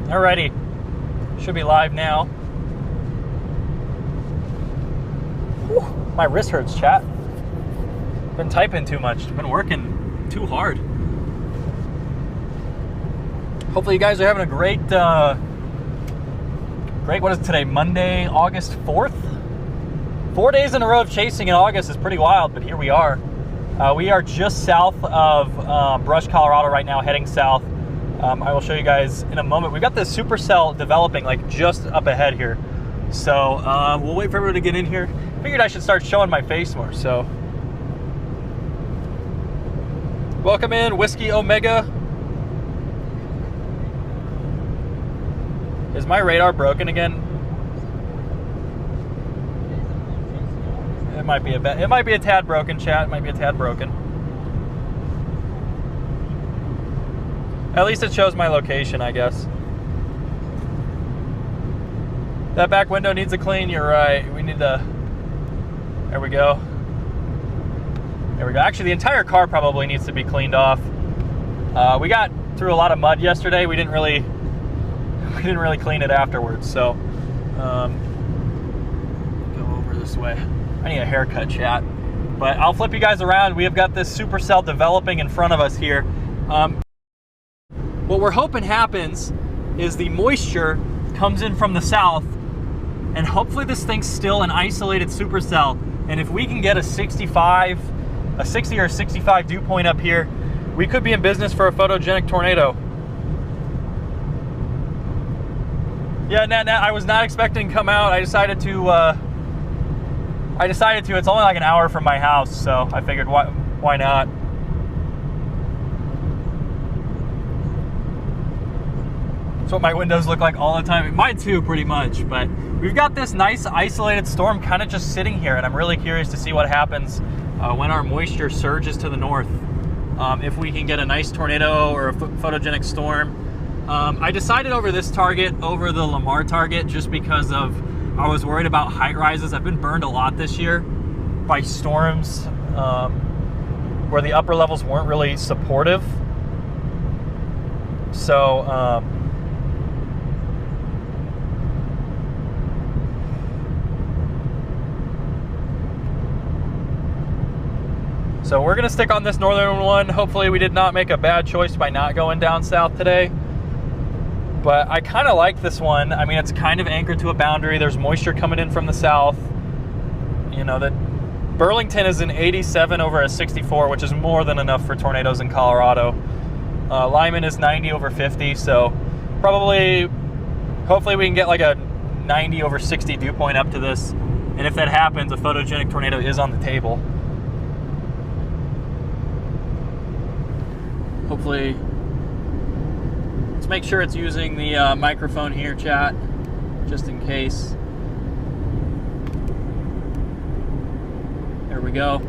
Alrighty, should be live now. Whew, my wrist hurts, chat. Been typing too much. Been working too hard. Hopefully you guys are having a great, what is it today? Monday, August 4th? 4 days in a row of chasing in August is pretty wild, but here we are. We are just south of Brush, Colorado right now, heading south. I will show you guys in a moment. We've got this supercell developing like just up ahead here. So we'll wait for everyone to get in here. Figured I should start showing my face more, so. Welcome in, Whiskey Omega. Is my radar broken again? It might be a tad broken, chat. It might be a tad broken. At least it shows my location, I guess. That back window needs a clean. You're right. We need to. There we go. There we go. Actually, the entire car probably needs to be cleaned off. We got through a lot of mud yesterday. We didn't really clean it afterwards. So, go over this way. I need a haircut, chat. But I'll flip you guys around. We have got this supercell developing in front of us here. What we're hoping happens is the moisture comes in from the south, and hopefully this thing's still an isolated supercell. And if we can get a 60 or a 65 dew point up here, we could be in business for a photogenic tornado. Yeah, I was not expecting to come out. I decided to. It's only like an hour from my house, so I figured why not? That's what my windows look like all the time. Mine too, pretty much. But we've got this nice isolated storm kind of just sitting here, and I'm really curious to see what happens when our moisture surges to the north. If we can get a nice tornado or a photogenic storm. I decided over this target over the Lamar target just because I was worried about height rises. I've been burned a lot this year by storms where the upper levels weren't really supportive. So so we're gonna stick on this northern one. Hopefully we did not make a bad choice by not going down south today. But I kind of like this one. I mean, it's kind of anchored to a boundary. There's moisture coming in from the south. You know, that Burlington is an 87 over a 64, which is more than enough for tornadoes in Colorado. Lyman is 90 over 50, so hopefully we can get like a 90 over 60 dew point up to this. And if that happens, a photogenic tornado is on the table. Hopefully. Let's make sure it's using the microphone here, chat, just in case. There we go.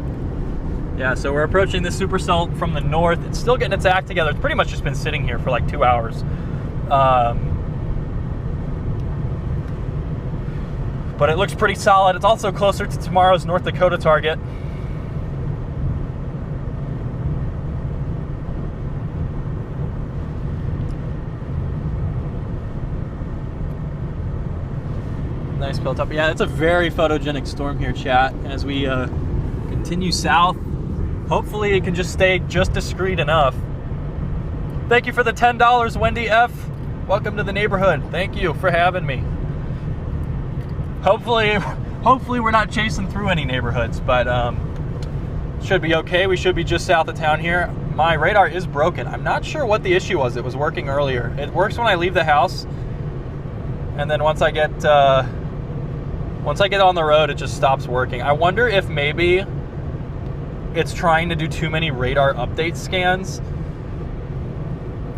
Yeah, so we're approaching this supercell from the north. It's still getting its act together. It's pretty much just been sitting here for like 2 hours. But it looks pretty solid. It's also closer to tomorrow's North Dakota target. Nice built up. Yeah, it's a very photogenic storm here, chat. As we continue south, hopefully it can just stay just discreet enough. Thank you for the $10, Wendy F. Welcome to the neighborhood. Thank you for having me. Hopefully we're not chasing through any neighborhoods, but should be okay. We should be just south of town here. My radar is broken. I'm not sure what the issue was. It was working earlier. It works when I leave the house, and then once I get on the road, it just stops working. I wonder if maybe it's trying to do too many radar update scans,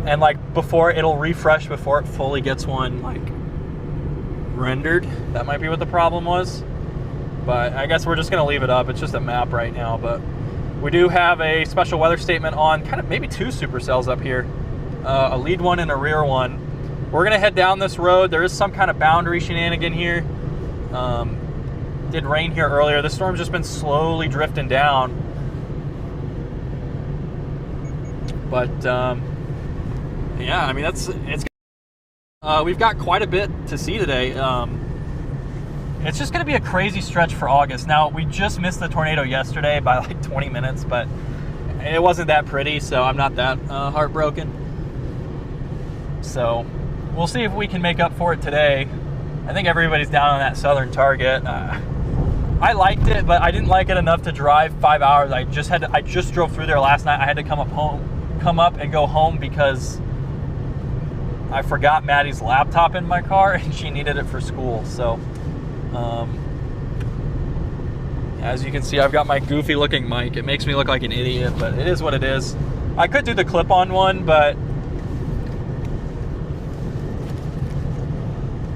and like before it'll refresh before it fully gets one like rendered. That might be what the problem was. But I guess we're just gonna leave it up. It's just a map right now, but we do have a special weather statement on kind of maybe 2 supercells up here, a lead one and a rear one. We're gonna head down this road. There is some kind of boundary shenanigan here. Did rain here earlier. The storm's just been slowly drifting down. But yeah, I mean it's We've got quite a bit to see today. It's just going to be a crazy stretch for August. Now, we just missed the tornado yesterday by like 20 minutes, but it wasn't that pretty, so I'm not that heartbroken. So we'll see if we can make up for it today. I think everybody's down on that southern target. I liked it, but I didn't like it enough to drive 5 hours. I just drove through there last night. I had to come up and go home because I forgot Maddie's laptop in my car and she needed it for school. So as you can see, I've got my goofy looking mic. It makes me look like an idiot, but it is what it is. I could do the clip-on one, but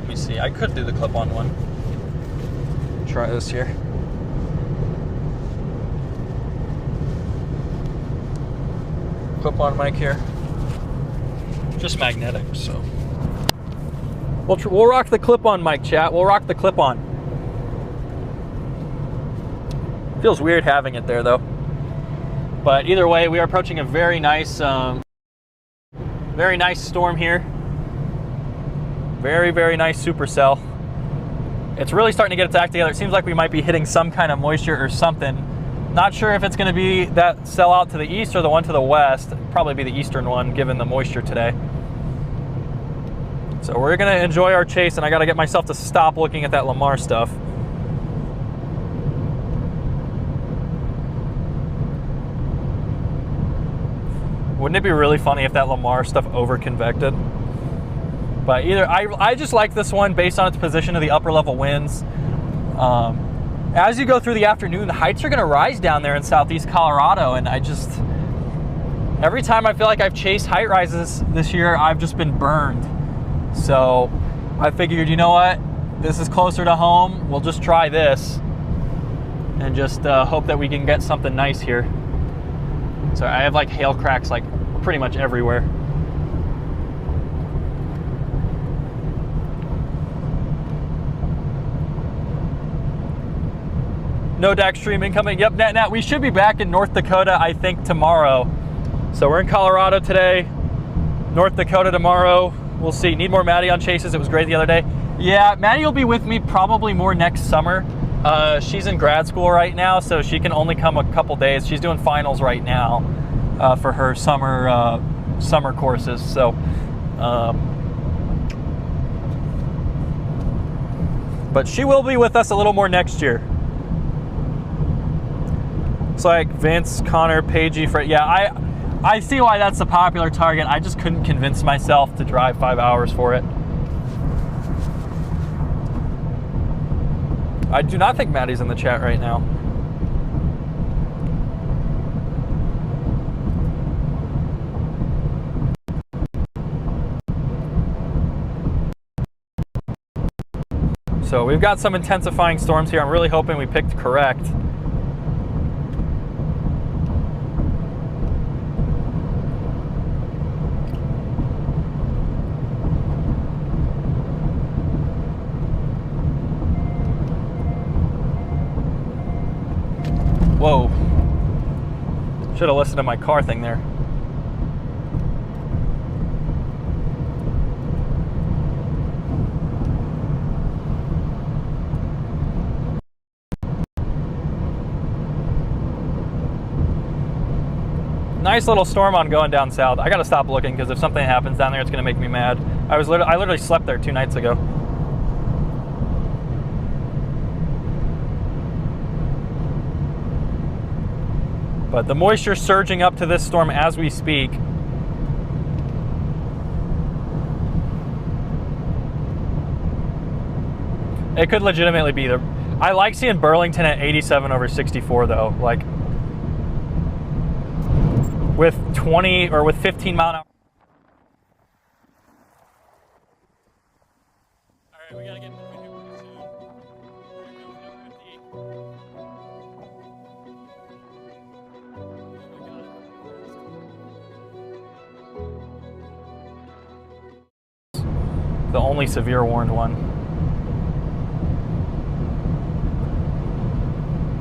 let me see. I could do the clip-on one. Try this here. Clip-on mic here. Just magnetic, so we'll rock the clip-on mic, chat. We'll rock the clip-on. Feels weird having it there though, but either way, we are approaching a very nice storm here. Very nice supercell. It's really starting to get its act together. It seems like we might be hitting some kind of moisture or something. Not sure if it's going to be that cell out to the east or the one to the west. Probably be the eastern one given the moisture today. So we're going to enjoy our chase, and I got to get myself to stop looking at that Lamar stuff. Wouldn't it be really funny if that Lamar stuff over-convected? But either, I just like this one based on its position of the upper level winds. As you go through the afternoon, the heights are going to rise down there in southeast Colorado, and every time I feel like I've chased height rises this year, I've just been burned. So I figured, you know what? This is closer to home. We'll just try this and just hope that we can get something nice here. So I have like hail cracks like pretty much everywhere. No DAC stream incoming. Yep, Nat, we should be back in North Dakota, I think, tomorrow. So we're in Colorado today, North Dakota tomorrow. We'll see. Need more Maddie on chases. It was great the other day. Yeah, Maddie will be with me probably more next summer. She's in grad school right now, so she can only come a couple days. She's doing finals right now for her summer courses. So, but she will be with us a little more next year. It's like Vince, Connor, Pagey, Fred. Yeah, I see why that's a popular target. I just couldn't convince myself to drive 5 hours for it. I do not think Maddie's in the chat right now. So we've got some intensifying storms here. I'm really hoping we picked correct. Whoa. Should have listened to my car thing there. Nice little storm on going down south. I gotta stop looking because if something happens down there, it's gonna make me mad. I literally slept there 2 nights ago. But the moisture's surging up to this storm as we speak. It could legitimately be there. I like seeing Burlington at 87 over 64 though. Like with 20 or with 15 mile an hour. All right, we gotta get moving here pretty soon. The only severe warned one.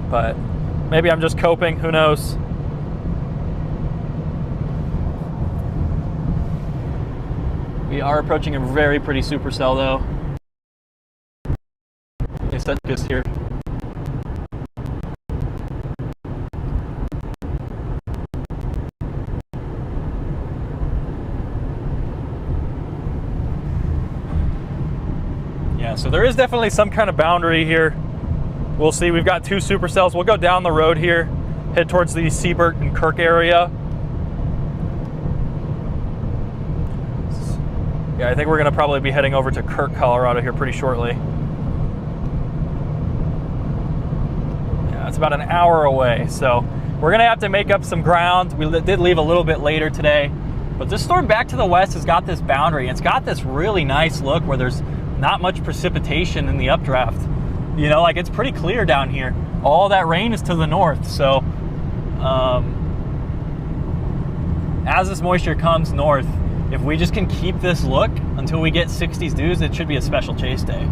But maybe I'm just coping, who knows? We are approaching a very pretty supercell though. They said just here. Yeah, so there is definitely some kind of boundary here. We'll see. We've got 2 supercells. We'll go down the road here, head towards the Siebert and Kirk area. Yeah, I think we're going to probably be heading over to Kirk, Colorado here pretty shortly. Yeah, it's about an hour away, so we're going to have to make up some ground. We did leave a little bit later today, but this storm back to the west has got this boundary. It's got this really nice look where there's not much precipitation in the updraft. You know, like it's pretty clear down here. All that rain is to the north, so as this moisture comes north, if we just can keep this look until we get 60s dews, it should be a special chase day.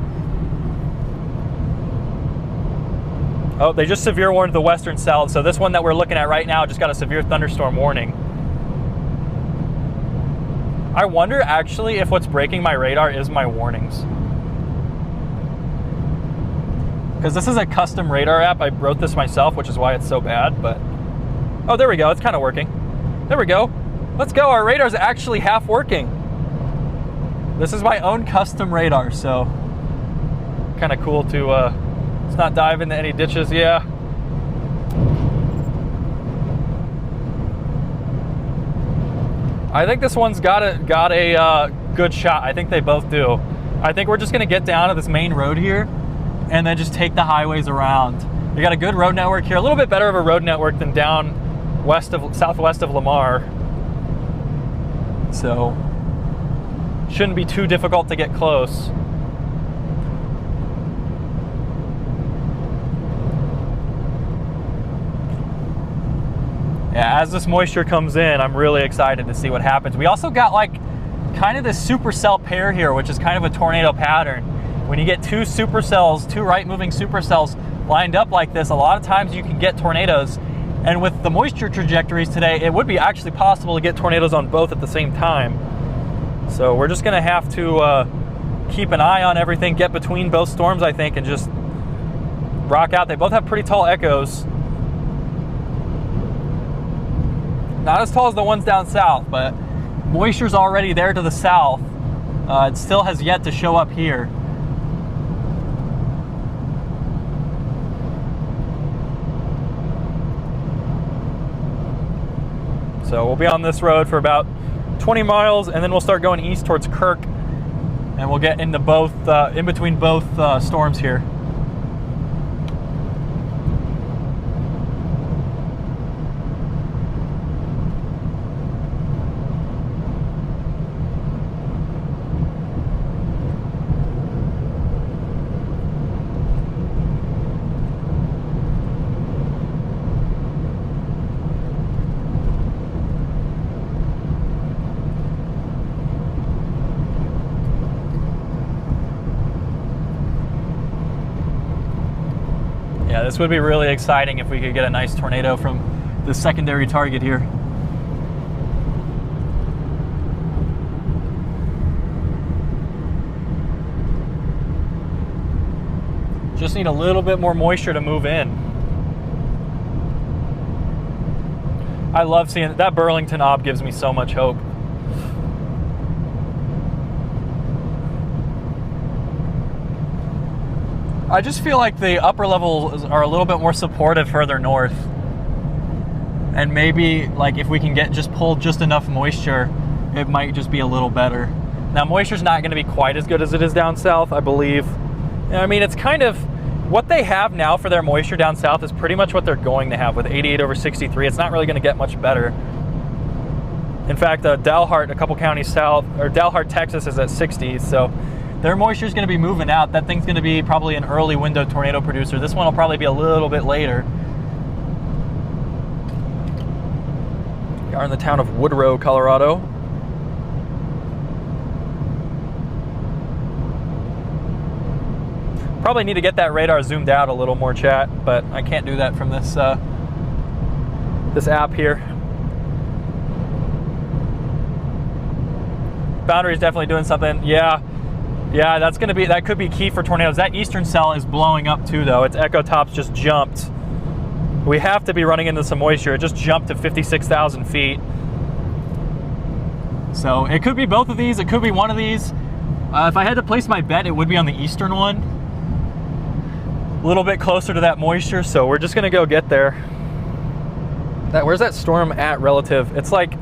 Oh, they just severe warned the western south, so this one that we're looking at right now just got a severe thunderstorm warning. I wonder actually if what's breaking my radar is my warnings. Because this is a custom radar app. I wrote this myself, which is why it's so bad, but... Oh, there we go. It's kind of working. There we go. Let's go. Our radar's actually half working. This is my own custom radar, so... kind of cool to, let's not dive into any ditches. Yeah. I think this one's got a good shot. I think they both do. I think we're just going to get down to this main road here and then just take the highways around. We got a good road network here, a little bit better of a road network than down southwest of Lamar. So shouldn't be too difficult to get close. Yeah, as this moisture comes in, I'm really excited to see what happens. We also got like kind of this supercell pair here, which is kind of a tornado pattern. When you get 2 supercells, 2 right-moving supercells lined up like this, a lot of times you can get tornadoes. And with the moisture trajectories today, it would be actually possible to get tornadoes on both at the same time. So we're just gonna have to keep an eye on everything, get between both storms, I think, and just rock out. They both have pretty tall echoes. Not as tall as the ones down south, but moisture's already there to the south. It still has yet to show up here. So we'll be on this road for about 20 miles, and then we'll start going east towards Kirk, and we'll get into both, in between both storms here. Yeah, this would be really exciting if we could get a nice tornado from the secondary target here. Just need a little bit more moisture to move in. I love seeing that Burlington ob gives me so much hope. I just feel like the upper levels are a little bit more supportive further north. And maybe like if we can pull just enough moisture, it might just be a little better. Now moisture's not gonna be quite as good as it is down south, I believe. I mean, it's kind of, what they have now for their moisture down south is pretty much what they're going to have with 88/63. It's not really gonna get much better. In fact, Dalhart, a couple counties south, or Dalhart, Texas is at 60, so their moisture is going to be moving out. That thing's going to be probably an early window tornado producer. This one will probably be a little bit later. We are in the town of Woodrow, Colorado. Probably need to get that radar zoomed out a little more, chat, but I can't do that from this this app here. boundary is definitely doing something. Yeah, that could be key for tornadoes. That eastern cell is blowing up too, though. Its echo tops just jumped. We have to be running into some moisture. It just jumped to 56,000 feet. So it could be both of these. It could be one of these. If I had to place my bet, it would be on the eastern one. A little bit closer to that moisture, so we're just gonna go get there. Where's that storm at relative? It's like,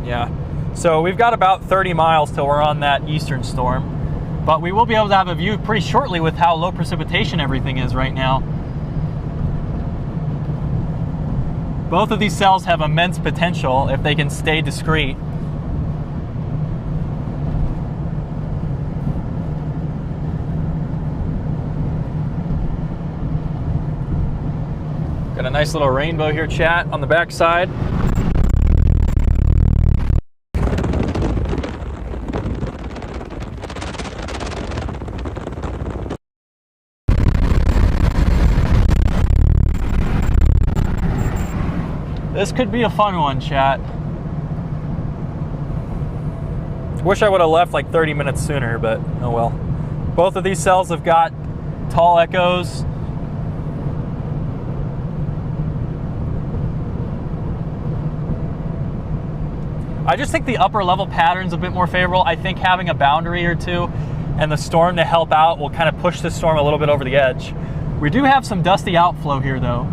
yeah. So we've got about 30 miles till we're on that eastern storm. But we will be able to have a view pretty shortly with how low precipitation everything is right now. Both of these cells have immense potential if they can stay discrete. Got a nice little rainbow here, chat, on the back side. This could be a fun one, chat. Wish I would have left like 30 minutes sooner, but oh well. Both of these cells have got tall echoes. I just think the upper level pattern's a bit more favorable. I think having a boundary or two and the storm to help out will kind of push the storm a little bit over the edge. We do have some dusty outflow here, though.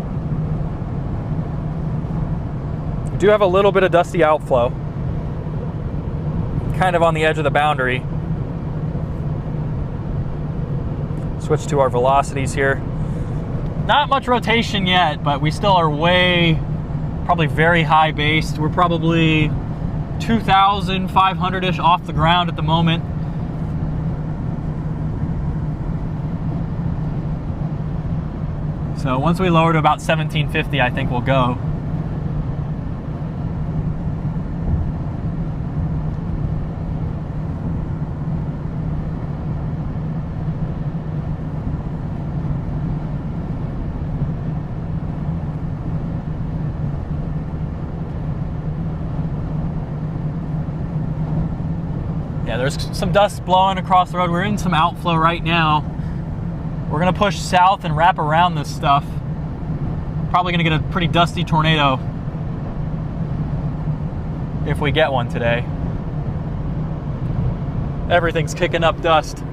Do have a little bit of dusty outflow, kind of on the edge of the boundary. Switch to our velocities here. Not much rotation yet, but we still are probably very high based. We're probably 2,500-ish off the ground at the moment. So once we lower to about 1750, I think we'll go. Yeah, there's some dust blowing across the road. We're in some outflow right now. We're gonna push south and wrap around this stuff. Probably gonna get a pretty dusty tornado if we get one today. Everything's kicking up dust.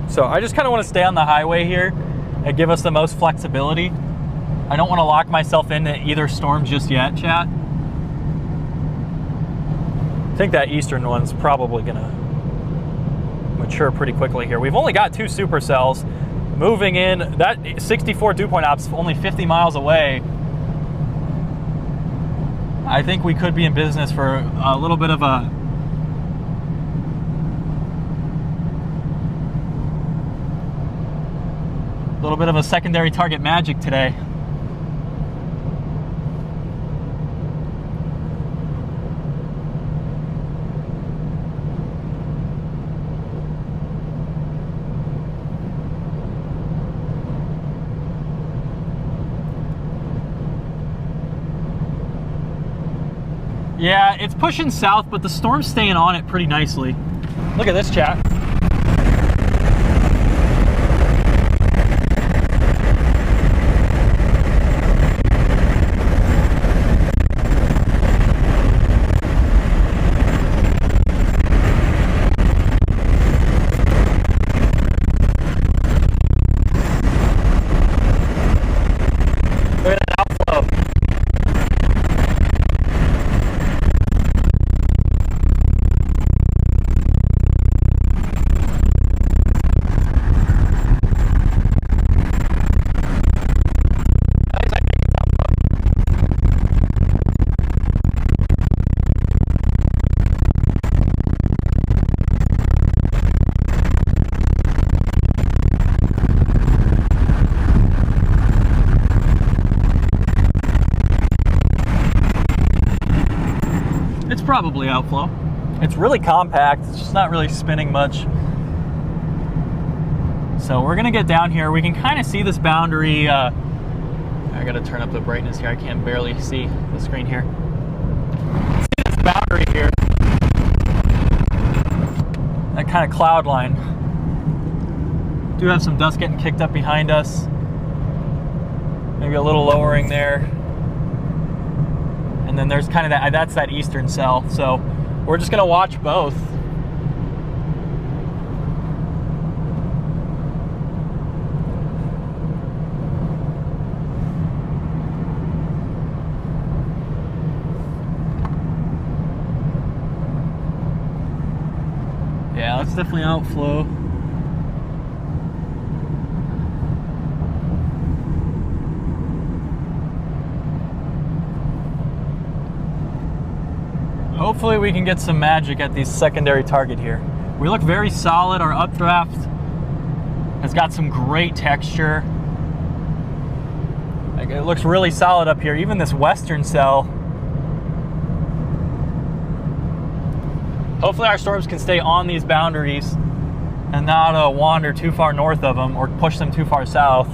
So I just kind of want to stay on the highway here and give us the most flexibility. I don't want to lock myself into either storm just yet, chat. I think that eastern one's probably gonna mature pretty quickly here. We've only got 2 supercells moving in. That 64 dew point op's only 50 miles away. I think we could be in business for a little bit of a secondary target magic today. Yeah, it's pushing south, but the storm's staying on it pretty nicely. Look at this, chat. probably outflow. It's really compact. It's just not really spinning much. So we're gonna get down here. We can kind of see this boundary. I gotta turn up the brightness here. I can barely see the screen here. See this boundary here. That kind of cloud line. Do have some dust getting kicked up behind us. Maybe a little lowering there. And then there's kind of that's that eastern cell. So we're just gonna watch both. Yeah, that's definitely outflow. Hopefully we can get some magic at the secondary target here. We look very solid. Our updraft has got some great texture. Like, it looks really solid up here. Even this western cell. Hopefully our storms can stay on these boundaries and not wander too far north of them or push them too far south.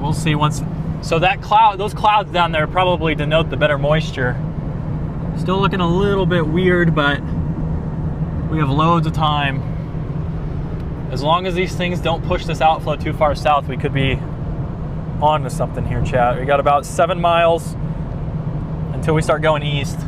We'll see once. So that cloud, those clouds down there probably denote the better moisture. Still looking a little bit weird, but we have loads of time. As long as these things don't push this outflow too far south, we could be on to something here, chat. We got about 7 miles until we start going east.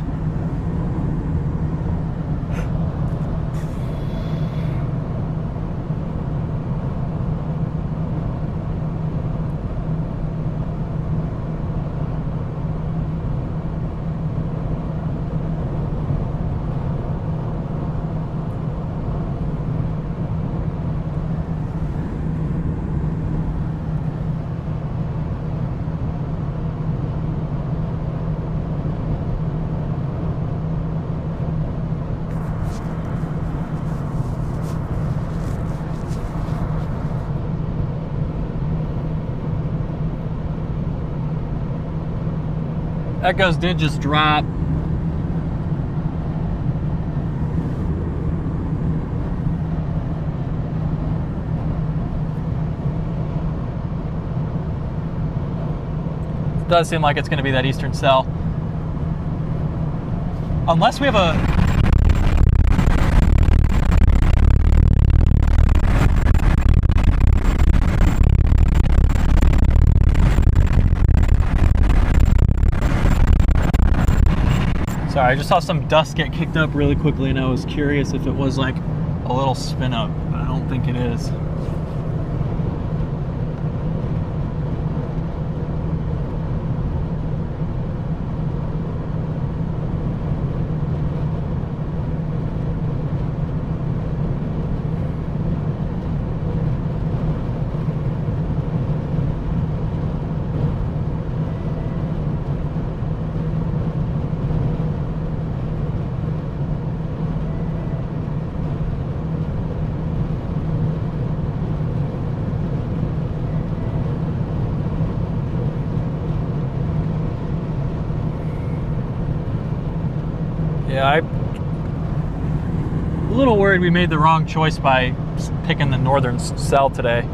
Echoes did just drop. It does seem like it's going to be that eastern cell. Unless we have a... Sorry, I just saw some dust get kicked up really quickly and I was curious if it was like a little spin up, but I don't think it is. Yeah, I'm a little worried we made the wrong choice by picking the northern cell today.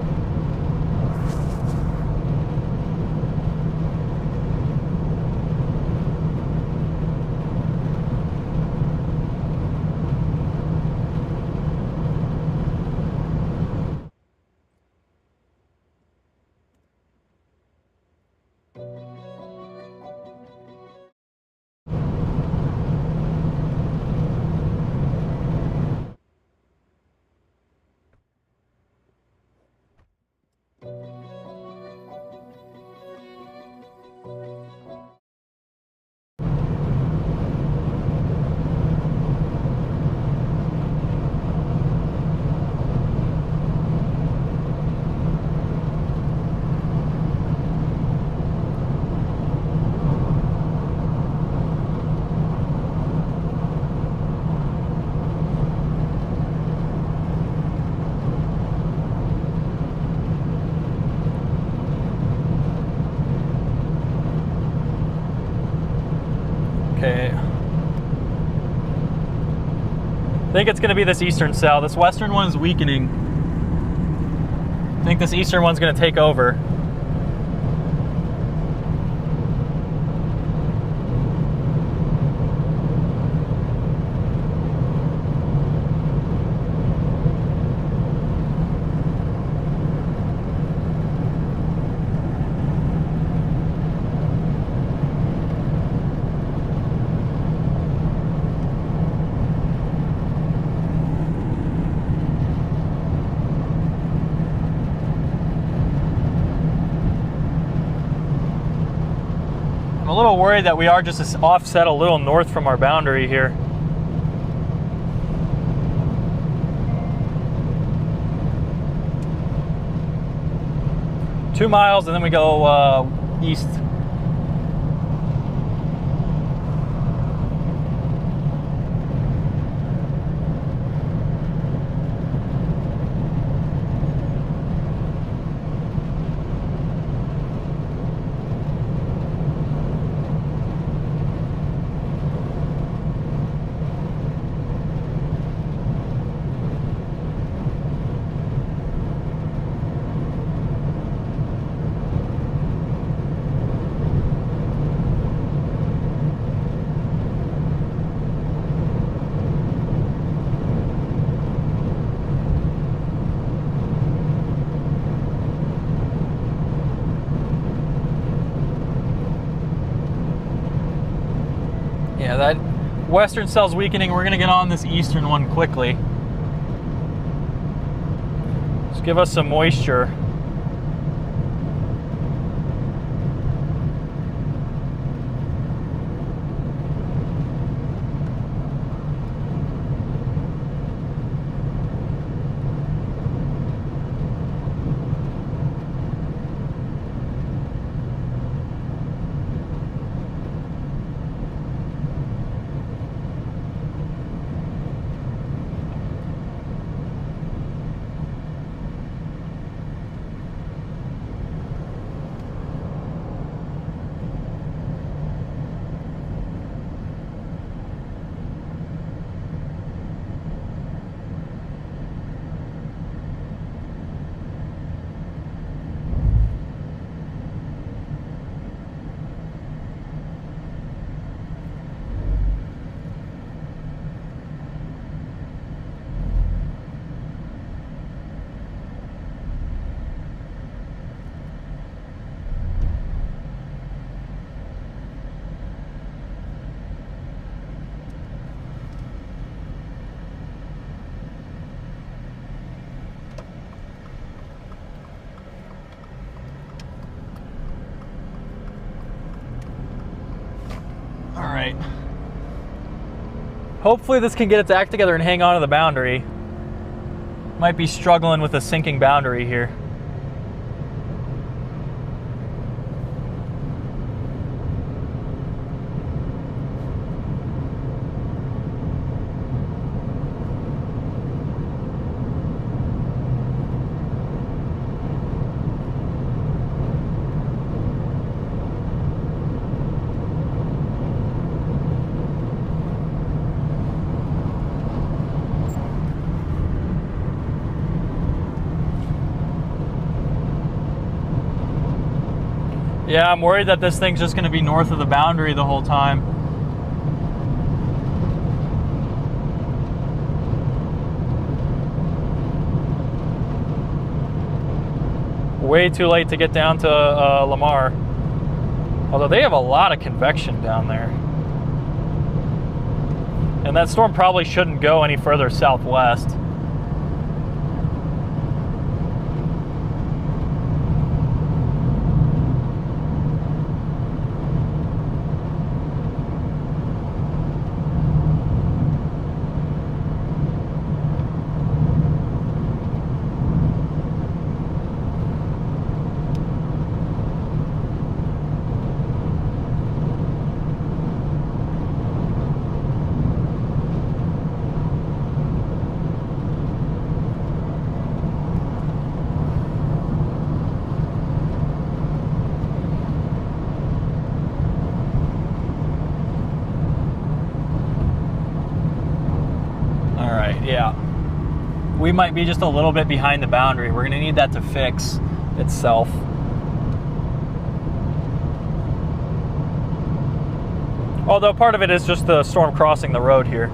Okay. I think it's going to be this eastern cell. This western one is weakening. I think this eastern one's going to take over. I'm a little worried that we are just offset a little north from our boundary here. Two miles and then we go east. Yeah, that western cell's weakening. We're going to get on this eastern one quickly. Just give us some moisture. All right. Hopefully this can get its act together and hang on to the boundary. Might be struggling with a sinking boundary here. Yeah, I'm worried that this thing's just going to be north of the boundary the whole time. Way too late to get down to Lamar. Although they have a lot of convection down there. And that storm probably shouldn't go any further southwest. Yeah. We might be just a little bit behind the boundary. We're going to need that to fix itself. Although part of it is just the storm crossing the road here.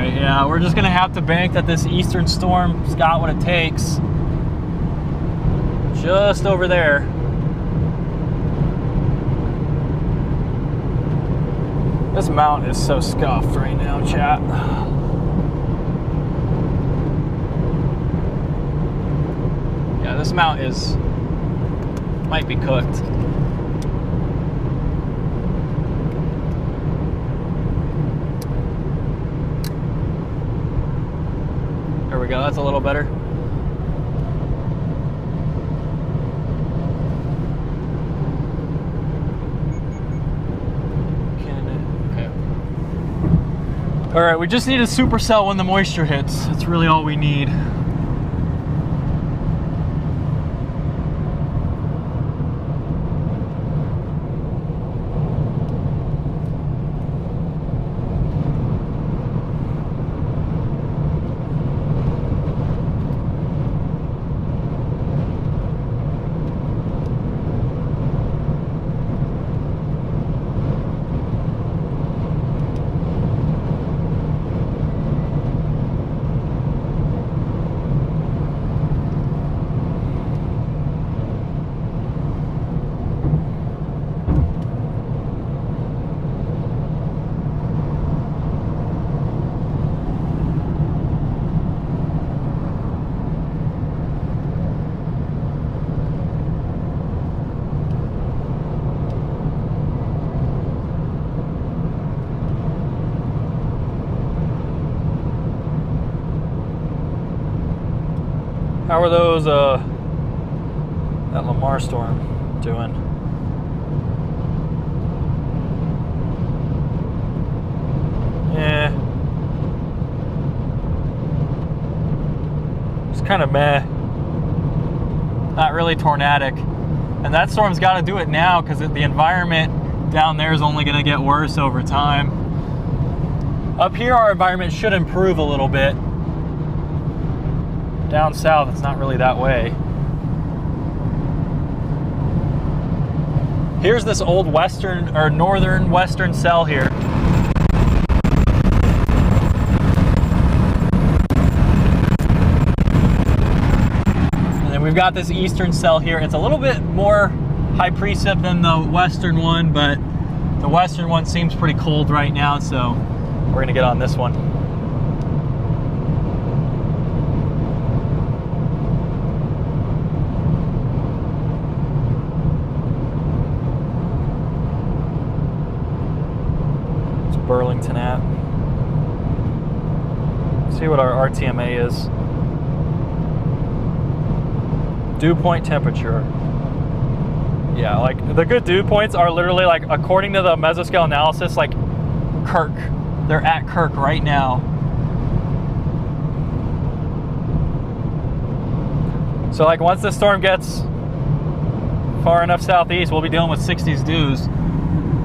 Yeah, we're just gonna have to bank that this eastern storm's got what it takes. Just over there. This mountain is so scuffed right now, chat. Yeah, this mount might be cooked. There we go, that's a little better. Okay. All right, we just need a supercell when the moisture hits. That's really all we need. How are those, that Lamar storm doing? Yeah. It's kind of meh. Not really tornadic. And that storm's got to do it now because the environment down there is only going to get worse over time. Up here, our environment should improve a little bit. Down south, it's not really that way. Here's this old western or northern western cell here. And then we've got this eastern cell here. It's a little bit more high precip than the western one, but the western one seems pretty cold right now, so we're gonna get on this one. Burlington at. See what our RTMA is. Dew point temperature. Yeah, like the good dew points are literally like, according to the mesoscale analysis, like Kirk. They're at Kirk right now. So like once the storm gets far enough southeast, we'll be dealing with 60s dews.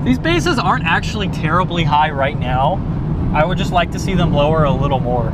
These bases aren't actually terribly high right now. I would just like to see them lower a little more.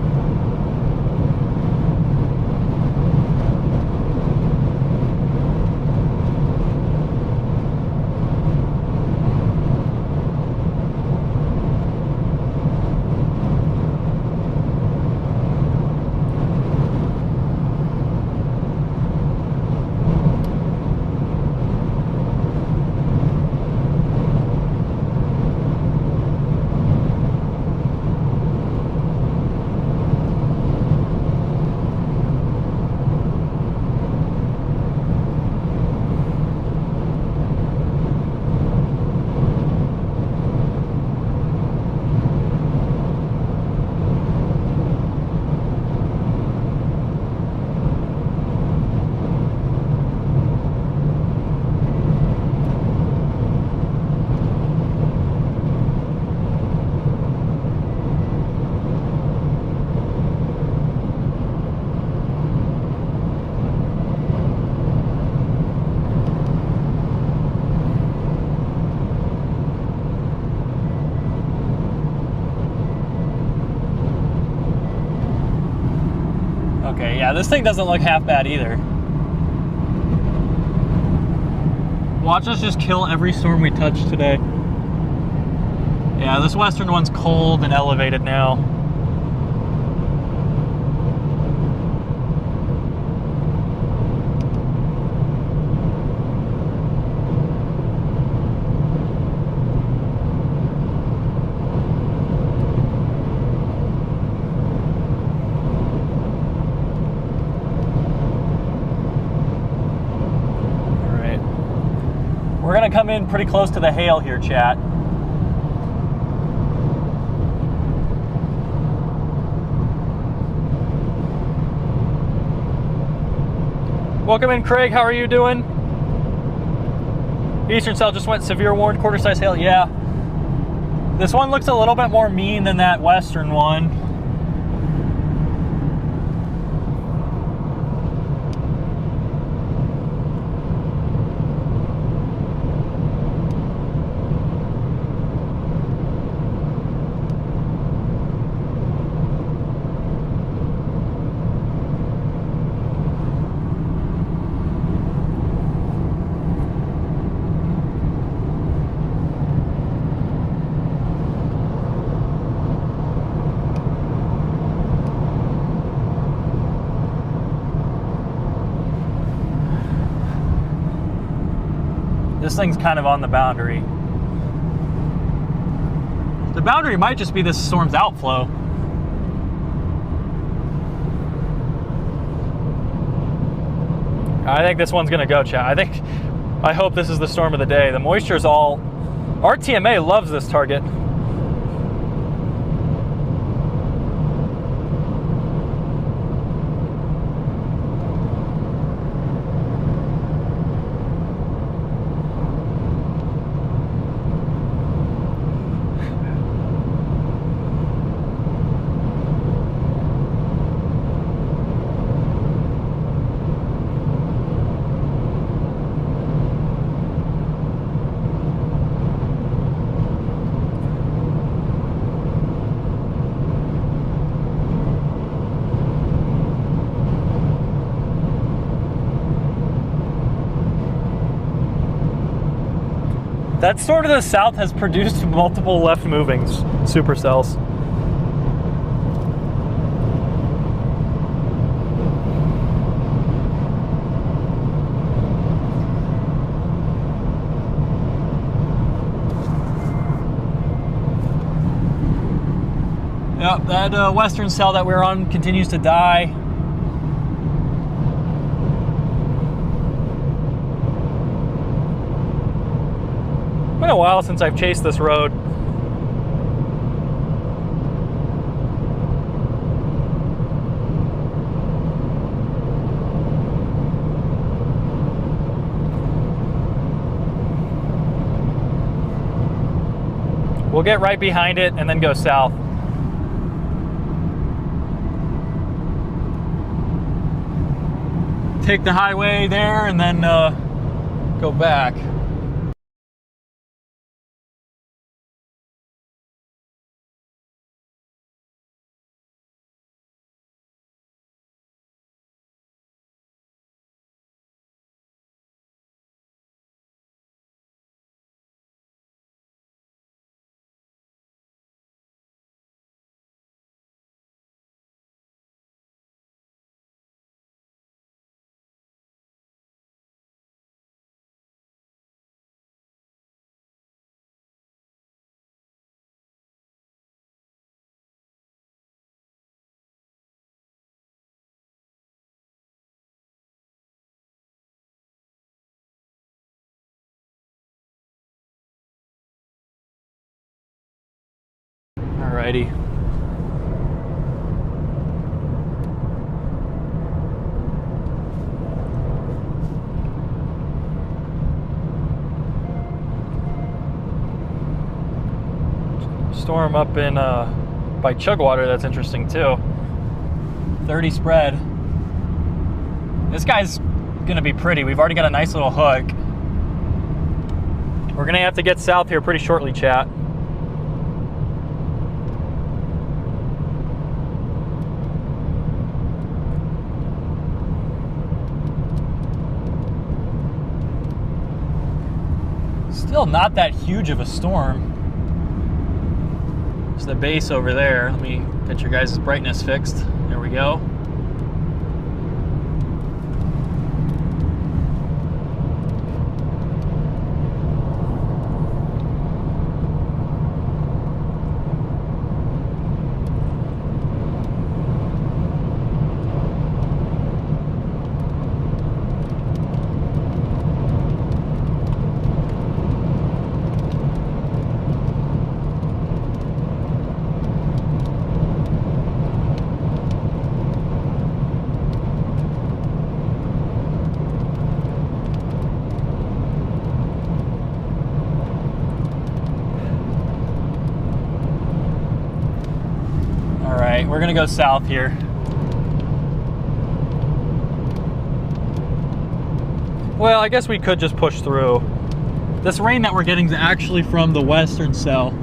Okay, yeah, this thing doesn't look half bad either. Watch us just kill every storm we touch today. Yeah, this western one's cold and elevated now. We're gonna come in pretty close to the hail here, chat. Welcome in, Craig. How are you doing? Eastern cell just went severe warned, quarter size hail. Yeah. This one looks a little bit more mean than that western one. This thing's kind of on the boundary. The boundary might just be this storm's outflow. I think this one's gonna go, chat. I hope this is the storm of the day. The moisture's all... RTMA loves this target. That storm to the south has produced multiple left movings, supercells. Yep, that western cell that we're on continues to die. It's been a while since I've chased this road. We'll get right behind it and then go south. Take the highway there and then go back. Alrighty. Storm up in by Chugwater, that's interesting too. 30 spread. This guy's gonna be pretty. We've already got a nice little hook. We're gonna have to get south here pretty shortly, chat. Still not that huge of a storm. There's the base over there. Let me get your guys' brightness fixed. There we go. We're gonna go south here. Well, I guess we could just push through. This rain that we're getting is actually from the western cell.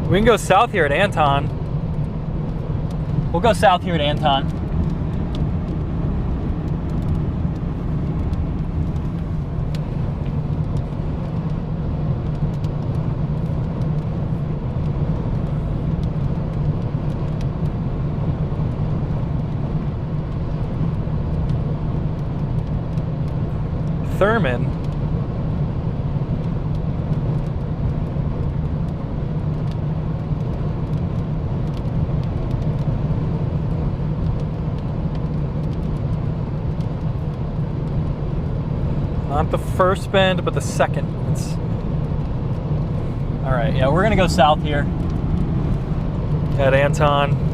We can go south here at Anton. We'll go south here at Anton. Thurman. Not the first bend, but the second. All right, yeah, we're gonna go south here at Anton.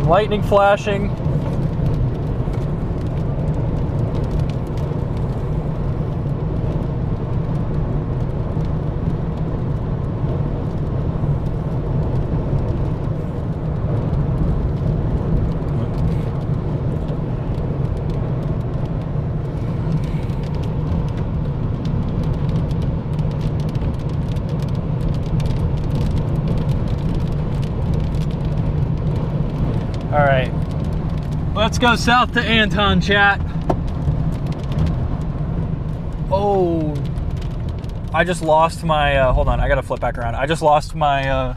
Lightning flashing. All right, let's go south to Anton, chat. Oh, I just lost my, hold on, I gotta flip back around. I just lost my,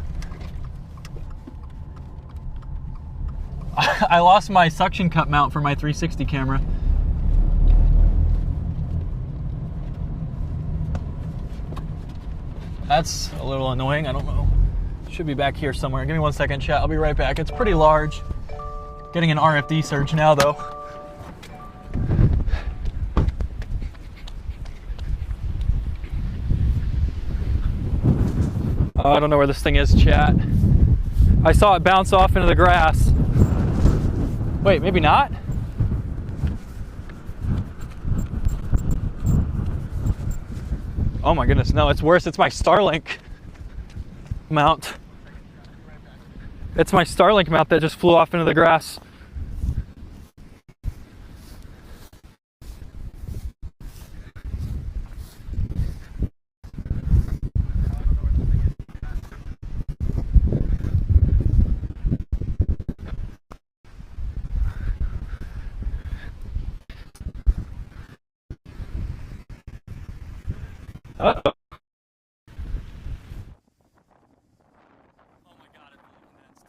I lost my suction cup mount for my 360 camera. That's a little annoying, I don't know. Should be back here somewhere. Give me 1 second, chat, I'll be right back. It's pretty large. Getting an RFD surge now, though. I don't know where this thing is, chat. I saw it bounce off into the grass. Wait, maybe not? Oh my goodness, no, it's worse. It's my Starlink mount. It's my Starlink mount that just flew off into the grass. Uh-oh. Oh my God, it's really condensed.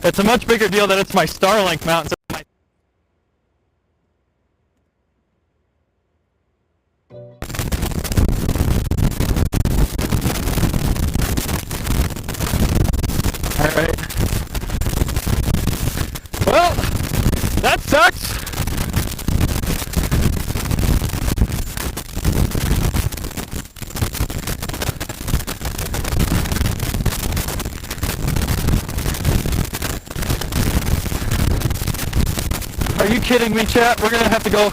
It's a much bigger deal that it's my Starlink mount. Alright. Well, that sucks. Are you kidding me, chat? We're gonna have to go.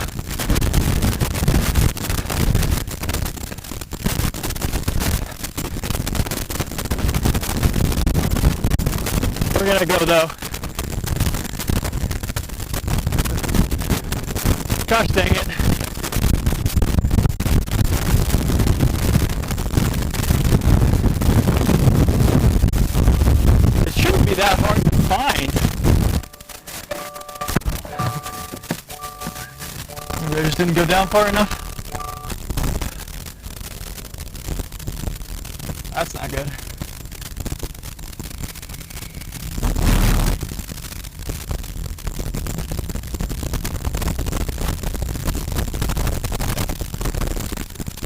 We're gonna go though. Gosh dang it. It shouldn't be that hard to find. Maybe I just didn't go down far enough. That's not good.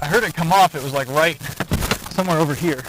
I heard it come off. It was like right somewhere over here.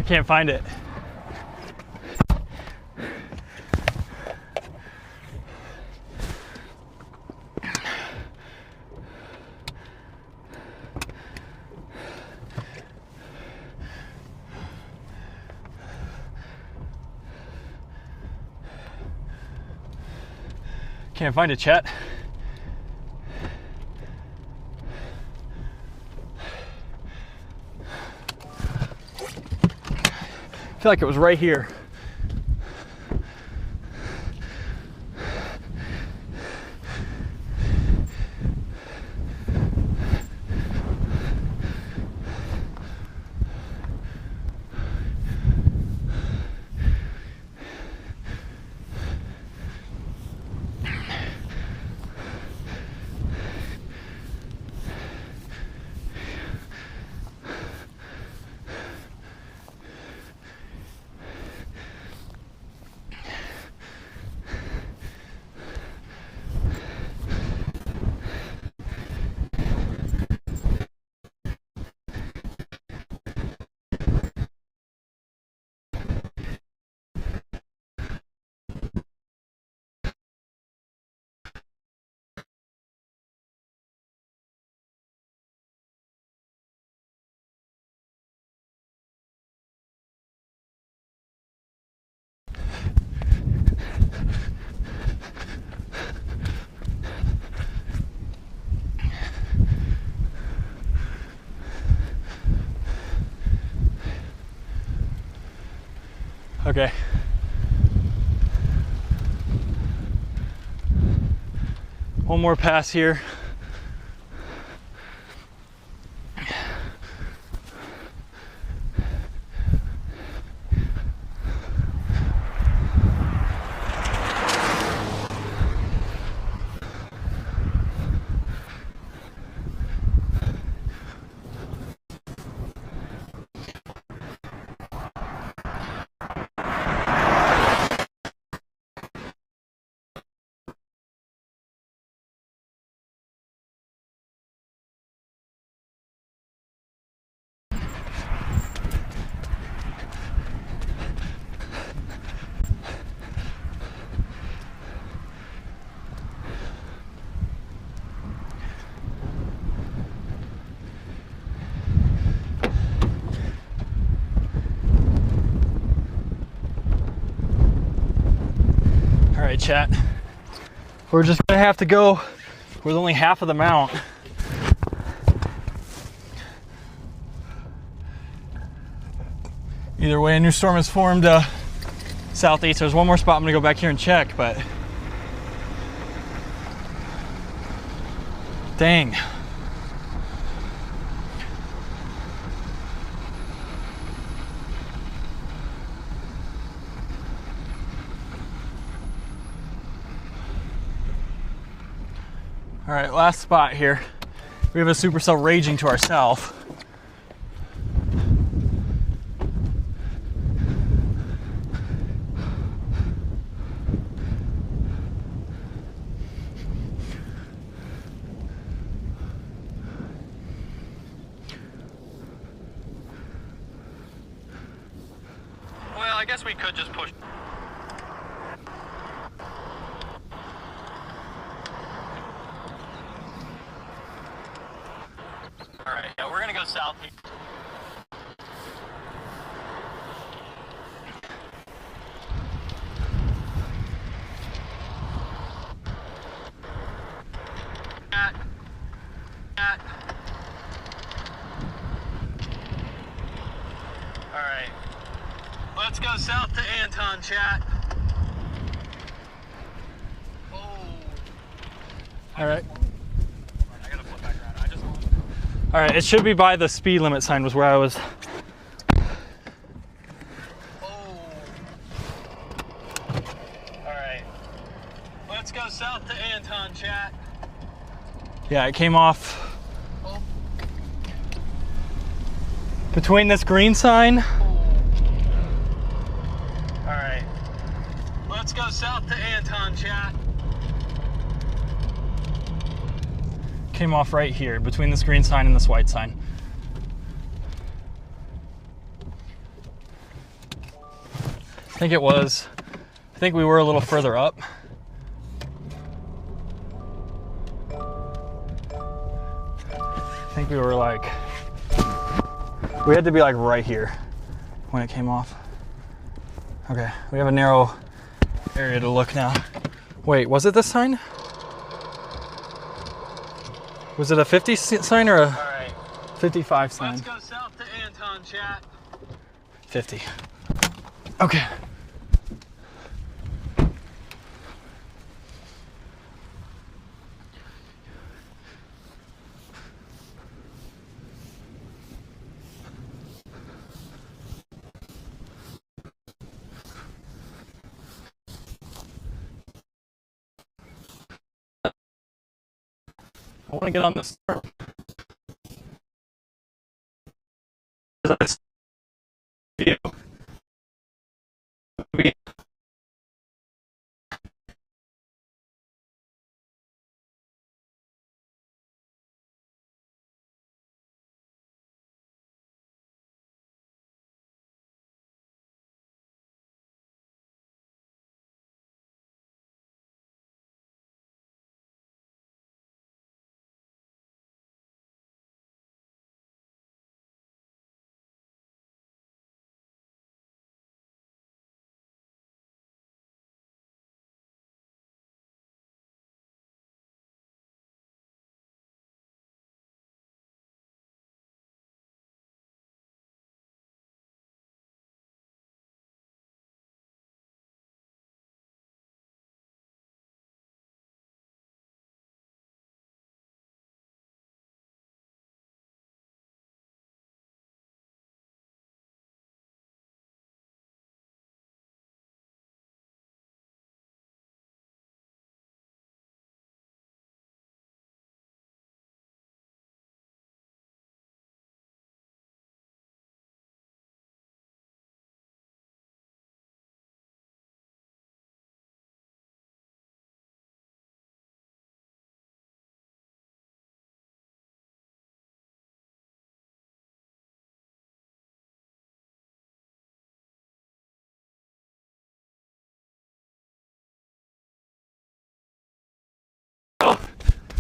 Can't find it. Can't find it, chat. I feel like it was right here. Okay. One more pass here. right, chat. We're just gonna have to go with only half of the mount. Either way, a new storm has formed southeast. There's one more spot I'm gonna go back here and check, but dang. All right, last spot here. We have a supercell raging to our south. Well, I guess we could just push. All right, yeah, we're gonna go south here. All right, let's go south to Anton, chat. Oh. All right. I gotta flip back around. All right, it should be by the speed limit sign was where I was. Oh. All right, let's go south to Anton, chat. Yeah, it came off between this green sign. All right, let's go south to Anton, chat. Came off right here between this green sign and this white sign. I think it was. I think we were a little further up. I think we were like, we had to be like right here when it came off. Okay, we have a narrow area to look now. Wait, was it this sign? Was it a 50 sign or a 55 sign? Let's go south to Anton, chat. 50. Okay. I want to get on this storm. View.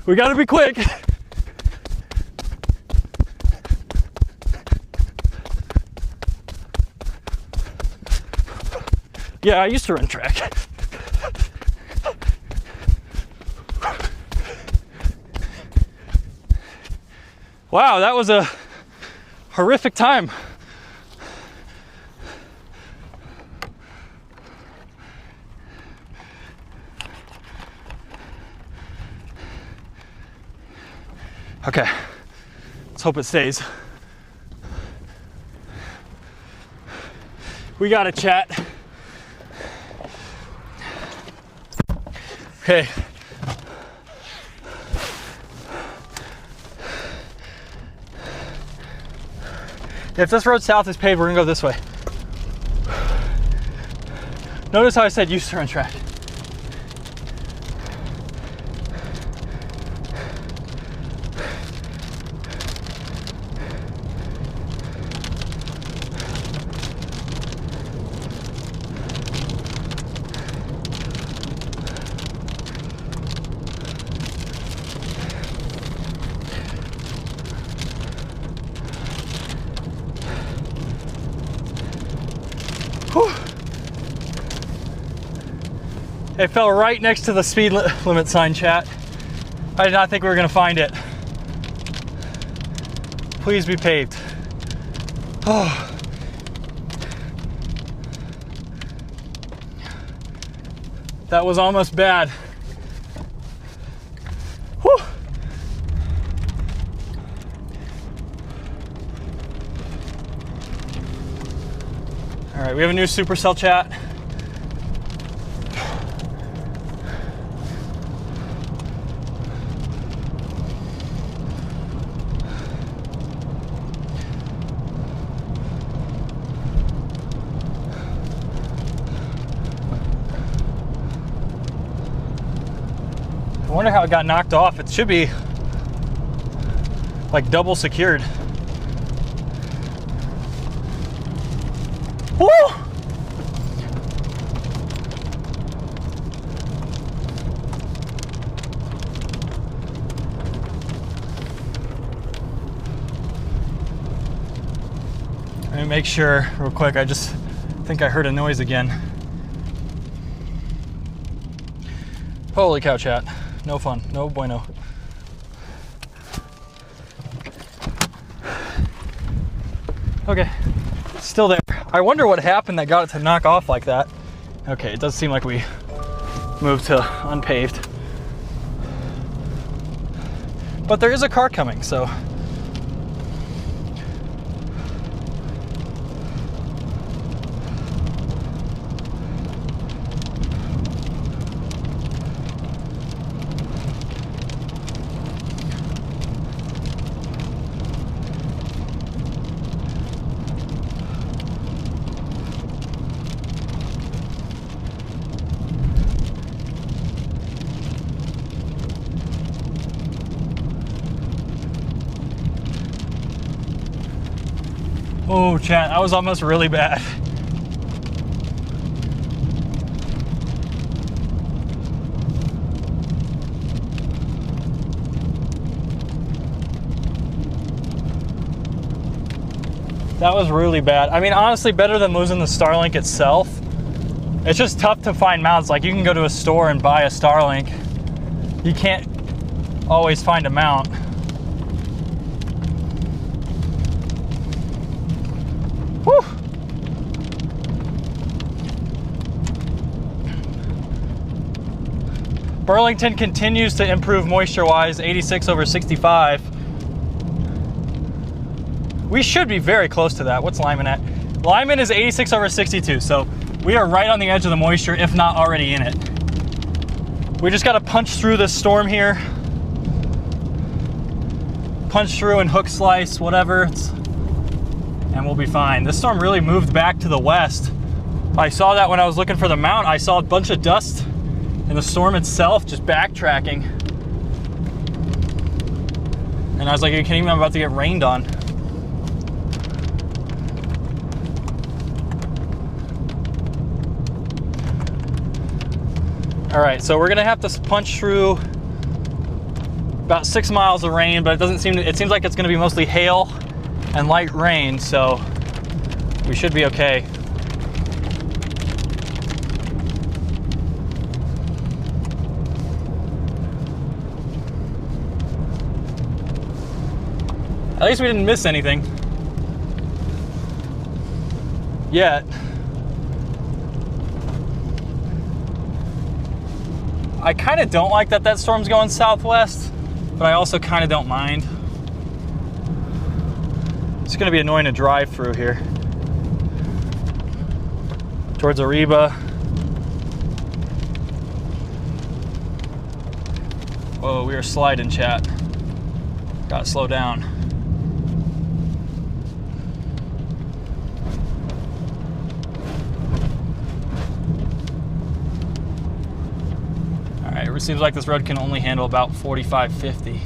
We gotta be quick. Yeah, I used to run track. Wow, that was a horrific time. Okay, let's hope it stays. We got to chat. Okay. If this road south is paved, we're gonna go this way. Notice how I said U-turn track. It fell right next to the speed limit sign, chat. I did not think we were gonna find it. Please be paved. Oh. That was almost bad. Whew. All right, we have a new Supercell, chat. I wonder how it got knocked off. It should be like double secured. Woo! Let me make sure real quick. I just think I heard a noise again. Holy cow, chat. No fun, no bueno. Okay, still there. I wonder what happened that got it to knock off like that. Okay, it does seem like we moved to unpaved. But there is a car coming, so. Oh, chat, that was almost really bad. That was really bad. I mean, honestly, better than losing the Starlink itself. It's just tough to find mounts. Like, you can go to a store and buy a Starlink. You can't always find a mount. Whew. Burlington continues to improve moisture-wise, 86 over 65. We should be very close to that. What's Lyman at? Lyman is 86 over 62, so we are right on the edge of the moisture, if not already in it. We just gotta punch through this storm here. Punch through and hook slice, whatever. And we'll be fine. This storm really moved back to the west. I saw that when I was looking for the mount. I saw a bunch of dust and the storm itself just backtracking. And I was like, are you kidding me? I'm about to get rained on. All right, so we're gonna have to punch through about 6 miles of rain, but it seems like it's gonna be mostly hail and light rain, so we should be okay. At least we didn't miss anything yet. I kind of don't like that storm's going southwest, but I also kind of don't mind. It's going to be annoying to drive through here. Towards Ariba. Whoa, we are sliding, chat. Gotta slow down. All right, it seems like this road can only handle about 45, 50.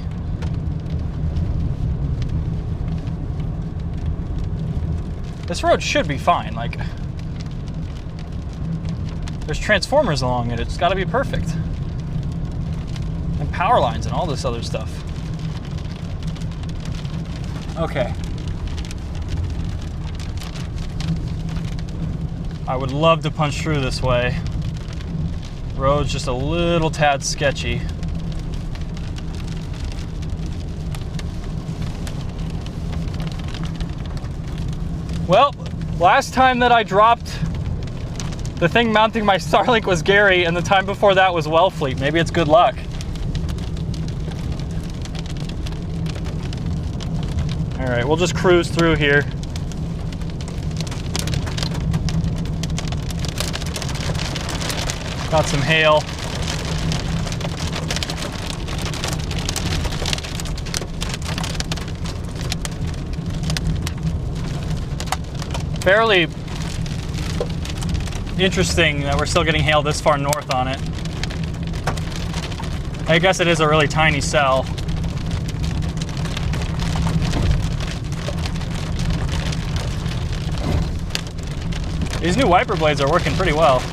This road should be fine. Like, there's transformers along it. It's got to be perfect. And power lines and all this other stuff. Okay. I would love to punch through this way. Road's just a little tad sketchy. Well, last time that I dropped, the thing mounting my Starlink was Gary, and the time before that was Wellfleet. Maybe it's good luck. All right, we'll just cruise through here. Got some hail. Fairly interesting that we're still getting hail this far north on it. I guess it is a really tiny cell. These new wiper blades are working pretty well.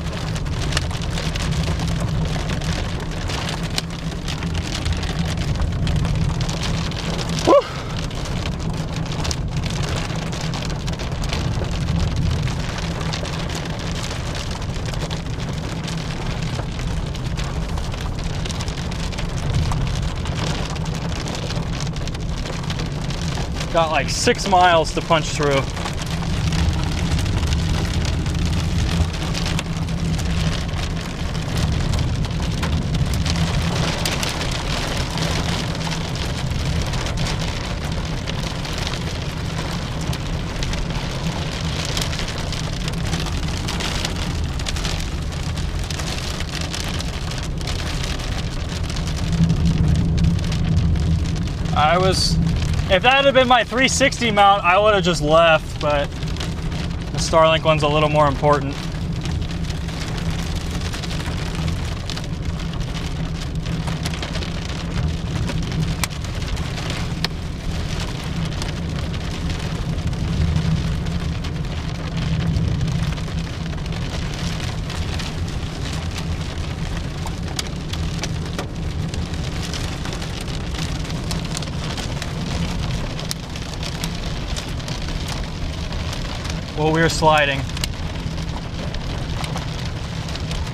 Got like 6 miles to punch through. If that had been my 360 mount, I would have just left, but the Starlink one's a little more important. Well, we're sliding.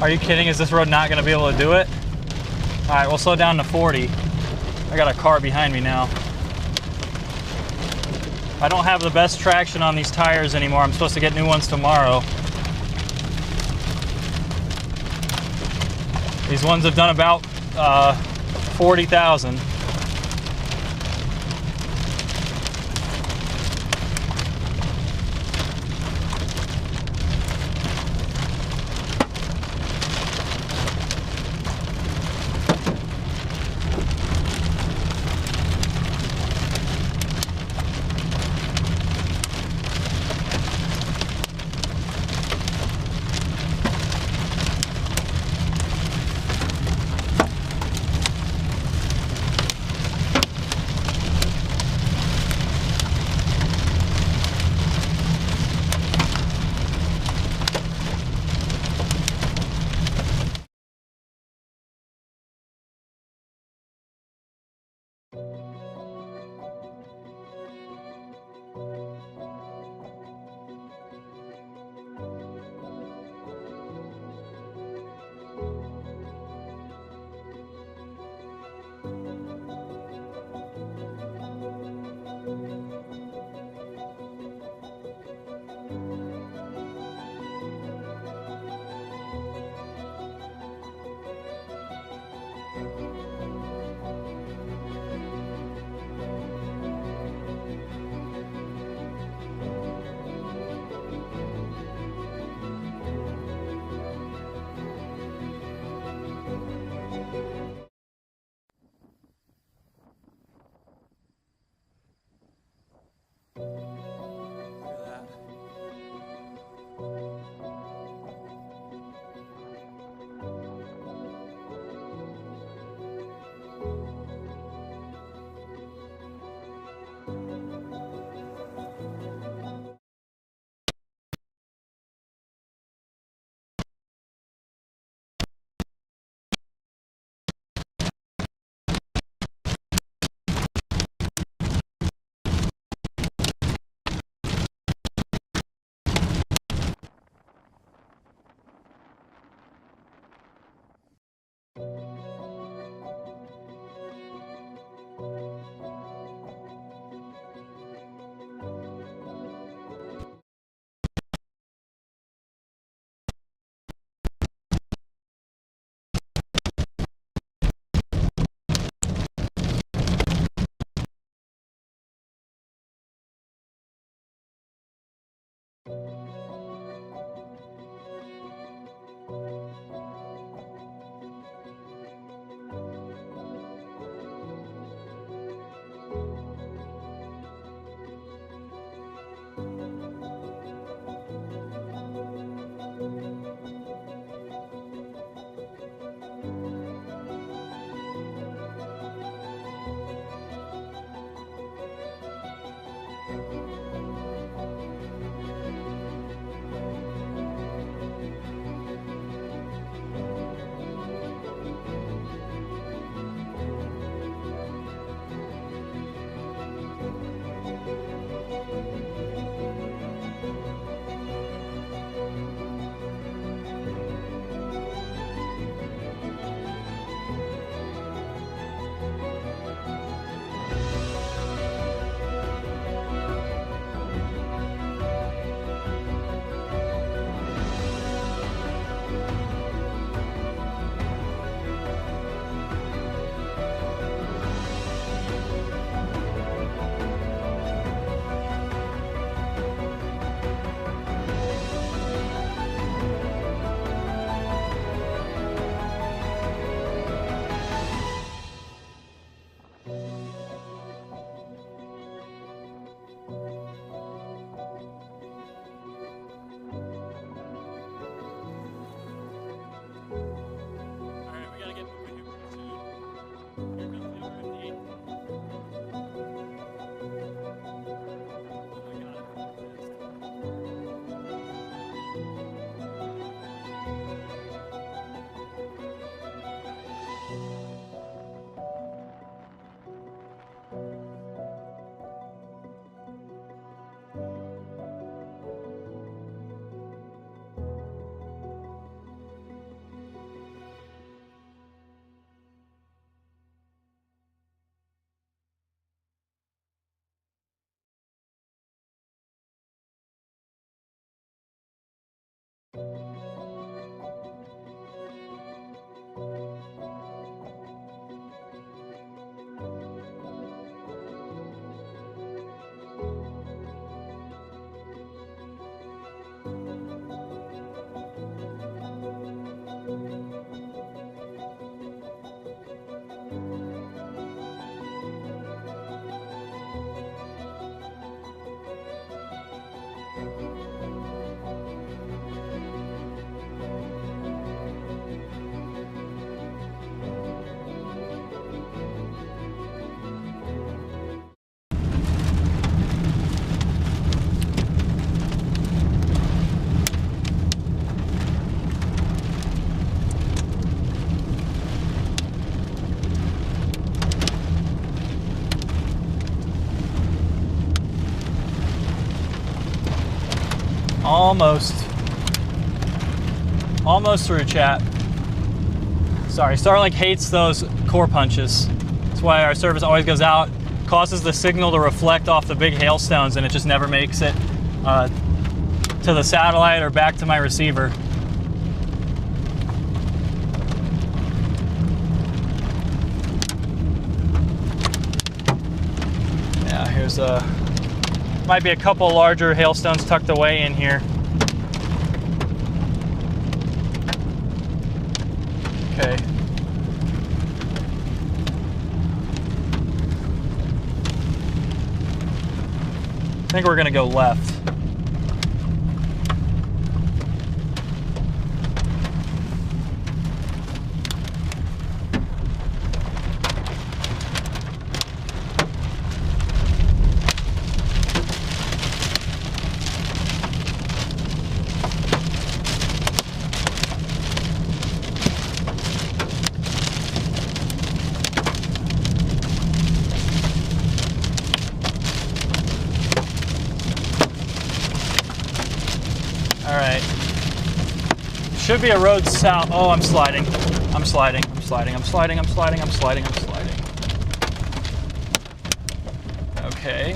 Are you kidding? Is this road not going to be able to do it? All right, we'll slow down to 40. I got a car behind me now. I don't have the best traction on these tires anymore. I'm supposed to get new ones tomorrow. These ones have done about 40,000. Almost through, chat. Sorry, Starlink hates those core punches. That's why our service always goes out, causes the signal to reflect off the big hailstones, and it just never makes it to the satellite or back to my receiver. Yeah, here's might be a couple larger hailstones tucked away in here. Okay. I think we're gonna go left. Should be a road south. Oh, I'm sliding. I'm sliding. I'm sliding. I'm sliding. I'm sliding. I'm sliding. I'm sliding. Okay.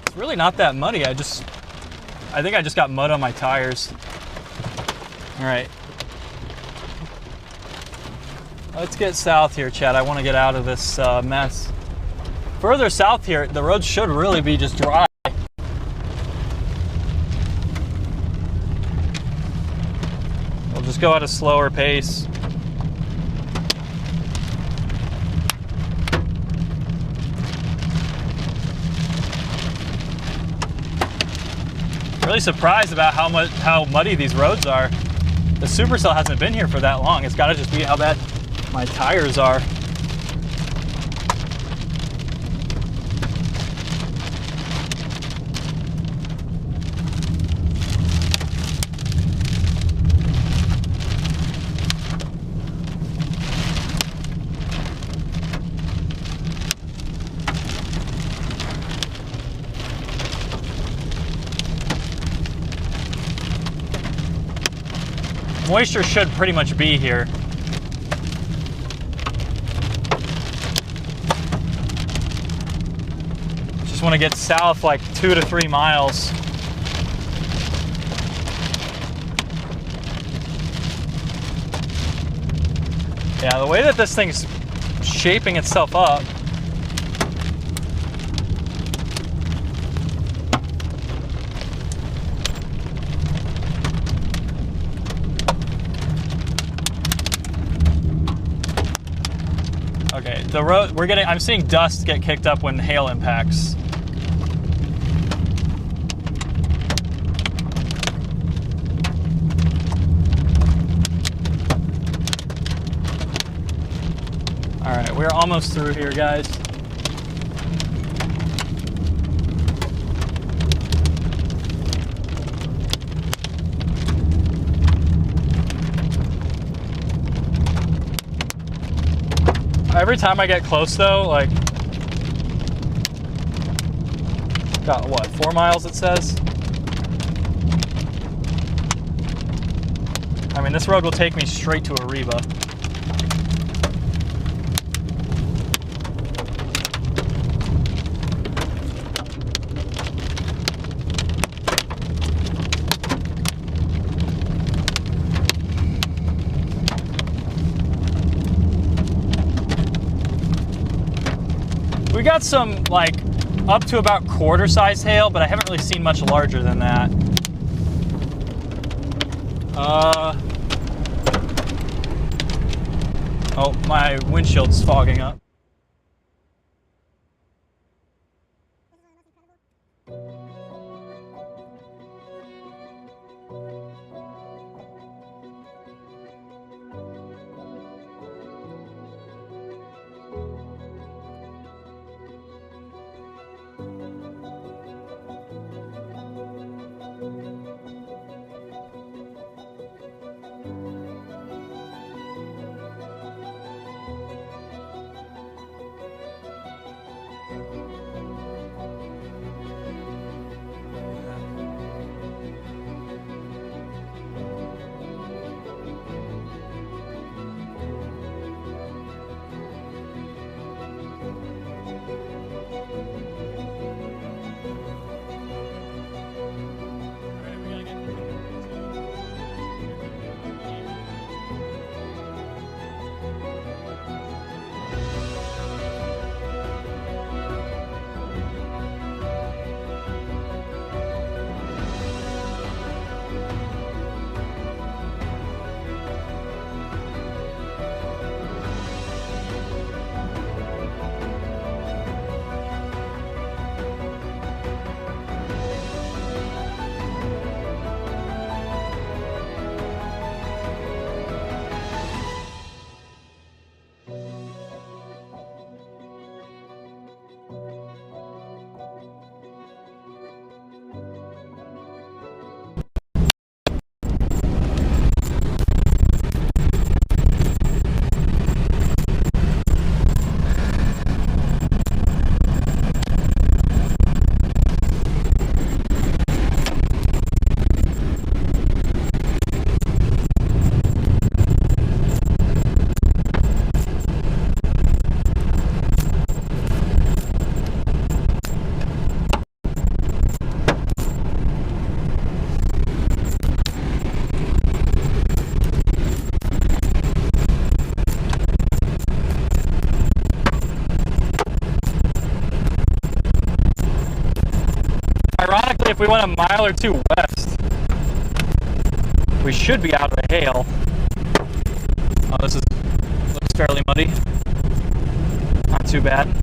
It's really not that muddy. I think I just got mud on my tires. All right. Let's get south here, Chad. I want to get out of this mess. Further south here, the roads should really be just dry. We'll just go at a slower pace. Really surprised about how muddy these roads are. The Supercell hasn't been here for that long. It's got to just be how bad my tires are. Moisture should pretty much be here. Just want to get south like 2 to 3 miles. Yeah, the way that this thing's shaping itself up. Okay, the road I'm seeing dust get kicked up when hail impacts. All right, we're almost through here, guys. Every time I get close though, like, got what, 4 miles it says? I mean, this road will take me straight to Ariba. We got some, like, up to about quarter-size hail, but I haven't really seen much larger than that. Oh, my windshield's fogging up. if we went a mile or two west, we should be out of the hail. Oh, this looks fairly muddy. Not too bad.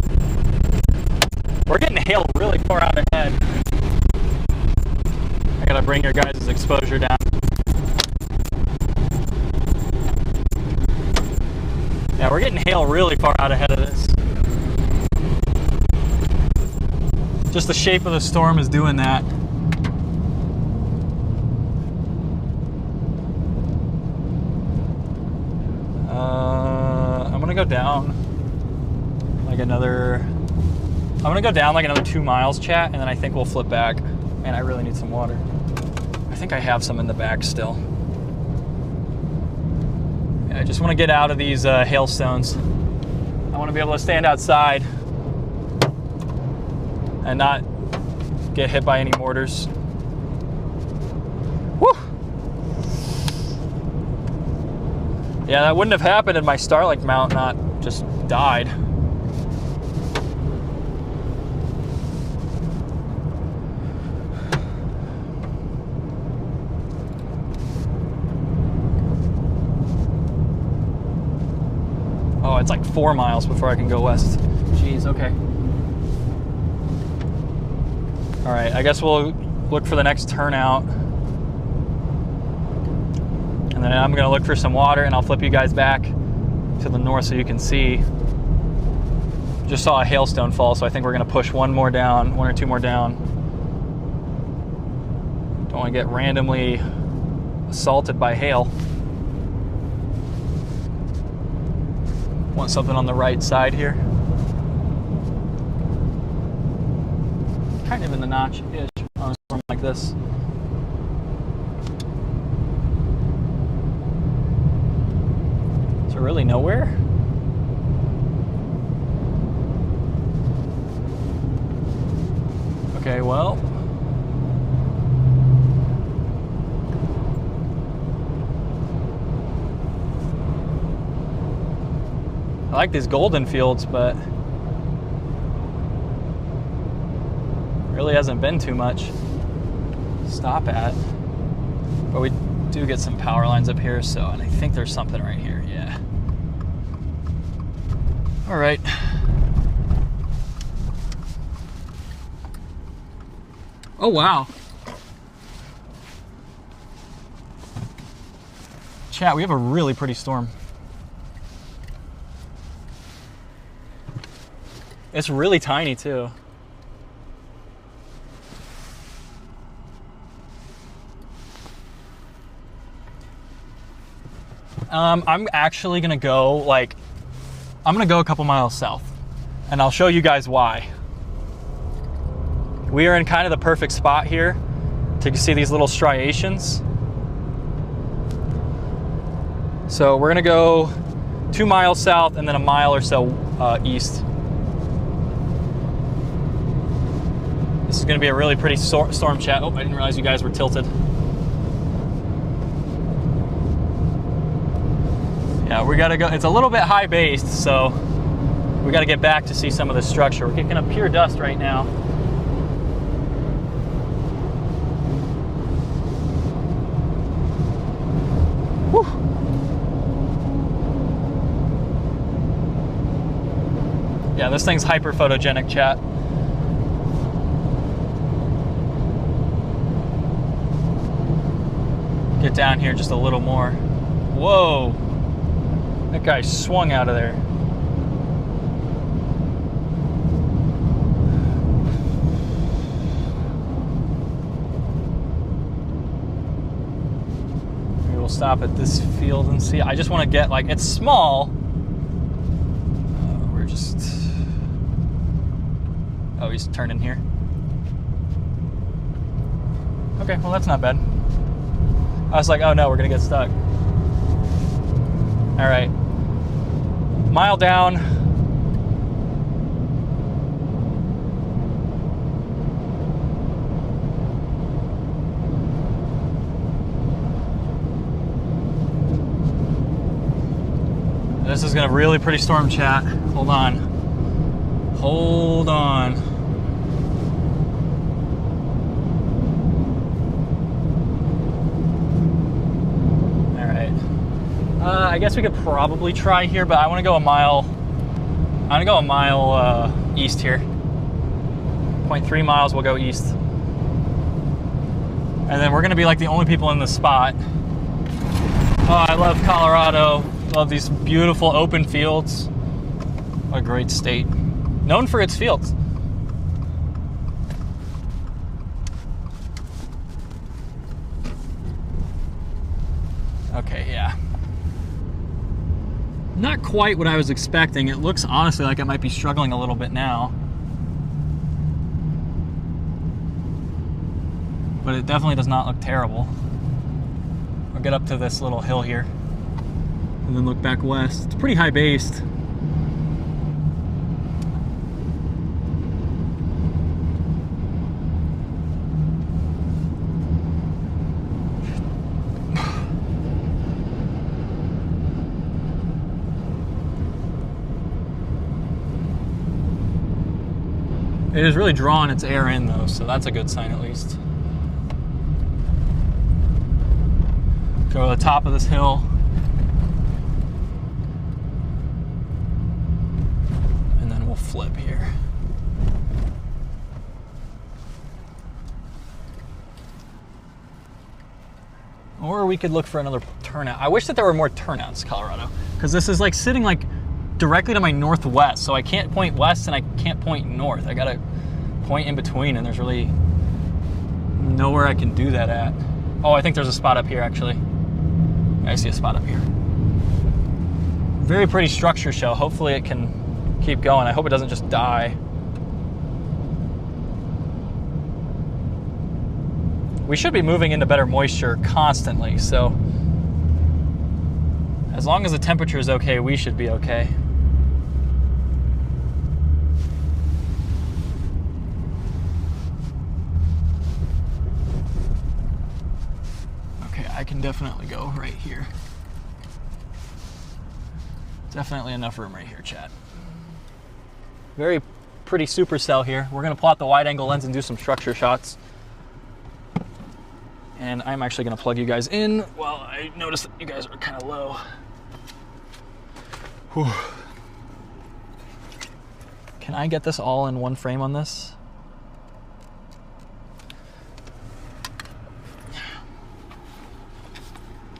We're getting hail really far out ahead. I gotta bring your guys' exposure down. Yeah, we're getting hail really far out ahead of this. Just the shape of the storm is doing that. I'm gonna go down like another 2 miles, chat, and then I think we'll flip back. Man, I really need some water. I think I have some in the back still. Yeah, I just want to get out of these hailstones. I want to be able to stand outside and not get hit by any mortars. Woo! Yeah, that wouldn't have happened if my Starlink mount not just died. Oh, it's like 4 miles before I can go west. Jeez, okay. All right, I guess we'll look for the next turnout. And then I'm gonna look for some water and I'll flip you guys back to the north so you can see. Just saw a hailstone fall, so I think we're gonna push one or two more down. Don't wanna get randomly assaulted by hail. Want something on the right side here. Kind of in the notch-ish on a storm like this. Is there really nowhere? Okay, well. I like these golden fields, but really hasn't been too much to stop at. But we do get some power lines up here, so, and I think there's something right here, yeah. All right. Oh, wow. Chat, we have a really pretty storm. It's really tiny too. I'm actually gonna go I'm gonna go a couple miles south and I'll show you guys why. We are in kind of the perfect spot here to see these little striations. So we're gonna go 2 miles south and then a mile or so east. This is gonna be a really pretty storm, chat. Oh, I didn't realize you guys were tilted. Yeah, we gotta go. It's a little bit high based, so we gotta get back to see some of the structure. We're kicking up pure dust right now. Whew. Yeah, this thing's hyper photogenic, chat. Get down here just a little more. Whoa. That guy swung out of there. Maybe we'll stop at this field and see. I just want to get, it's small. We're just... Oh, he's turning here. Okay, well, that's not bad. I was like, oh no, we're gonna get stuck. All right, mile down. This is gonna really pretty storm, chat. Hold on. Hold on. I guess we could probably try here, but I want to go a mile. I'm gonna go a mile east here. 0.3 miles, we'll go east. And then we're gonna be like the only people in the spot. Oh, I love Colorado. Love these beautiful open fields. What a great state. Known for its fields. Okay, yeah. Not quite what I was expecting. It looks honestly like it might be struggling a little bit now. But it definitely does not look terrible. I'll get up to this little hill here and then look back west. It's pretty high based. It is really drawing its air in though, so that's a good sign at least. Go to the top of this hill. And then we'll flip here. Or we could look for another turnout. I wish that there were more turnouts, Colorado, because this is like sitting like directly to my northwest, so I can't point west and I can't point north. I gotta point in between, and there's really nowhere I can do that at. Oh, I think there's a spot up here actually. I see a spot up here. Very pretty structure show. Hopefully it can keep going. I hope it doesn't just die. We should be moving into better moisture constantly, so as long as the temperature is okay, we should be okay. I can definitely go right here. Definitely enough room right here, chat. Very pretty supercell here. We're gonna plot the wide angle lens and do some structure shots. And I'm actually gonna plug you guys in while I notice that you guys are kind of low. Whew. Can I get this all in one frame on this?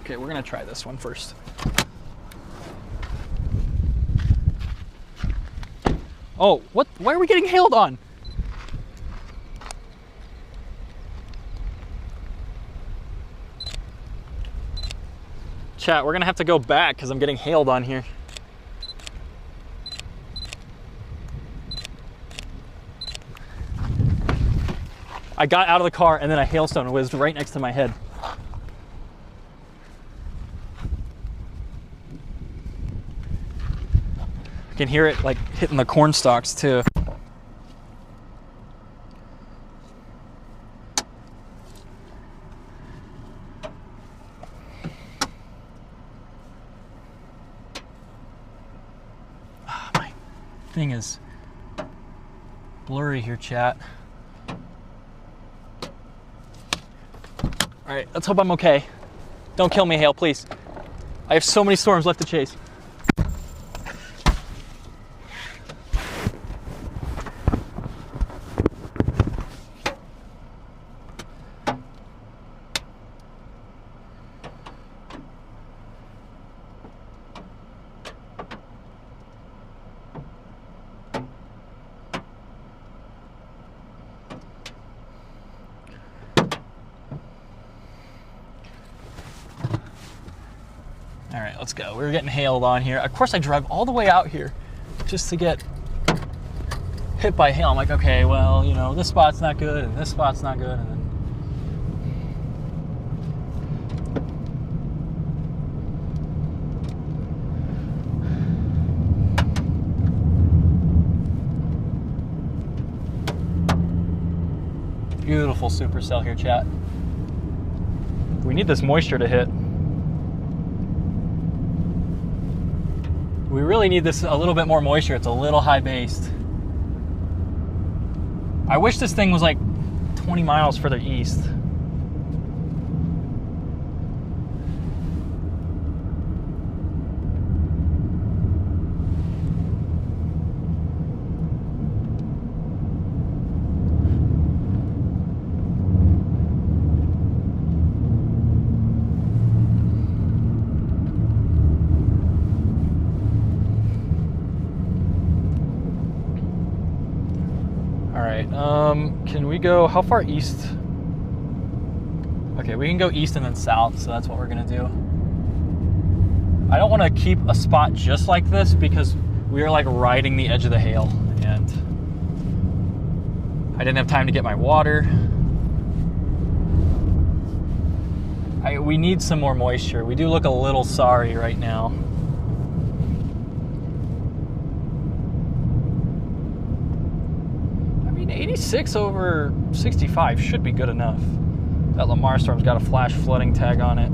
Okay, we're gonna try this one first. Oh, what? Why are we getting hailed on? Chat, we're gonna have to go back because I'm getting hailed on here. I got out of the car and then a hailstone whizzed right next to my head. I can hear it like hitting the corn stalks too. My thing is blurry here, chat. All right, let's hope I'm okay. Don't kill me, hail, please. I have so many storms left to chase. All right, let's go. We're getting hailed on here. Of course, I drive all the way out here just to get hit by hail. I'm like, okay, well, you know, this spot's not good and this spot's not good. And then beautiful supercell here, chat. We need this moisture to hit. We really need this a little bit more moisture. It's a little high based. I wish this thing was like 20 miles further east. All right, can we go, how far east? Okay, we can go east and then south, so that's what we're gonna do. I don't wanna keep a spot just like this because we are like riding the edge of the hail and I didn't have time to get my water. We need some more moisture. We do look a little sorry right now. I mean, 86 over 65 should be good enough. That Lamar storm's got a flash flooding tag on it.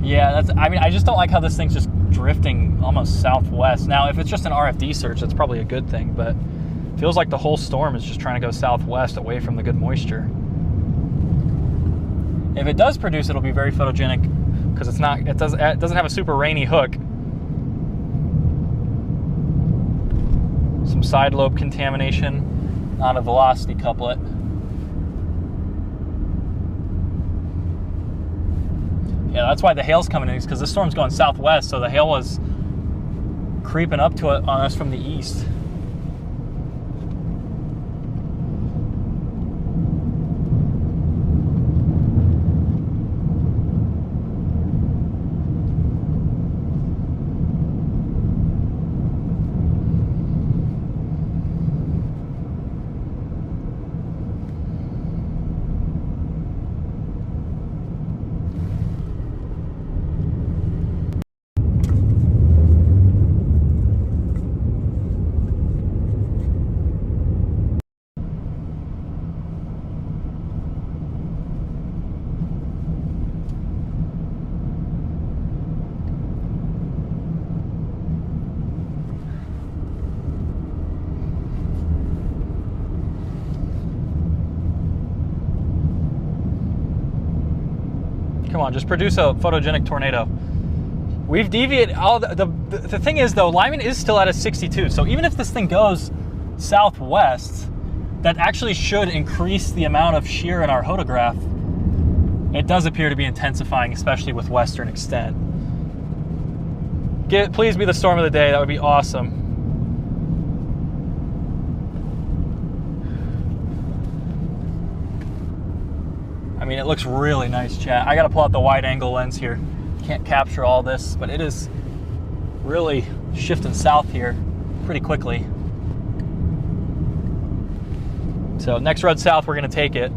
Yeah, that's, I mean, I just don't like how this thing's just drifting almost southwest. Now, if it's just an RFD surge, that's probably a good thing, but it feels like the whole storm is just trying to go southwest away from the good moisture. If it does produce, it'll be very photogenic because it doesn't have a super rainy hook. Some side lobe contamination, not a velocity couplet. Yeah, that's why the hail's coming in, is because this storm's going southwest, so the hail was creeping up to it on us from the east. Come on, just produce a photogenic tornado. We've deviated. The thing is, though, Lyman is still at a 62. So even if this thing goes southwest, that actually should increase the amount of shear in our photograph. It does appear to be intensifying, especially with western extent. Please be the storm of the day. That would be awesome. I mean, it looks really nice, chat. I gotta pull out the wide angle lens here. Can't capture all this, but it is really shifting south here pretty quickly. So next road south, we're gonna take it.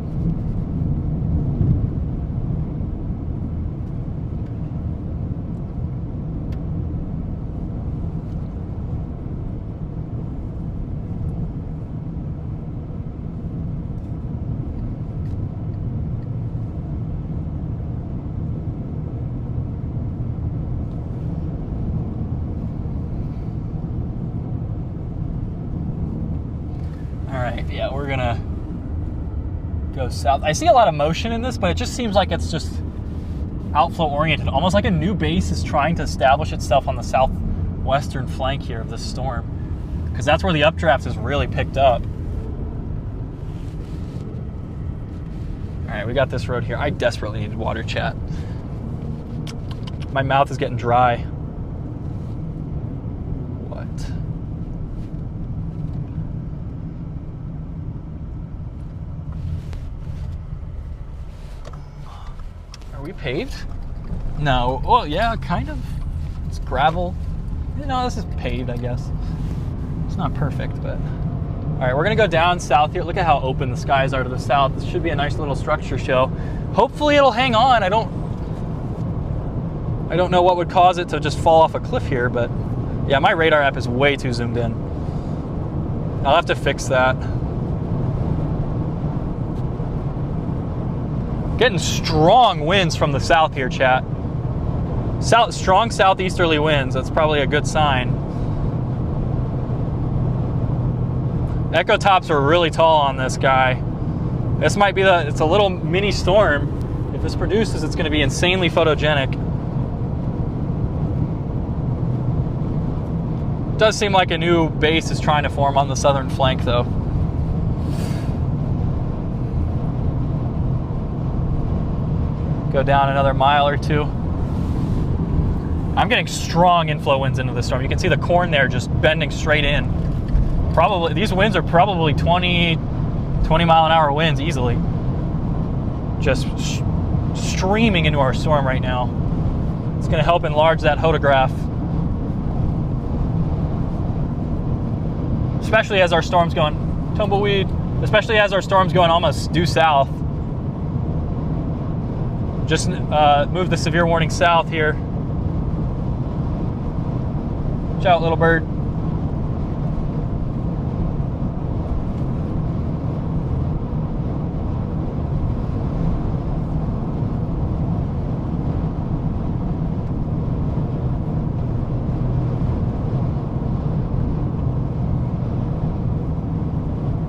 Yeah, we're gonna go south. I see a lot of motion in this, but it just seems like it's just outflow oriented, almost like a new base is trying to establish itself on the southwestern flank here of this storm, because that's where the updraft is really picked up. All right, we got this road here. I desperately needed water, chat. My mouth is getting dry. Are we paved? No. Well, yeah, kind of. It's gravel. You know, this is paved, I guess. It's not perfect, but... All right, we're going to go down south here. Look at how open the skies are to the south. This should be a nice little structure show. Hopefully it'll hang on. I don't know what would cause it to just fall off a cliff here, but... Yeah, my radar app is way too zoomed in. I'll have to fix that. Getting strong winds from the south here, chat. Strong southeasterly winds. That's probably a good sign. Echo tops are really tall on this guy. This might be it's a little mini storm. If this produces, it's going to be insanely photogenic. It does seem like a new base is trying to form on the southern flank, though. Go down another mile or two. I'm getting strong inflow winds into the storm. You can see the corn there just bending straight in. Probably, these winds are probably 20 mile an hour winds easily. Just streaming into our storm right now. It's gonna help enlarge that photograph. Especially as our storm's going, tumbleweed, especially as our storm's going almost due south. Just move the severe warning south here. Watch out, little bird.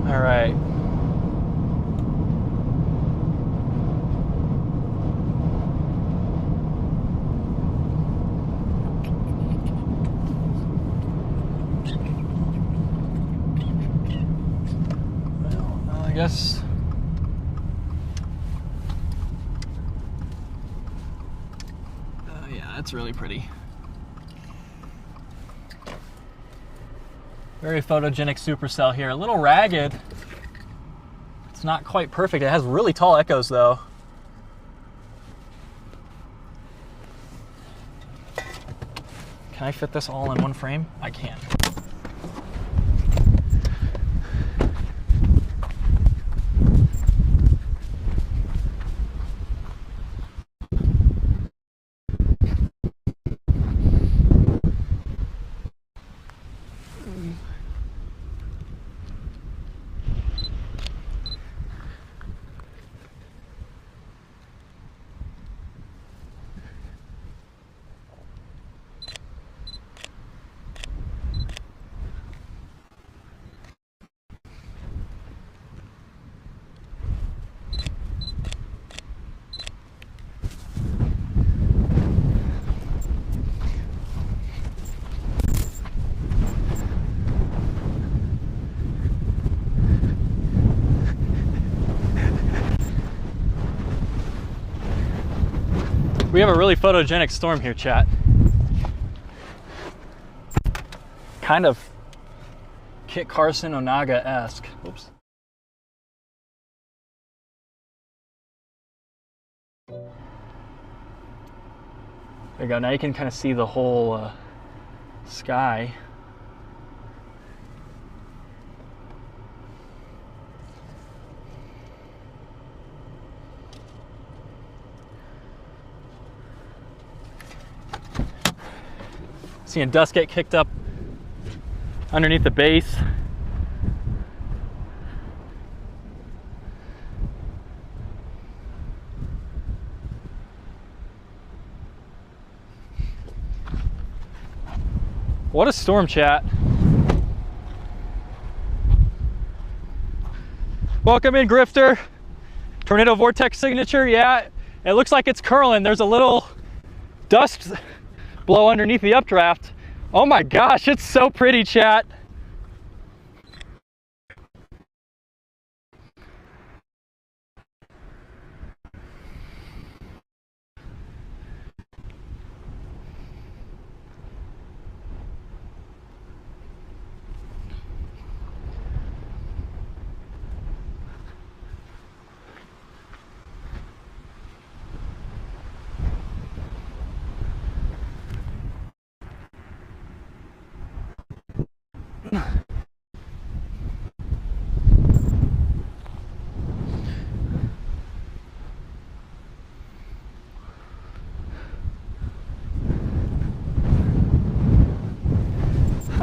All right. Well, I guess yeah, that's really pretty. Very photogenic supercell here. A little ragged. It's not quite perfect. It has really tall echoes though. Can I fit this all in one frame? I can. We have a really photogenic storm here, chat. Kind of Kit Carson Onaga-esque. Oops. There you go. Now you can kind of see the whole sky. Seeing dust get kicked up underneath the base. What a storm, chat. Welcome in, Grifter. Tornado vortex signature, yeah. It looks like it's curling. There's a little dust blow underneath the updraft. Oh my gosh, it's so pretty, chat.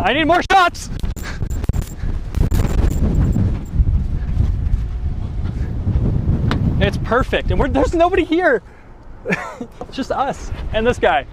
I need more shots. It's perfect, and there's nobody here. It's just us and this guy.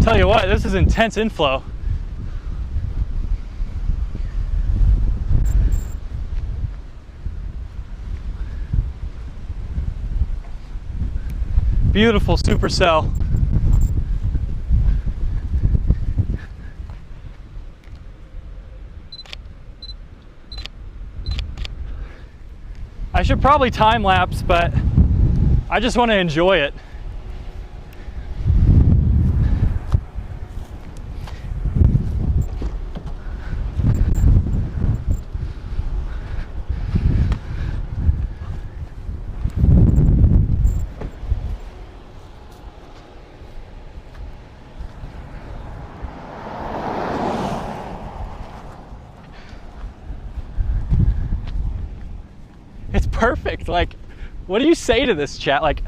Tell you what, this is intense inflow. Beautiful supercell. I should probably time lapse, but I just want to enjoy it. It's perfect. Like, what do you say to this, chat? Like,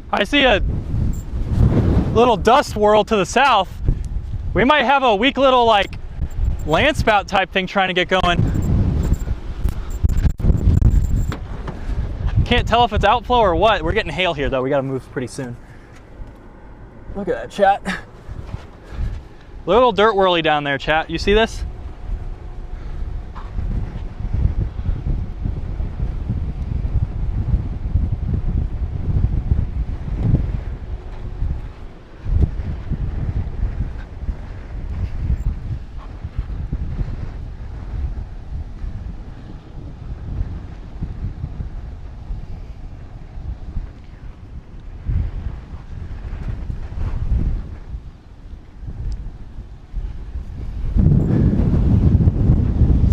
I see a little dust whirl to the south. We might have a weak little like land spout type thing trying to get going. Can't tell if it's outflow or what. We're getting hail here though. We got to move pretty soon. Look at that, chat. Little dirt whirly down there, chat. You see this?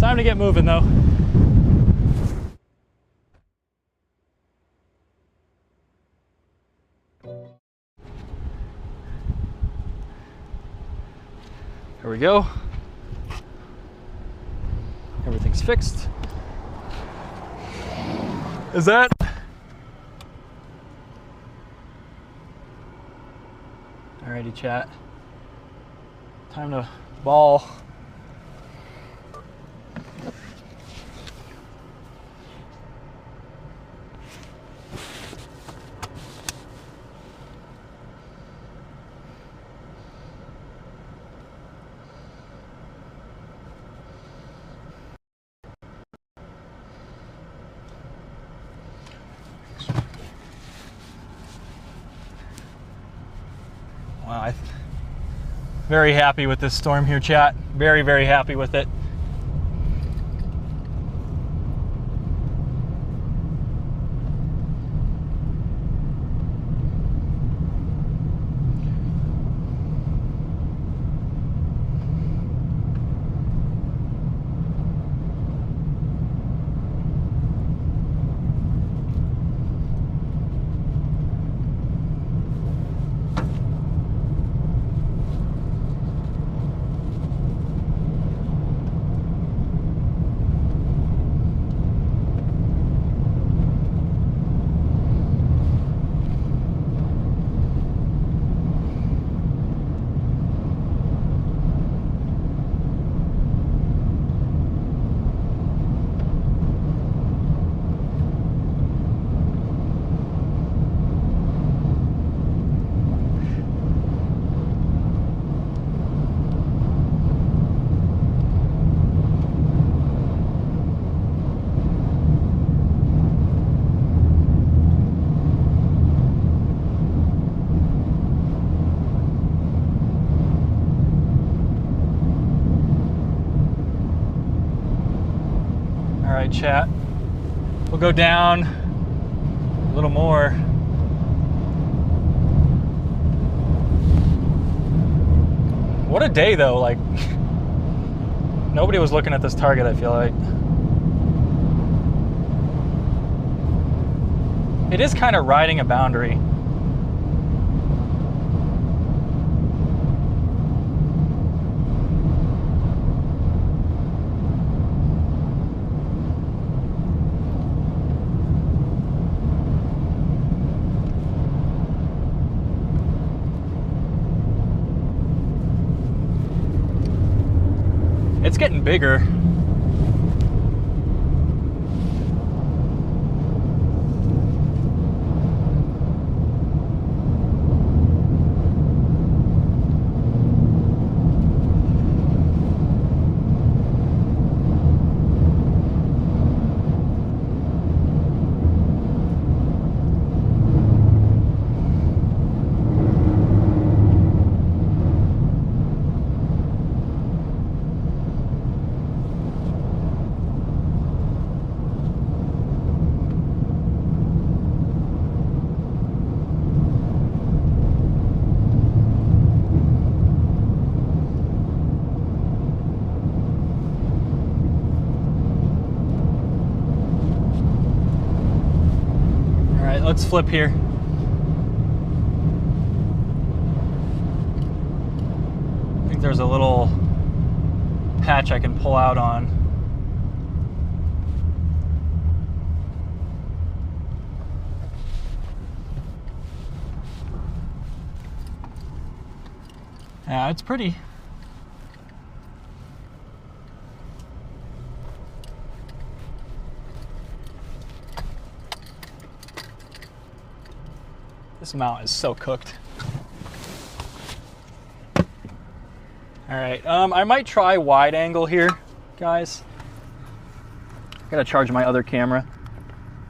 Time to get moving though. Here we go. Everything's fixed. Is that? Alrighty, chat. Time to ball. Wow, I'm very happy with this storm here, chat. Very, very happy with it. Chat. We'll go down a little more. What a day though, like nobody was looking at this target, I feel like. It is kind of riding a boundary. it's getting bigger. Let's flip here. I think there's a little patch I can pull out on. Yeah, it's pretty. This mount is so cooked. All right, I might try wide angle here, guys. I gotta charge my other camera.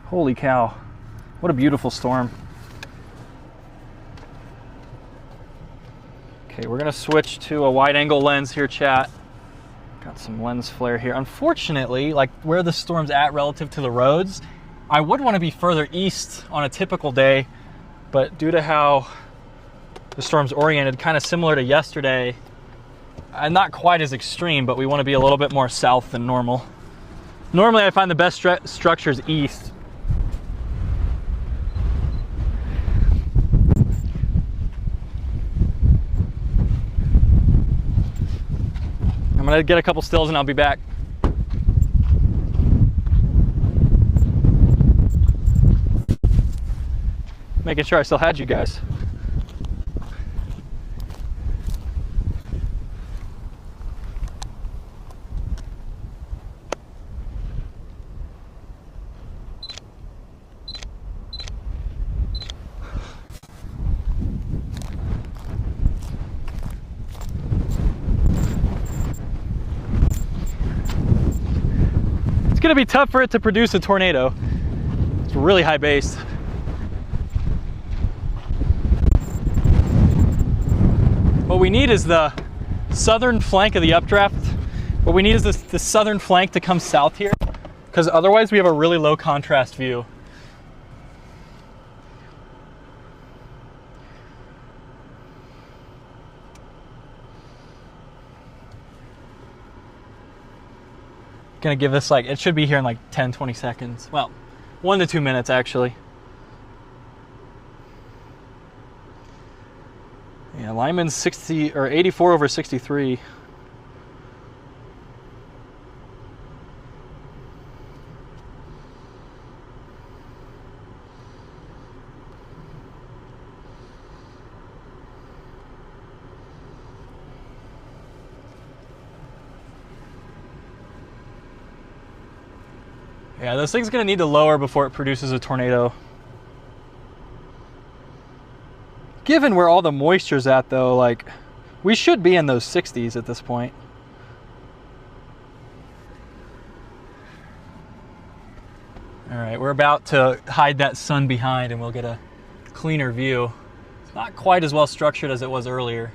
Holy cow, what a beautiful storm. Okay, we're gonna switch to a wide angle lens here, chat. Got some lens flare here. Unfortunately, like where the storm's at relative to the roads, I would wanna be further east on a typical day, but due to how the storm's oriented, kind of similar to yesterday, not quite as extreme, but we want to be a little bit more south than normal. Normally I find the best structures east. I'm gonna get a couple stills and I'll be back. Making sure I still had you guys. It's gonna be tough for it to produce a tornado. It's really high base. What we need is the southern flank of the updraft. What we need is the southern flank to come south here, because otherwise we have a really low contrast view. Gonna give this like, it should be here in like 10, 20 seconds. Well, 1 to 2 minutes actually. Yeah, Lyman's 60 or 84 over 63. Yeah, this thing's gonna need to lower before it produces a tornado. Given where all the moisture's at though, like, we should be in those 60s at this point. All right, we're about to hide that sun behind and we'll get a cleaner view. It's not quite as well structured as it was earlier.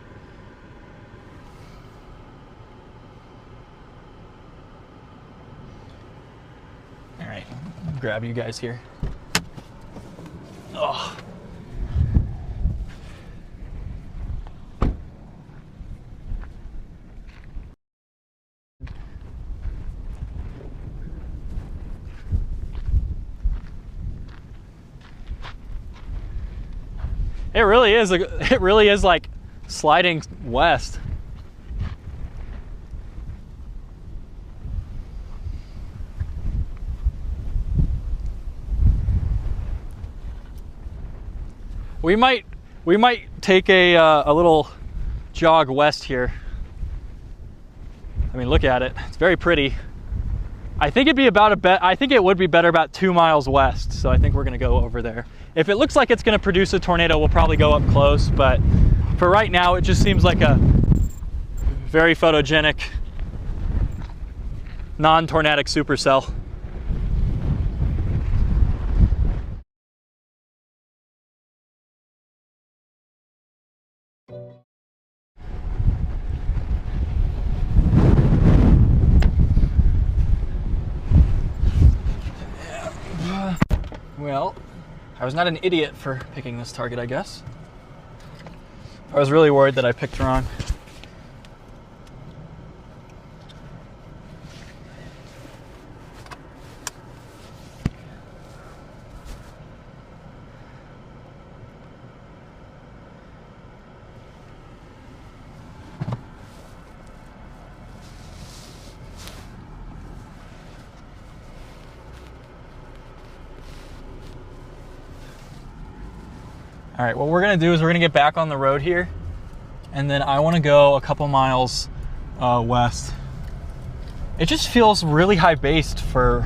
All right, grab you guys here. Oh. It really is like sliding west. We might take a little jog west here. I mean, look at it. It's very pretty. I think it'd be about I think it would be better about 2 miles west. So I think we're gonna go over there. If it looks like it's gonna produce a tornado, we'll probably go up close. But for right now, it just seems like a very photogenic, non-tornadic supercell. Well, I was not an idiot for picking this target, I guess. I was really worried that I picked wrong. All right, what we're gonna do is we're gonna get back on the road here, and then I wanna go a couple miles west. It just feels really high based for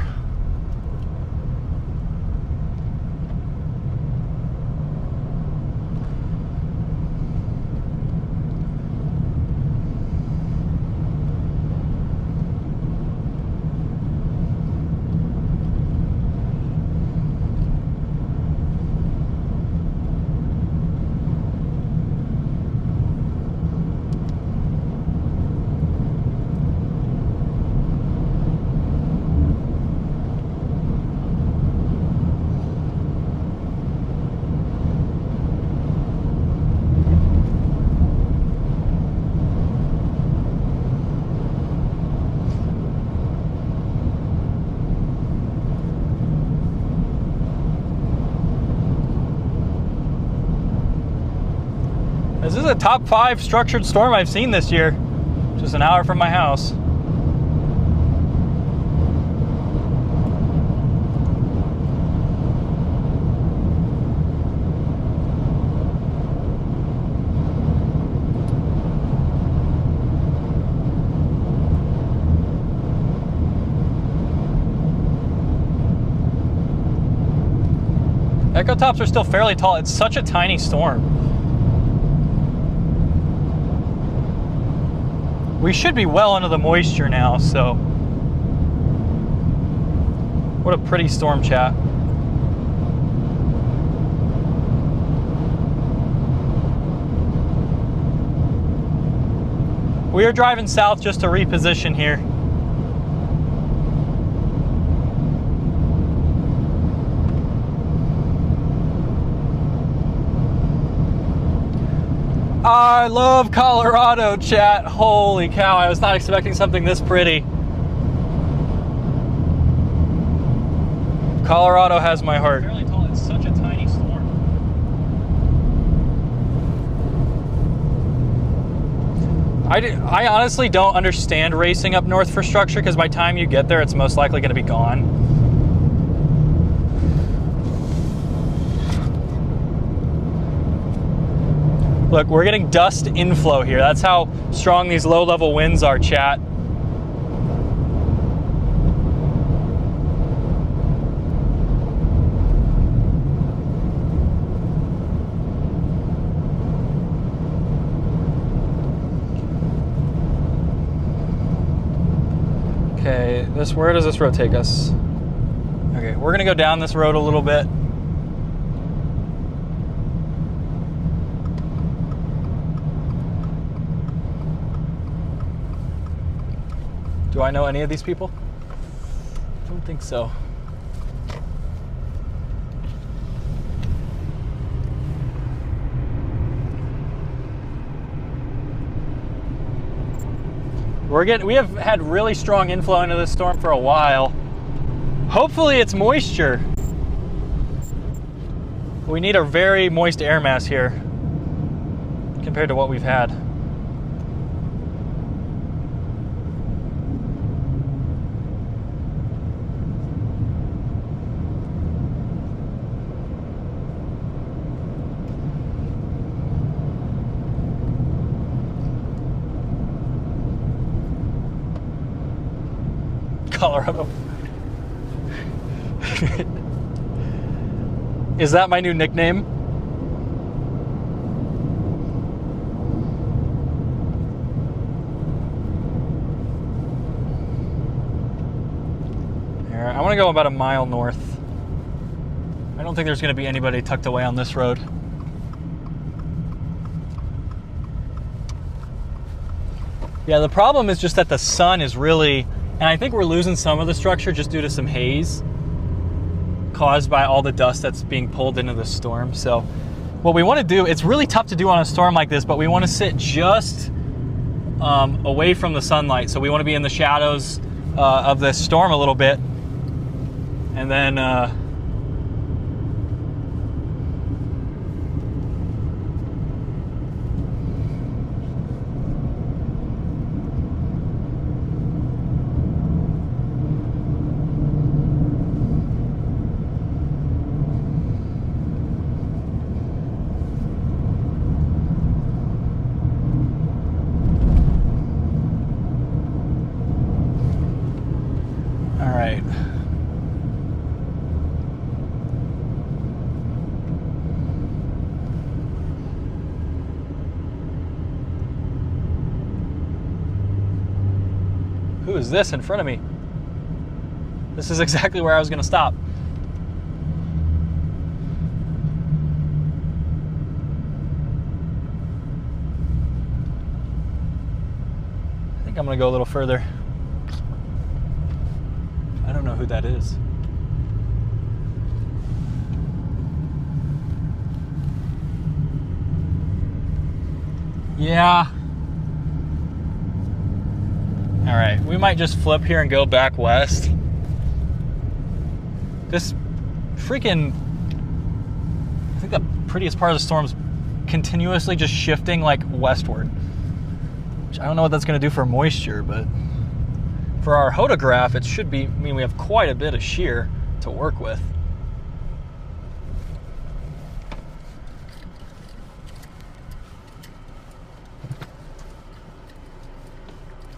This is a top 5 structured storm I've seen this year, just an hour from my house. Echo tops are still fairly tall. It's such a tiny storm. We should be well into the moisture now, so. What a pretty storm, chat. We are driving south just to reposition here. I love Colorado, chat. Holy cow, I was not expecting something this pretty. Colorado has my heart. Fairly tall. It's such a tiny storm. I honestly don't understand racing up north for structure, because by the time you get there, it's most likely going to be gone. Look, we're getting dust inflow here. That's how strong these low-level winds are, chat. Okay, where does this road take us? Okay, we're gonna go down this road a little bit. Do I know any of these people? I don't think so. We have had really strong inflow into this storm for a while. Hopefully it's moisture. We need a very moist air mass here compared to what we've had. Colorado. Is that my new nickname? Here, I want to go about a mile north. I don't think there's going to be anybody tucked away on this road. Yeah, the problem is just that the sun is really, and I think we're losing some of the structure just due to some haze caused by all the dust that's being pulled into the storm. So what we want to do, it's really tough to do on a storm like this, but we want to sit just away from the sunlight. So we want to be in the shadows of the storm a little bit. And then who is this in front of me? This is exactly where I was going to stop. I think I'm going to go a little further. I don't know who that is. Yeah. All right, we might just flip here and go back west. This freaking, I think the prettiest part of the storm's continuously just shifting like westward. Which I don't know what that's gonna do for moisture, but for our hodograph, it should be, I mean, we have quite a bit of shear to work with.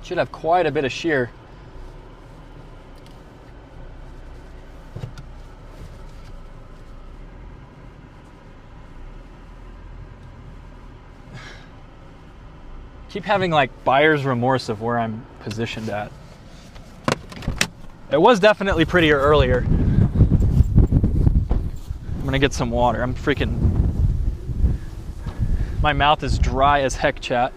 Should have quite a bit of shear. Keep having like buyer's remorse of where I'm positioned at. It was definitely prettier earlier. I'm gonna get some water. I'm freaking, my mouth is dry as heck, chat.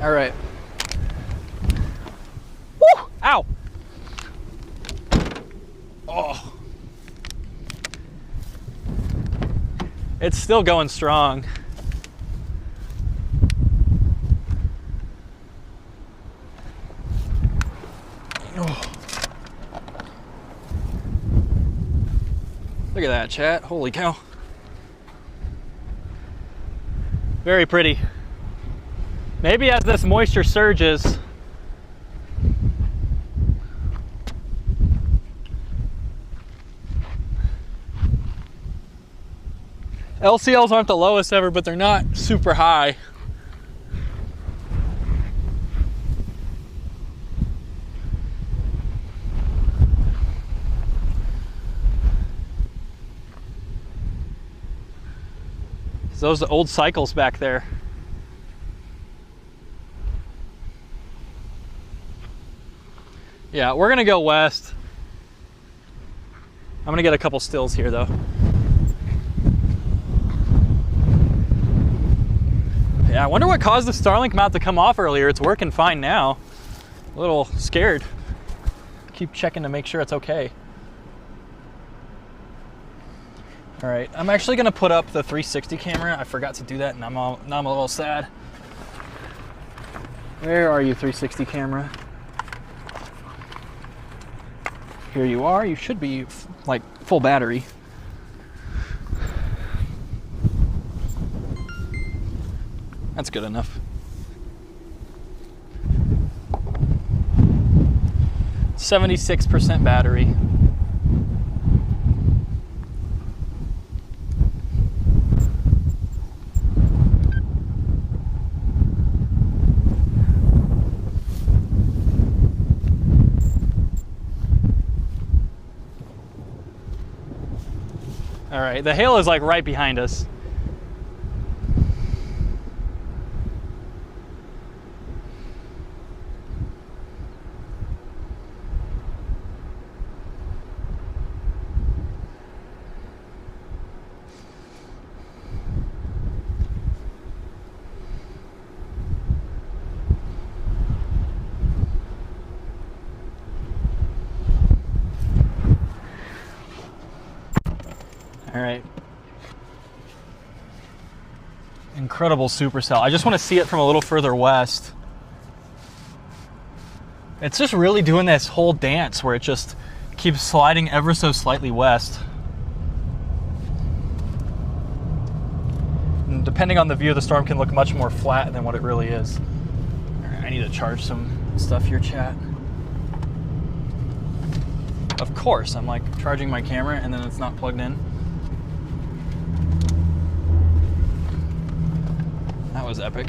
All right. Woo! Ow! Oh. It's still going strong. Oh. Look at that, chat. Holy cow. Very pretty. Maybe as this moisture surges, LCLs aren't the lowest ever, but they're not super high. So those are the old cycles back there. Yeah, we're gonna go west. I'm gonna get a couple stills here though. Yeah, I wonder what caused the Starlink mount to come off earlier. It's working fine now. A little scared. Keep checking to make sure it's okay. All right, I'm actually gonna put up the 360 camera. I forgot to do that and now I'm a little sad. Where are you, 360 camera? Here you are. You should be like full battery. That's good enough. 76% battery. All right, the hail is like right behind us. All right. Incredible supercell. I just want to see it from a little further west. It's just really doing this whole dance where it just keeps sliding ever so slightly west. And depending on the view, the storm can look much more flat than what it really is. All right, I need to charge some stuff here, chat. Of course, I'm like charging my camera and then it's not plugged in. That was epic.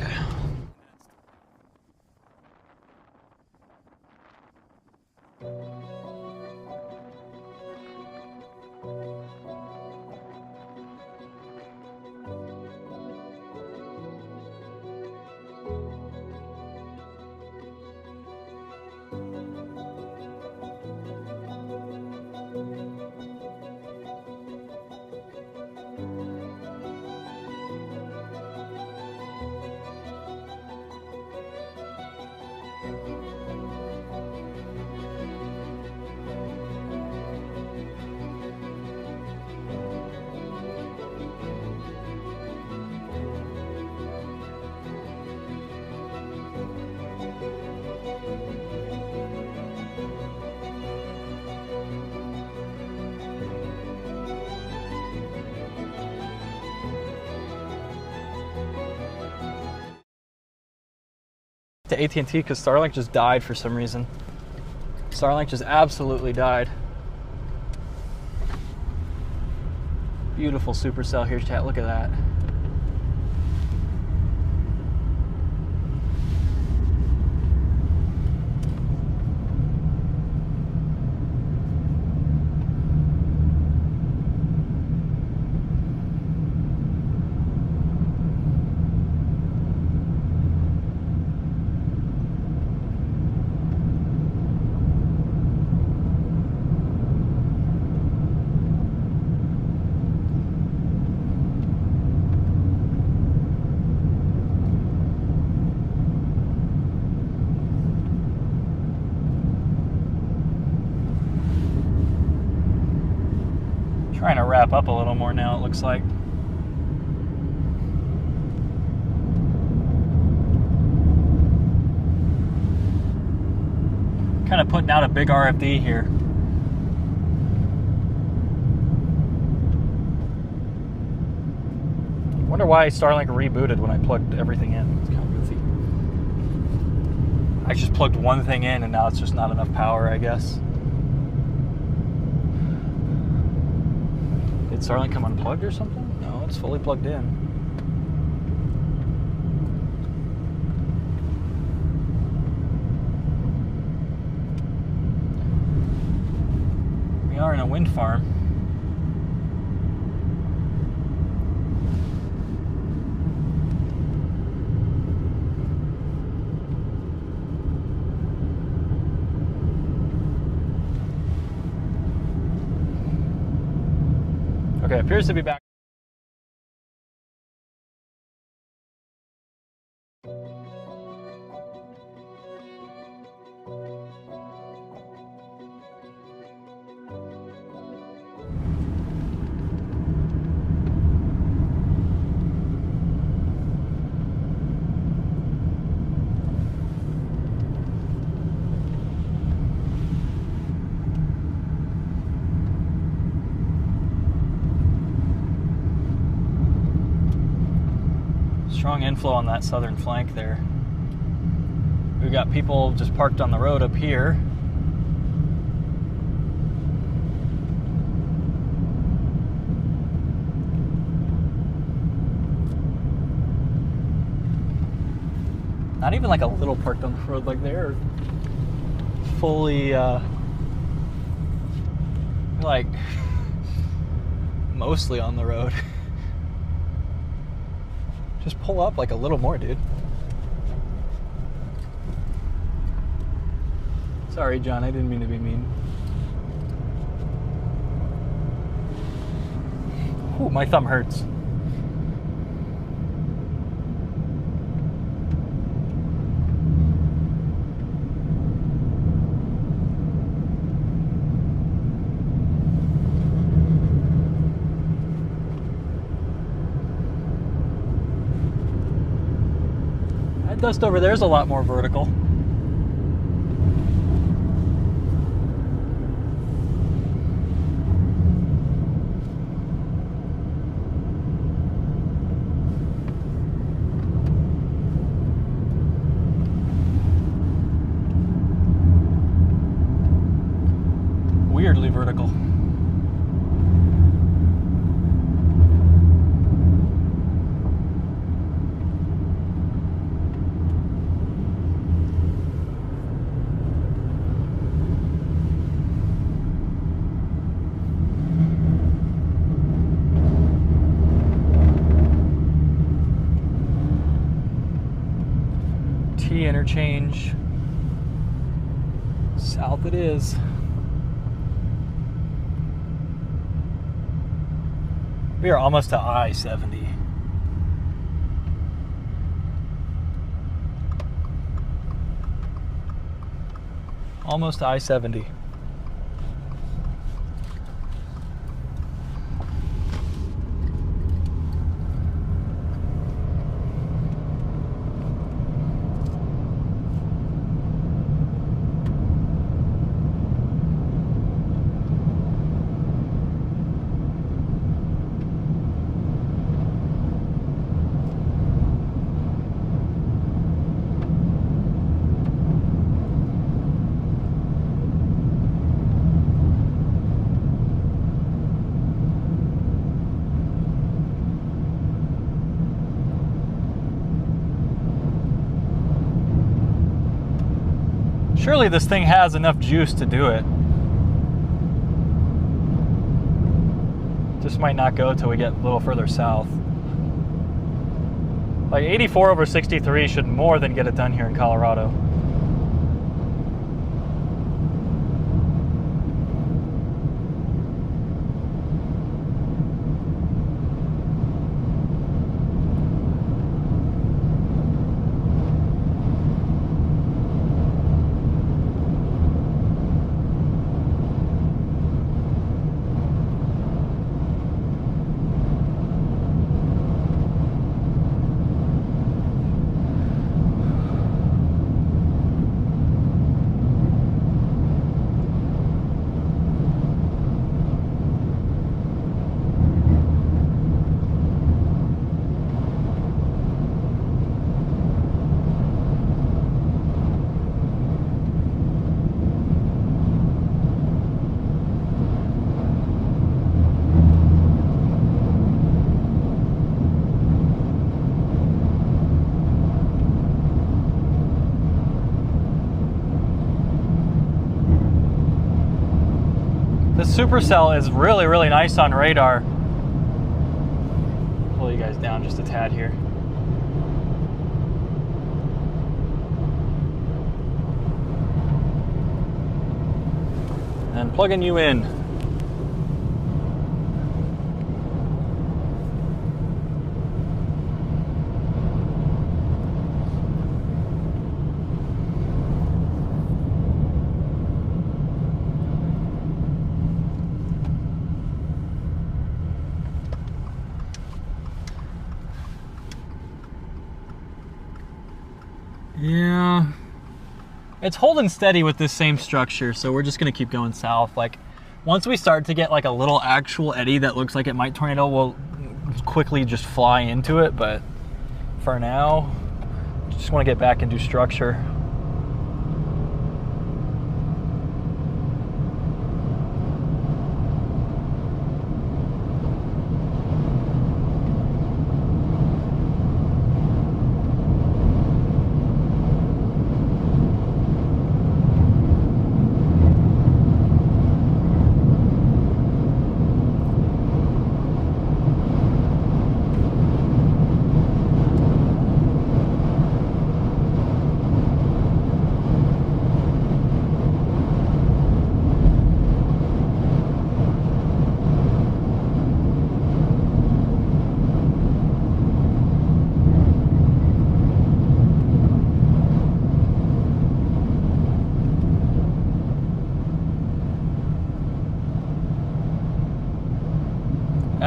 To AT&T because Starlink just died for some reason. Starlink just absolutely died. Beautiful supercell here, chat. Look at that. Trying to wrap up a little more now, it looks like. Kind of putting out a big RFD here. Wonder why Starlink rebooted when I plugged everything in. It's kind of goofy. I just plugged one thing in and now it's just not enough power, I guess. Did Starlink come unplugged or something? No, it's fully plugged in. We are in a wind farm. Okay, appears to be back. Strong inflow on that southern flank there. We've got people just parked on the road up here. Not even like a little parked on the road, like they're fully like mostly on the road. Just pull up like a little more, dude. Sorry, John, I didn't mean to be mean. Ooh, my thumb hurts. That dust over there is a lot more vertical. Weirdly vertical. T interchange. South it is. We are almost to I-70. Almost to I-70. Surely this thing has enough juice to do it. Just might not go till we get a little further south. Like 84/63 should more than get it done here in Colorado. The Supercell is really, really nice on radar. Pull you guys down just a tad here. And plugging you in. Yeah, it's holding steady with this same structure, so we're just gonna keep going south. Like, once we start to get like a little actual eddy that looks like it might tornado, we'll quickly just fly into it, but for now, just wanna get back and do structure.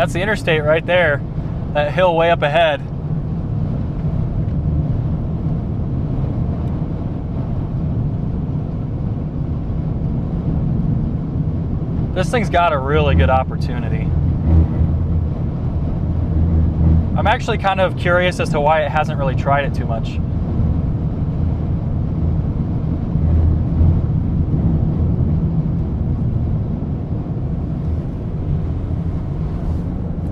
That's the interstate right there. That hill way up ahead. This thing's got a really good opportunity. I'm actually kind of curious as to why it hasn't really tried it too much.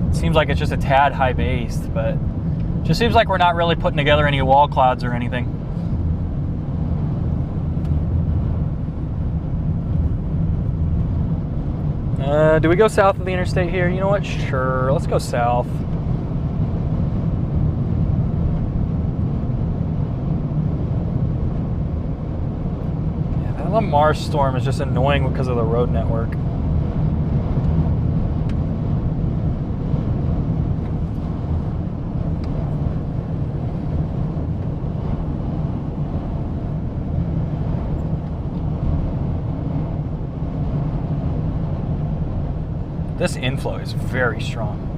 It seems like it's just a tad high based, but it just seems like we're not really putting together any wall clouds or anything. Do we go south of the interstate here? You know what? Sure, let's go south. Yeah, that Lamar storm is just annoying because of the road network. This inflow is very strong.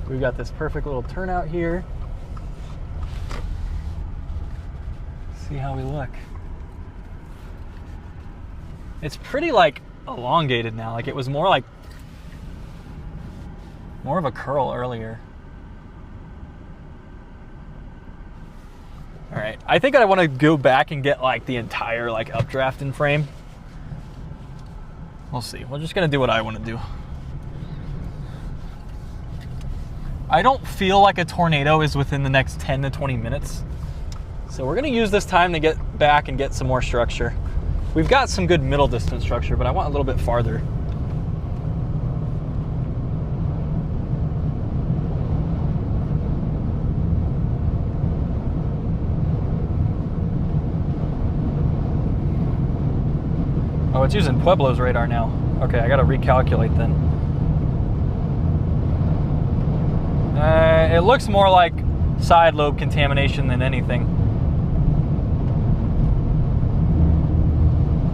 We've got this perfect little turnout here. See how we look. It's pretty like elongated now. Like it was more of a curl earlier. All right, I think I want to go back and get like the entire like updraft in frame. We'll see. We're just gonna do what I want to do. I don't feel like a tornado is within the next 10 to 20 minutes. So we're gonna use this time to get back and get some more structure. We've got some good middle distance structure, but I want a little bit farther. Oh, it's using Pueblo's radar now. Okay, I gotta recalculate then. It looks more like side lobe contamination than anything.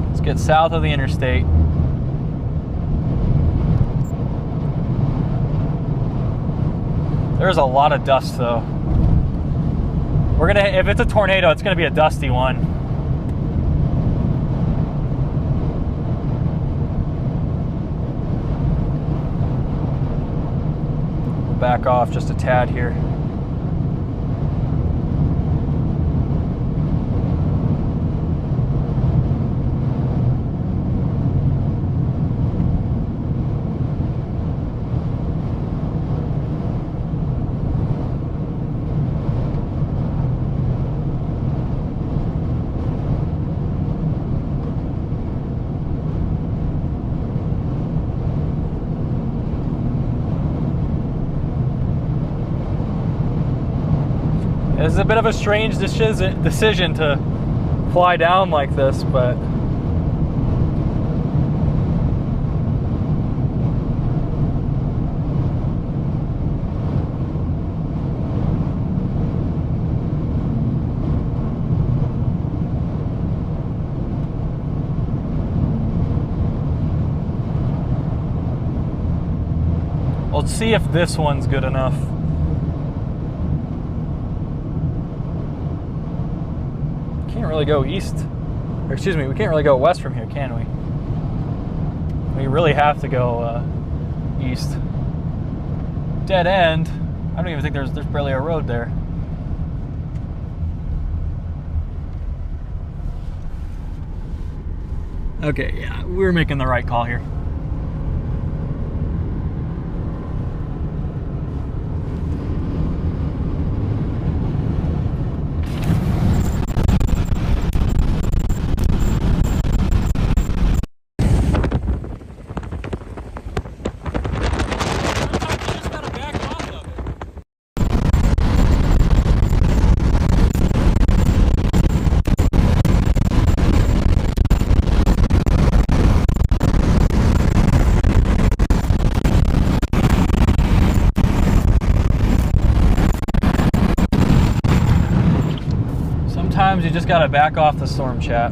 Let's get south of the interstate. There's a lot of dust though. If it's a tornado, it's gonna be a dusty one. Back off just a tad here. This is a bit of a strange decision to fly down like this, but let's see if this one's good enough. Can't really go east, or excuse me, we can't really go west from here, can we? We really have to go east. Dead end. I don't even think there's barely a road there. Okay, yeah, we're making the right call here. Sometimes you just gotta back off the storm, chat.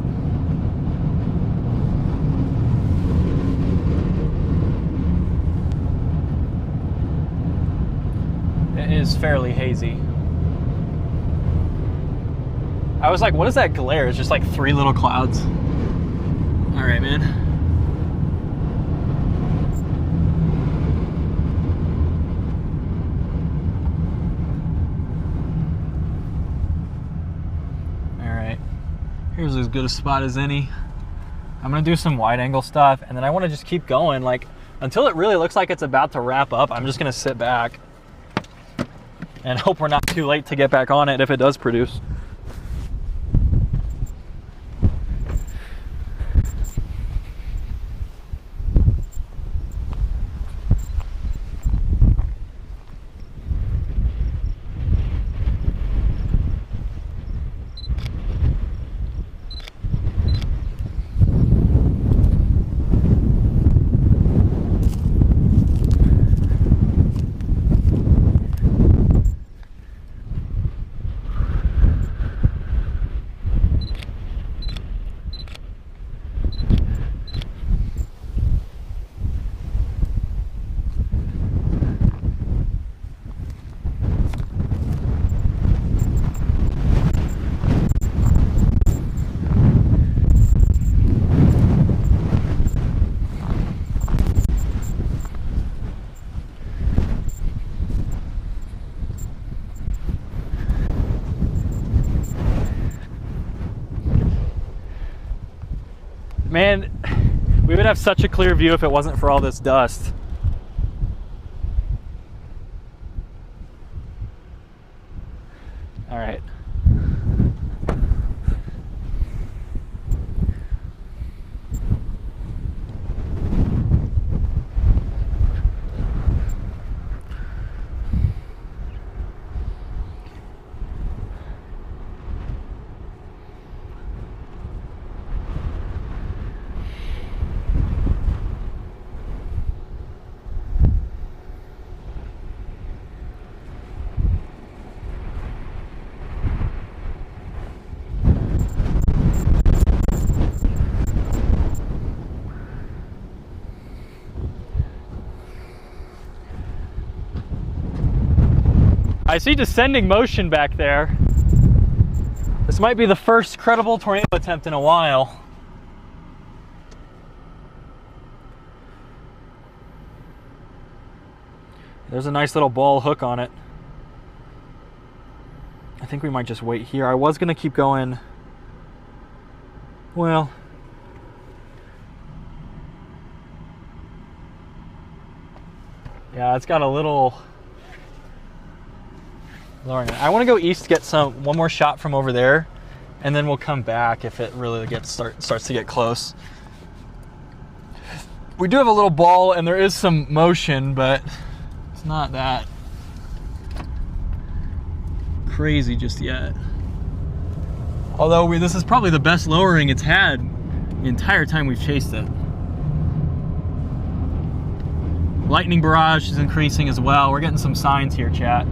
is fairly hazy. I was like, what is that glare? It's just like 3 little clouds. All right, man. All right, here's as good a spot as any. I'm gonna do some wide angle stuff, and then I wanna just keep going. Like, until it really looks like it's about to wrap up, I'm just gonna sit back and hope we're not too late to get back on it if it does produce. Man, we would have such a clear view if it wasn't for all this dust. All right. I see descending motion back there. This might be the first credible tornado attempt in a while. There's a nice little ball hook on it. I think we might just wait here. I was gonna keep going. Well, yeah, it's got a little lowering it. I want to go east, get one more shot from over there, and then we'll come back if it really starts to get close. We do have a little ball and there is some motion, but it's not that crazy just yet. Although this is probably the best lowering it's had the entire time we've chased it. Lightning barrage is increasing as well. We're getting some signs here, chat.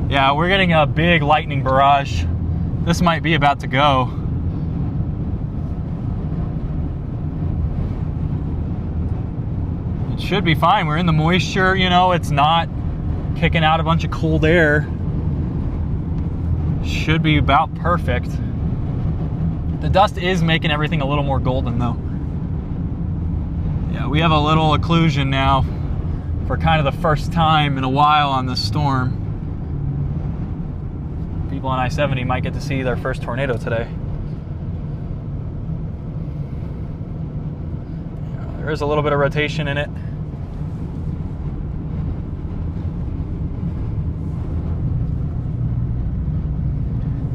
Yeah, we're getting a big lightning barrage. This might be about to go. It should be fine. We're in the moisture, you know, it's not kicking out a bunch of cold air. Should be about perfect. The dust is making everything a little more golden though. Yeah, we have a little occlusion now for kind of the first time in a while on this storm. People on I-70 might get to see their first tornado today. Yeah, there is a little bit of rotation in it.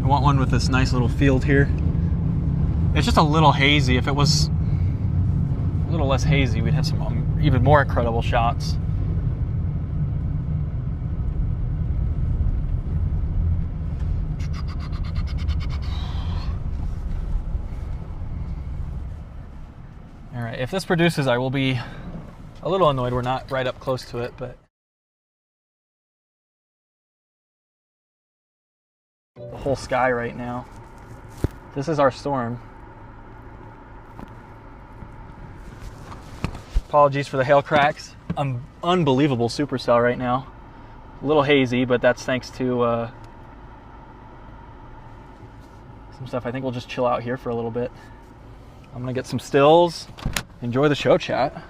I want one with this nice little field here. It's just a little hazy. If it was a little less hazy, we'd have some even more incredible shots. All right, if this produces, I will be a little annoyed we're not right up close to it, but the whole sky right now. This is our storm. Apologies for the hail cracks. unbelievable supercell right now. A little hazy, but that's thanks to some stuff. I think we'll just chill out here for a little bit. I'm gonna get some stills, enjoy the show chat.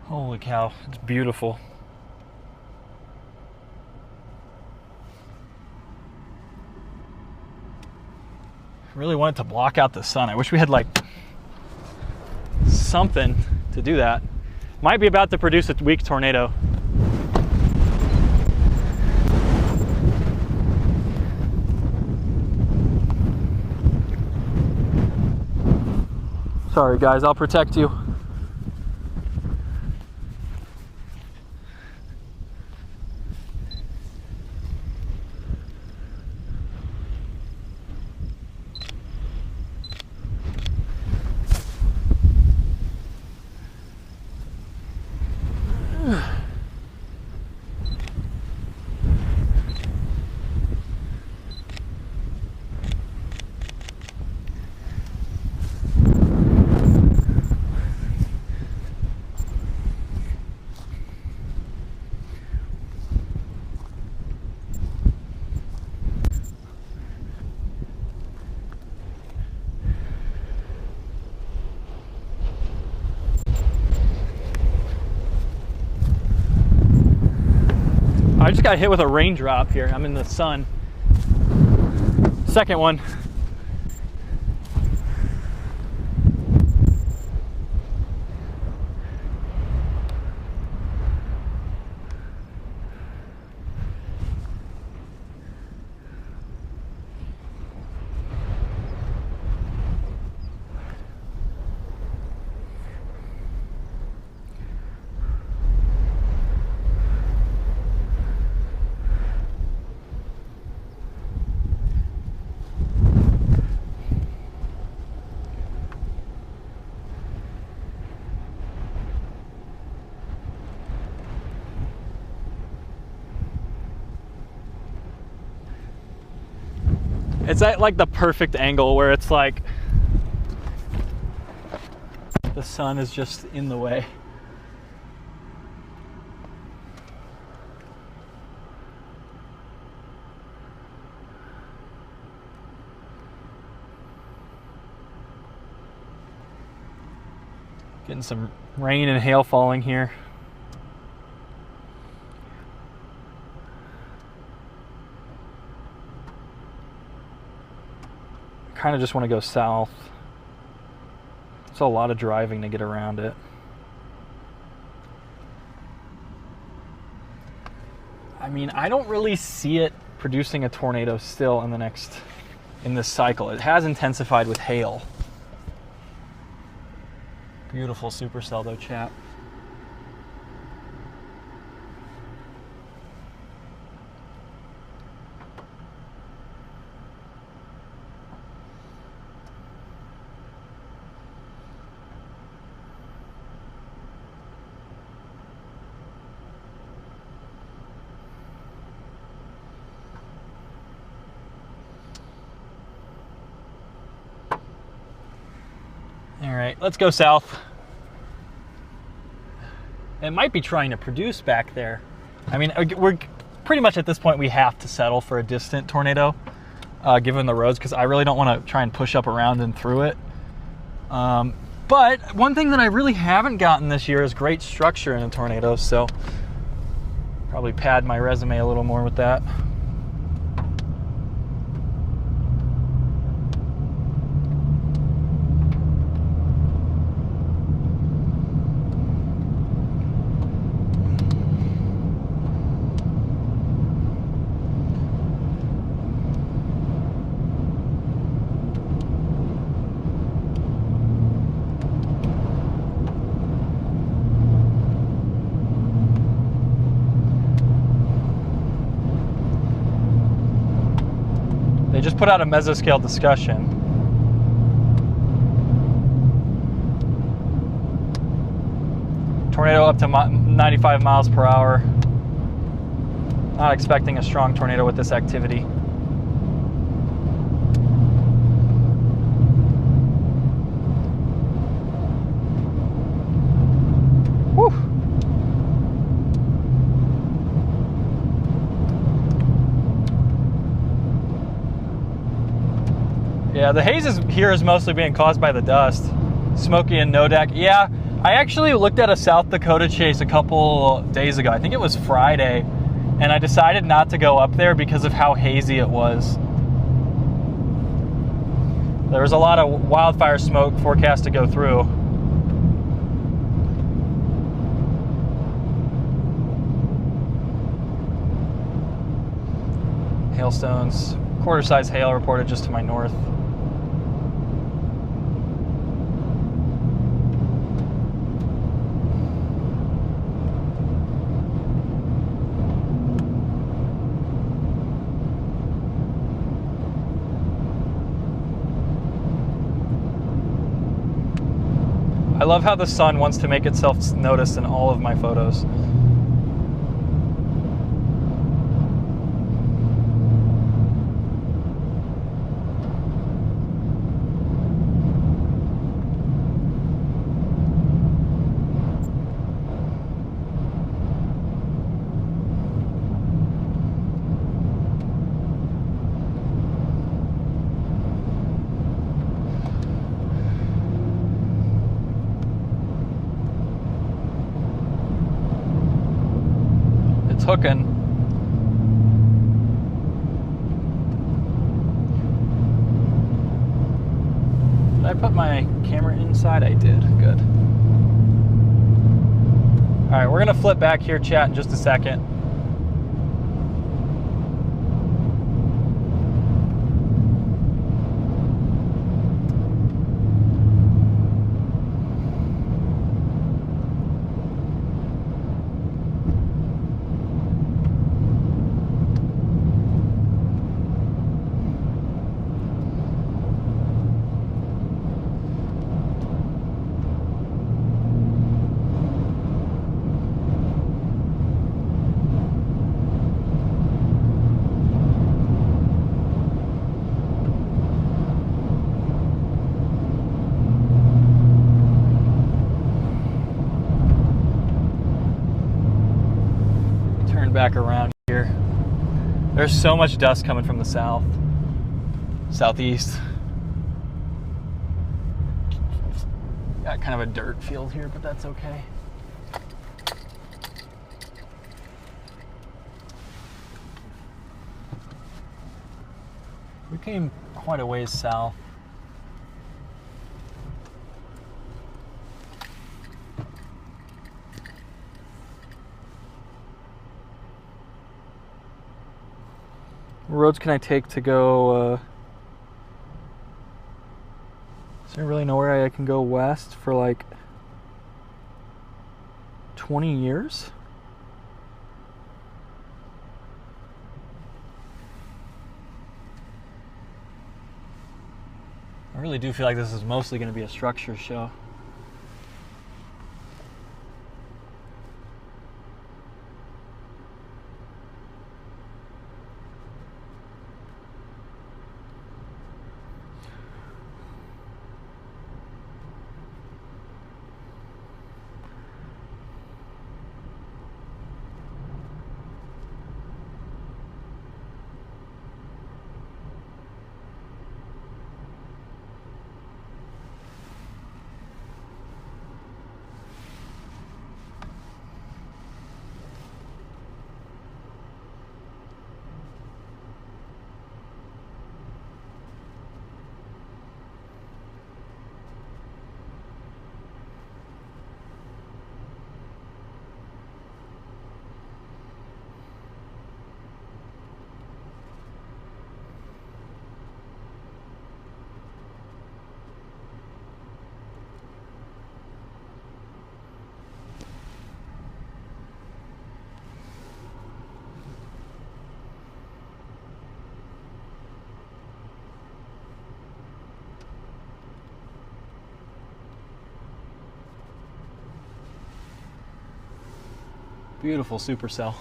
Holy cow, it's beautiful. Really wanted to block out the sun. I wish we had like something to do that. Might be about to produce a weak tornado. Sorry guys, I'll protect you. I just got hit with a raindrop here. I'm in the sun. Second one. It's at like the perfect angle where it's like the sun is just in the way. Getting some rain and hail falling here. kind of just want to go south. It's a lot of driving to get around it. I mean, I don't really see it producing a tornado still in this cycle. It has intensified with hail. Beautiful supercell though, chat. All right, let's go south. It might be trying to produce back there. I mean, we're pretty much at this point, we have to settle for a distant tornado, given the roads, because I really don't want to try and push up around and through it. But one thing that I really haven't gotten this year is great structure in a tornado, so probably pad my resume a little more with that. They just put out a mesoscale discussion. Tornado up to 95 miles per hour. Not expecting a strong tornado with this activity. Whew. Yeah, the haze here is mostly being caused by the dust. Smoky and no deck. Yeah, I actually looked at a South Dakota chase a couple days ago. I think it was Friday, and I decided not to go up there because of how hazy it was. There was a lot of wildfire smoke forecast to go through. Hailstones, quarter-size hail reported just to my north. I love how the sun wants to make itself noticed in all of my photos. Hooking. Did I put my camera inside? I did. Good. All right, we're gonna flip back here, chat, in just a second. Back around here. There's so much dust coming from the southeast. Got kind of a dirt field here, but that's okay. We came quite a ways south. What roads can I take to go? Is there really nowhere I can go west for like 20 years? I really do feel like this is mostly going to be a structure show. Beautiful supercell.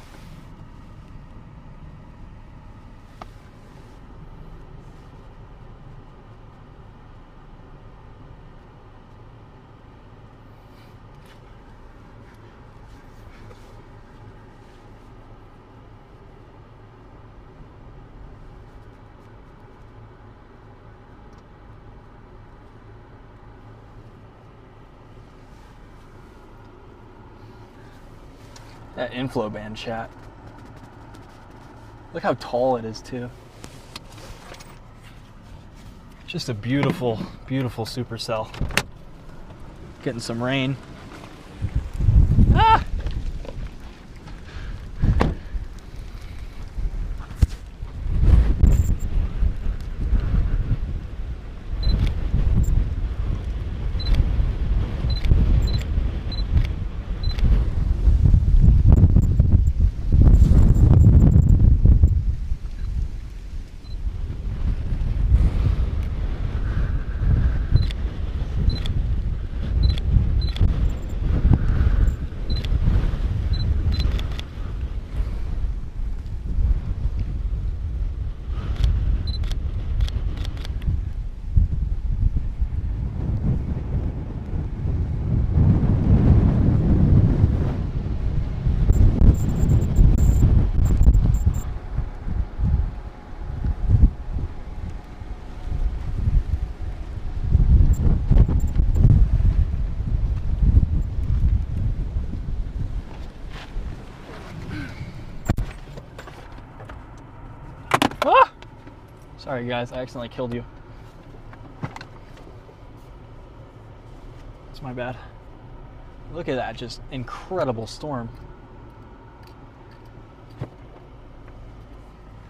That inflow band, chat. Look how tall it is too. Just a beautiful, beautiful supercell. Getting some rain. Ah! Ah! Sorry guys, I accidentally killed you. It's my bad. Look at that, just incredible storm.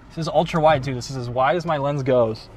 This is ultra wide too. This is as wide as my lens goes.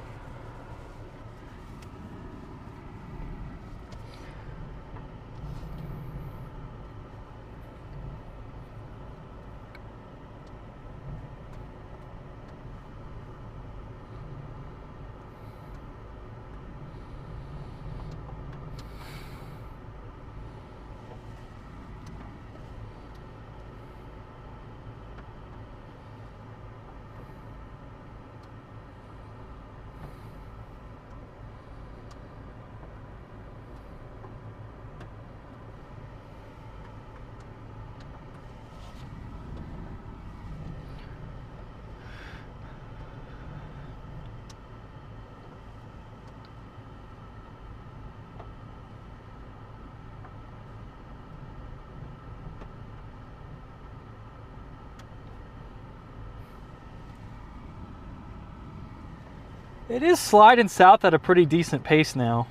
It is sliding south at a pretty decent pace now.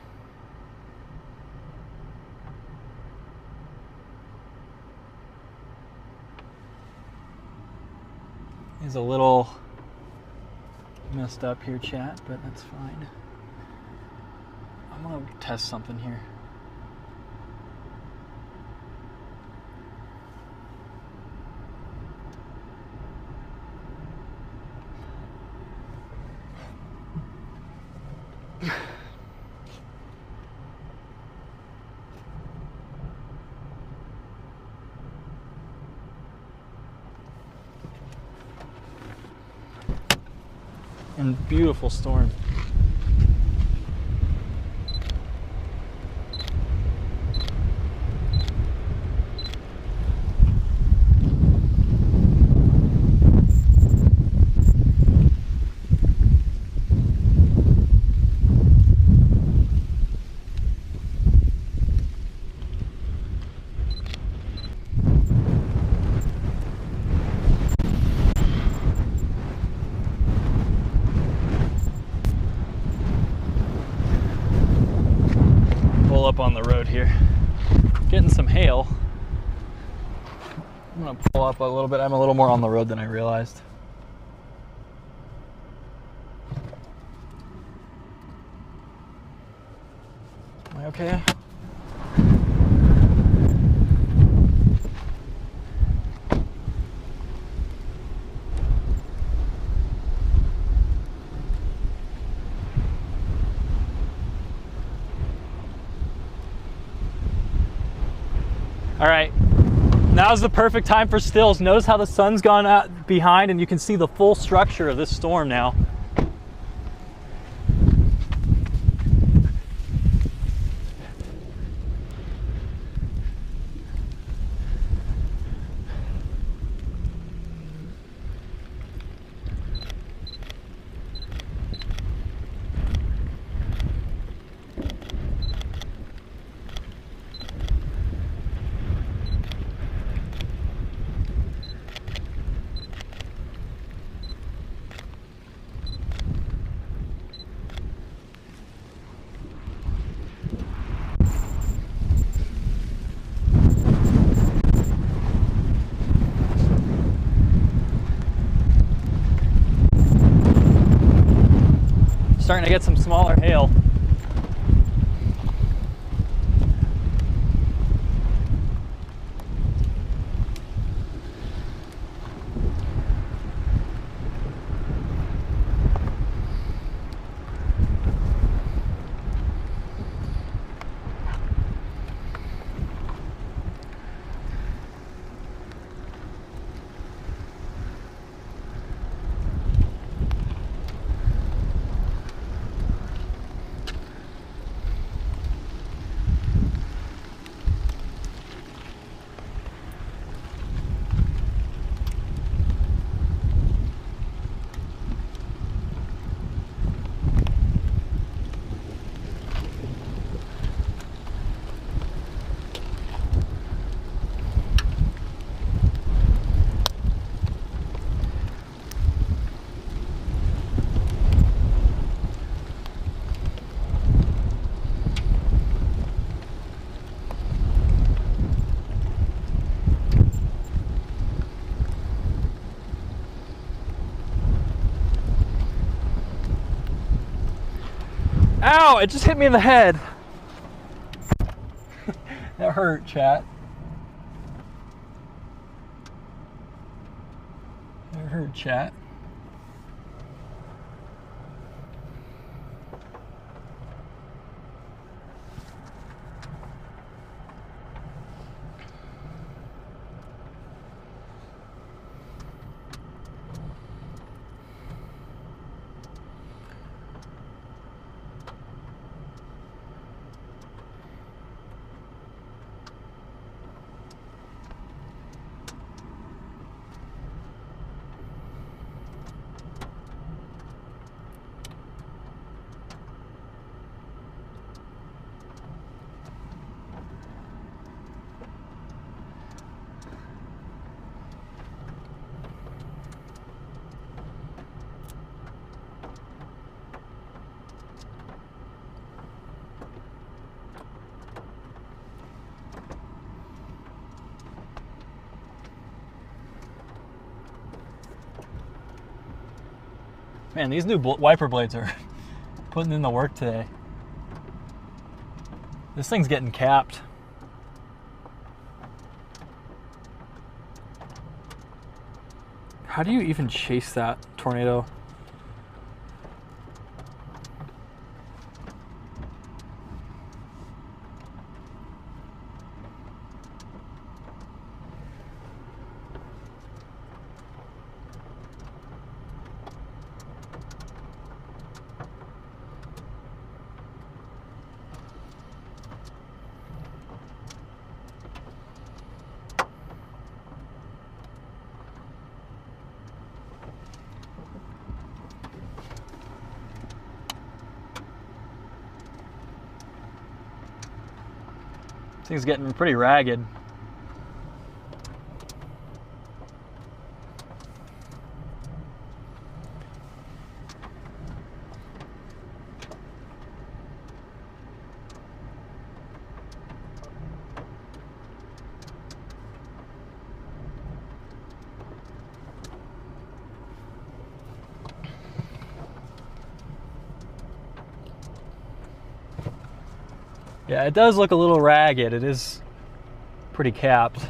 It's a little messed up here, chat, but that's fine. I'm gonna test something here. And beautiful storm. Up on the road here, getting some hail. I'm gonna pull up a little bit. I'm a little more on the road than I realized. Am I okay? All right, now's the perfect time for stills. Notice how the sun's gone out behind and you can see the full structure of this storm now. Starting to get some smaller hail. Ow, it just hit me in the head. That hurt, chat. That hurt, chat. Man, these new wiper blades are putting in the work today. This thing's getting capped. How do you even chase that tornado? Thing's getting pretty ragged. Yeah, it does look a little ragged. It is pretty capped.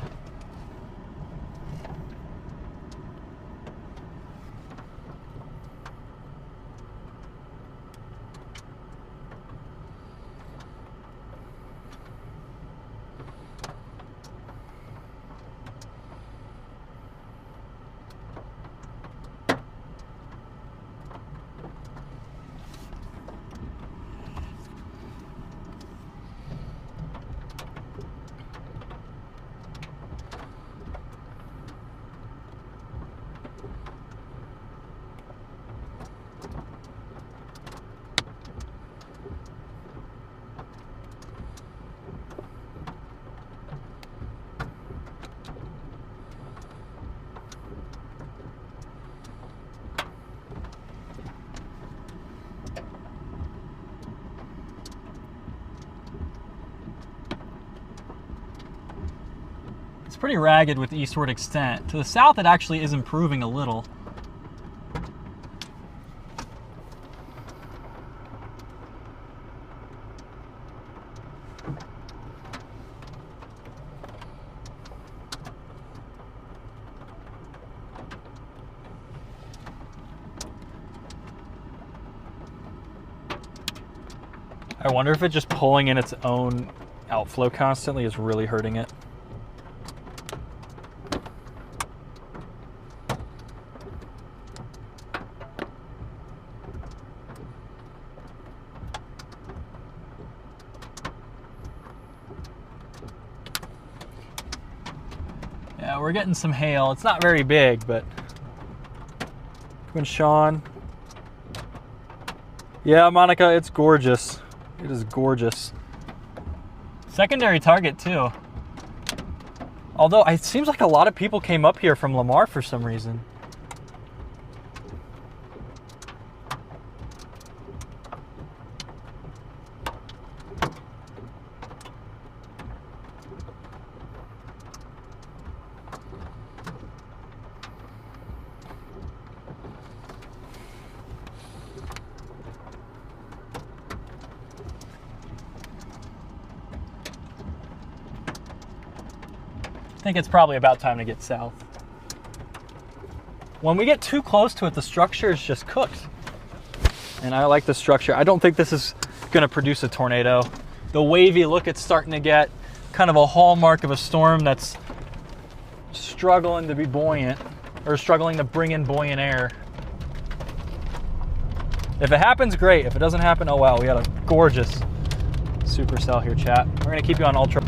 It's pretty ragged with the eastward extent. To the south, it actually is improving a little. I wonder if it just pulling in its own outflow constantly is really hurting it. Yeah, we're getting some hail. It's not very big, but Twin Sean. Yeah, Monica, it's gorgeous. It is gorgeous. Secondary target too. Although it seems like a lot of people came up here from Lamar for some reason. I think it's probably about time to get south. When we get too close to it, the structure is just cooked. And I like the structure. I don't think this is gonna produce a tornado. The wavy look it's starting to get, kind of a hallmark of a storm that's struggling to be buoyant, or struggling to bring in buoyant air. If it happens, great. If it doesn't happen, oh wow, we got a gorgeous supercell here, chat. We're gonna keep you on ultra.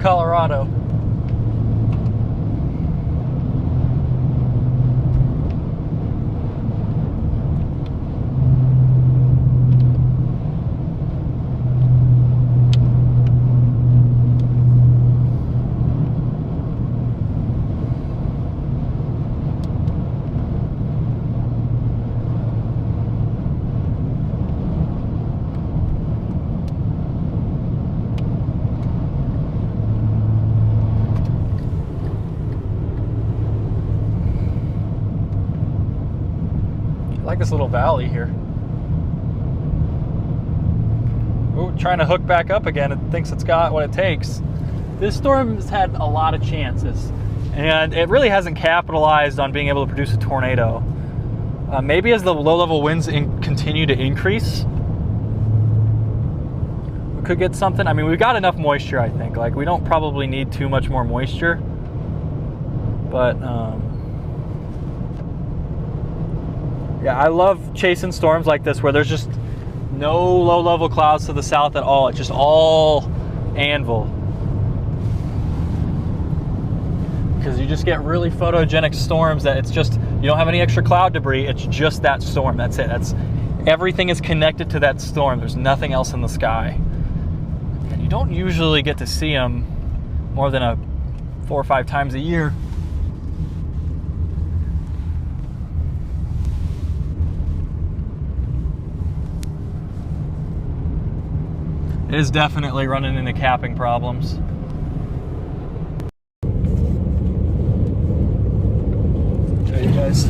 Colorado. I like this little valley here. Ooh, trying to hook back up again. It thinks it's got what it takes. This storm's had a lot of chances, and it really hasn't capitalized on being able to produce a tornado. Maybe as the low-level winds continue to increase, we could get something. I mean, we've got enough moisture, I think. Like, we don't probably need too much more moisture, but yeah, I love chasing storms like this where there's just no low-level clouds to the south at all. It's just all anvil. Because you just get really photogenic storms that it's just, you don't have any extra cloud debris. It's just that storm. That's it. Everything is connected to that storm. There's nothing else in the sky. And you don't usually get to see them more than 4 or 5 times a year. It is definitely running into capping problems. Show you guys.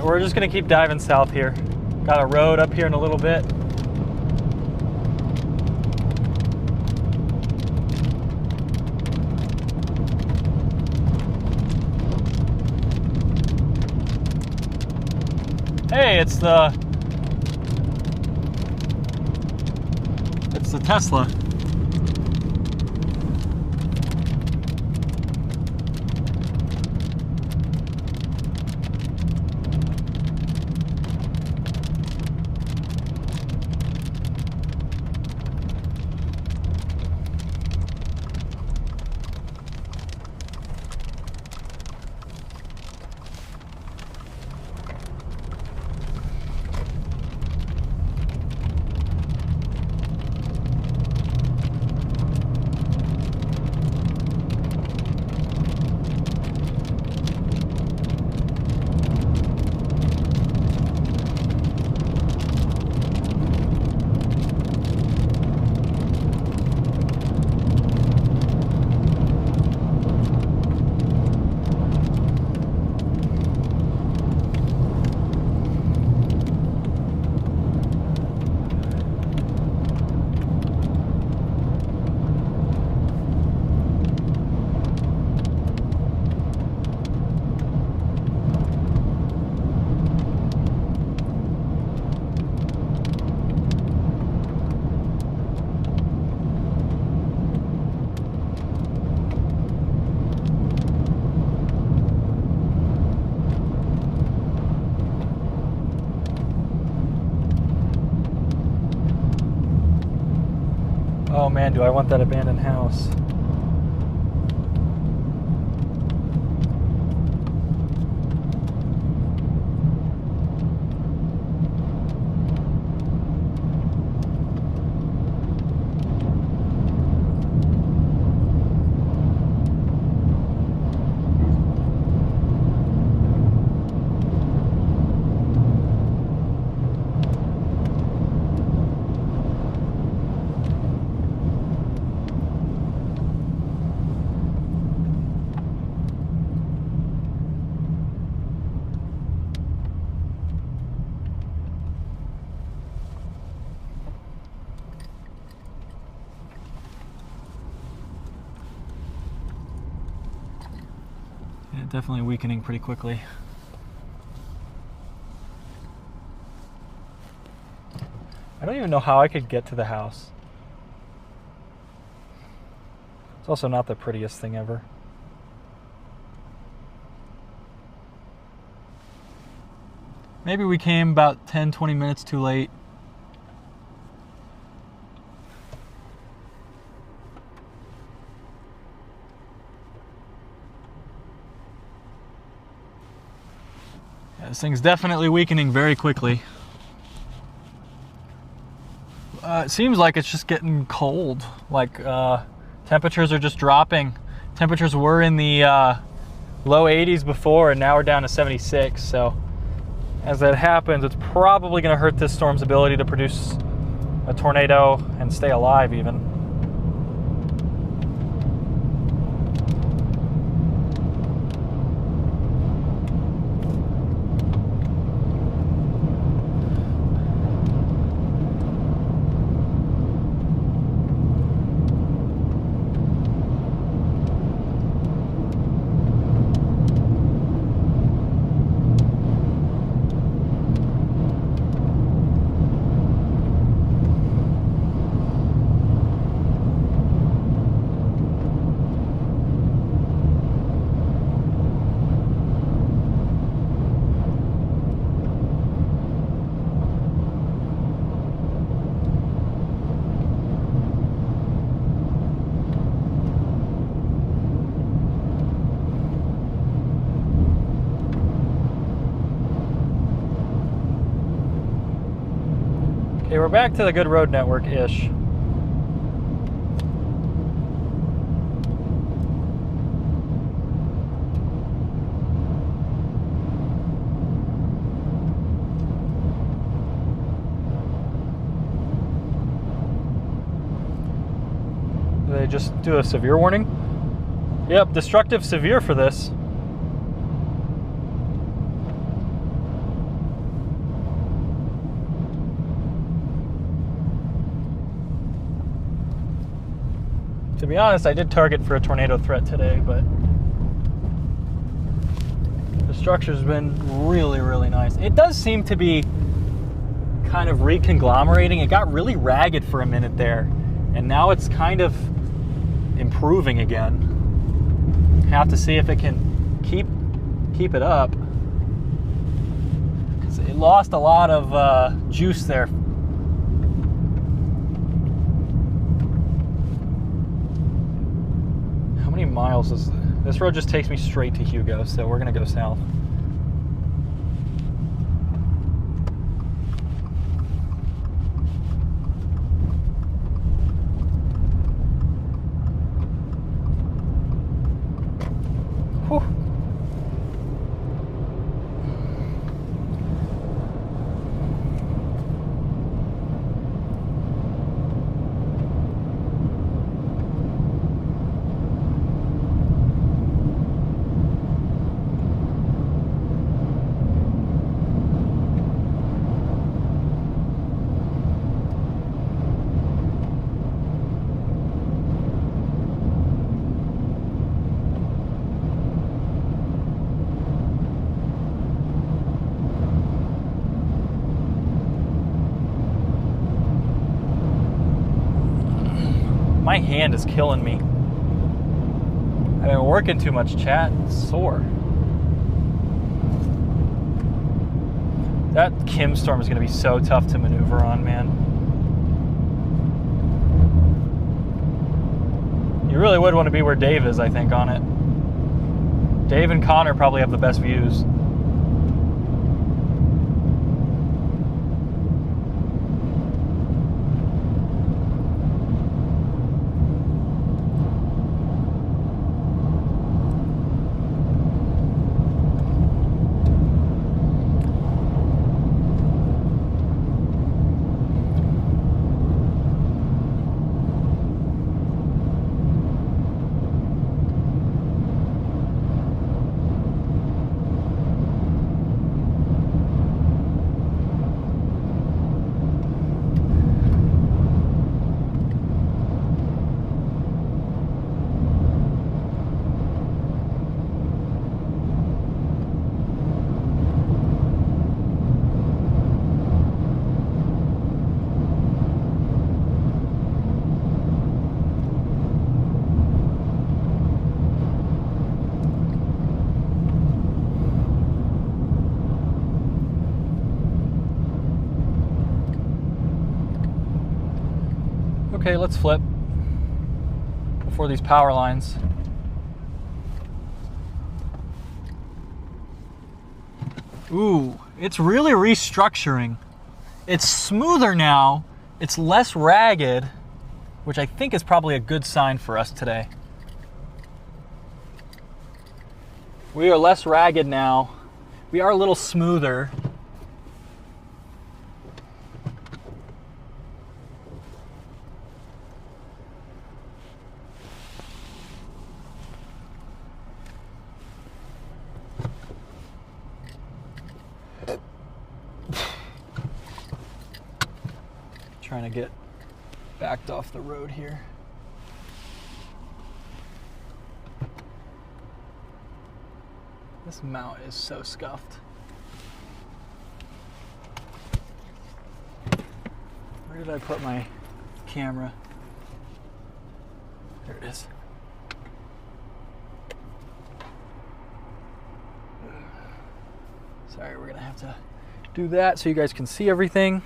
We're just gonna keep diving south here. Got a road up here in a little bit. Hey, it's the Tesla. Oh man, do I want that abandoned house. Yeah, definitely weakening pretty quickly. I don't even know how I could get to the house. It's also not the prettiest thing ever. Maybe we came about 10-20 minutes too late. Yeah, this thing's definitely weakening very quickly. It seems like it's just getting cold. Like temperatures are just dropping. Temperatures were in the low 80s before, and now we're down to 76. So as that happens, it's probably going to hurt this storm's ability to produce a tornado and stay alive even. Okay, we're back to the good road network-ish. Do they just do a severe warning? Yep, destructive severe for this. To be honest, I did target for a tornado threat today, but the structure's been really, really nice. It does seem to be kind of reconglomerating. It got really ragged for a minute there, and now it's kind of improving again. Have to see if it can keep it up, because it lost a lot of juice there. How many miles is this road? Just takes me straight to Hugo, so we're gonna go south. Whew. My hand is killing me. I've been working too much, chat. It's sore. That Kim storm is going to be so tough to maneuver on, man. You really would want to be where Dave is, I think, on it. Dave and Connor probably have the best views. Okay, let's flip before these power lines. Ooh, it's really restructuring. It's smoother now. It's less ragged, which I think is probably a good sign for us today. We are less ragged now. We are a little smoother. Trying to get backed off the road here. This mount is so scuffed. Where did I put my camera? There it is. Sorry, we're gonna have to do that so you guys can see everything.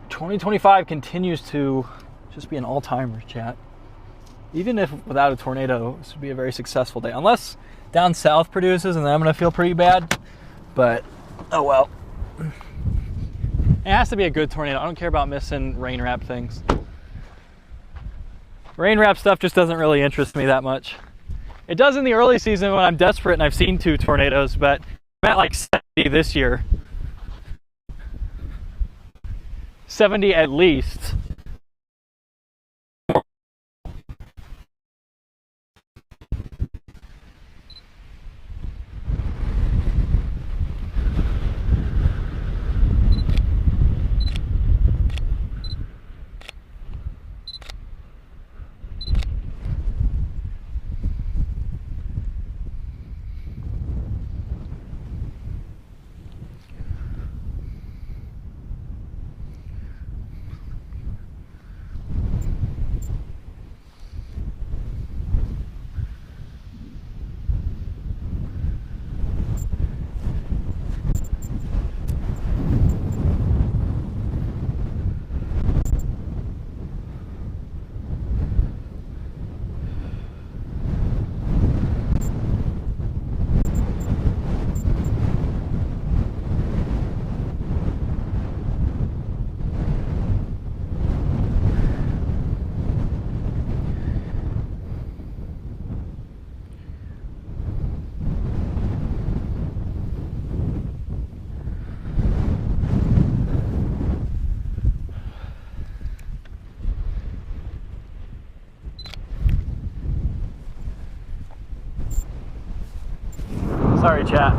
"2025 continues to just be an all-timer, chat. Even if without a tornado, this would be a very successful day. Unless down south produces, and then I'm going to feel pretty bad. But, oh well. It has to be a good tornado. I don't care about missing rain wrap things. Rain wrap stuff just doesn't really interest me that much. It does in the early season when I'm desperate and I've seen 2 tornadoes, but I'm at like 70 this year. 70 at least. Sorry, chat.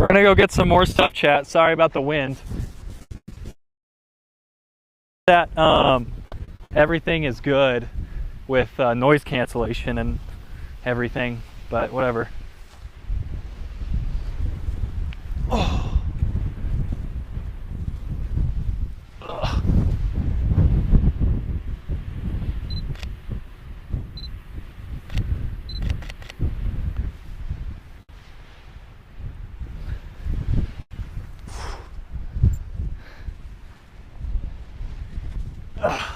gonna go get some more stuff, chat. Sorry about the wind. That everything is good with noise cancellation and everything, but whatever. Oh. Ugh.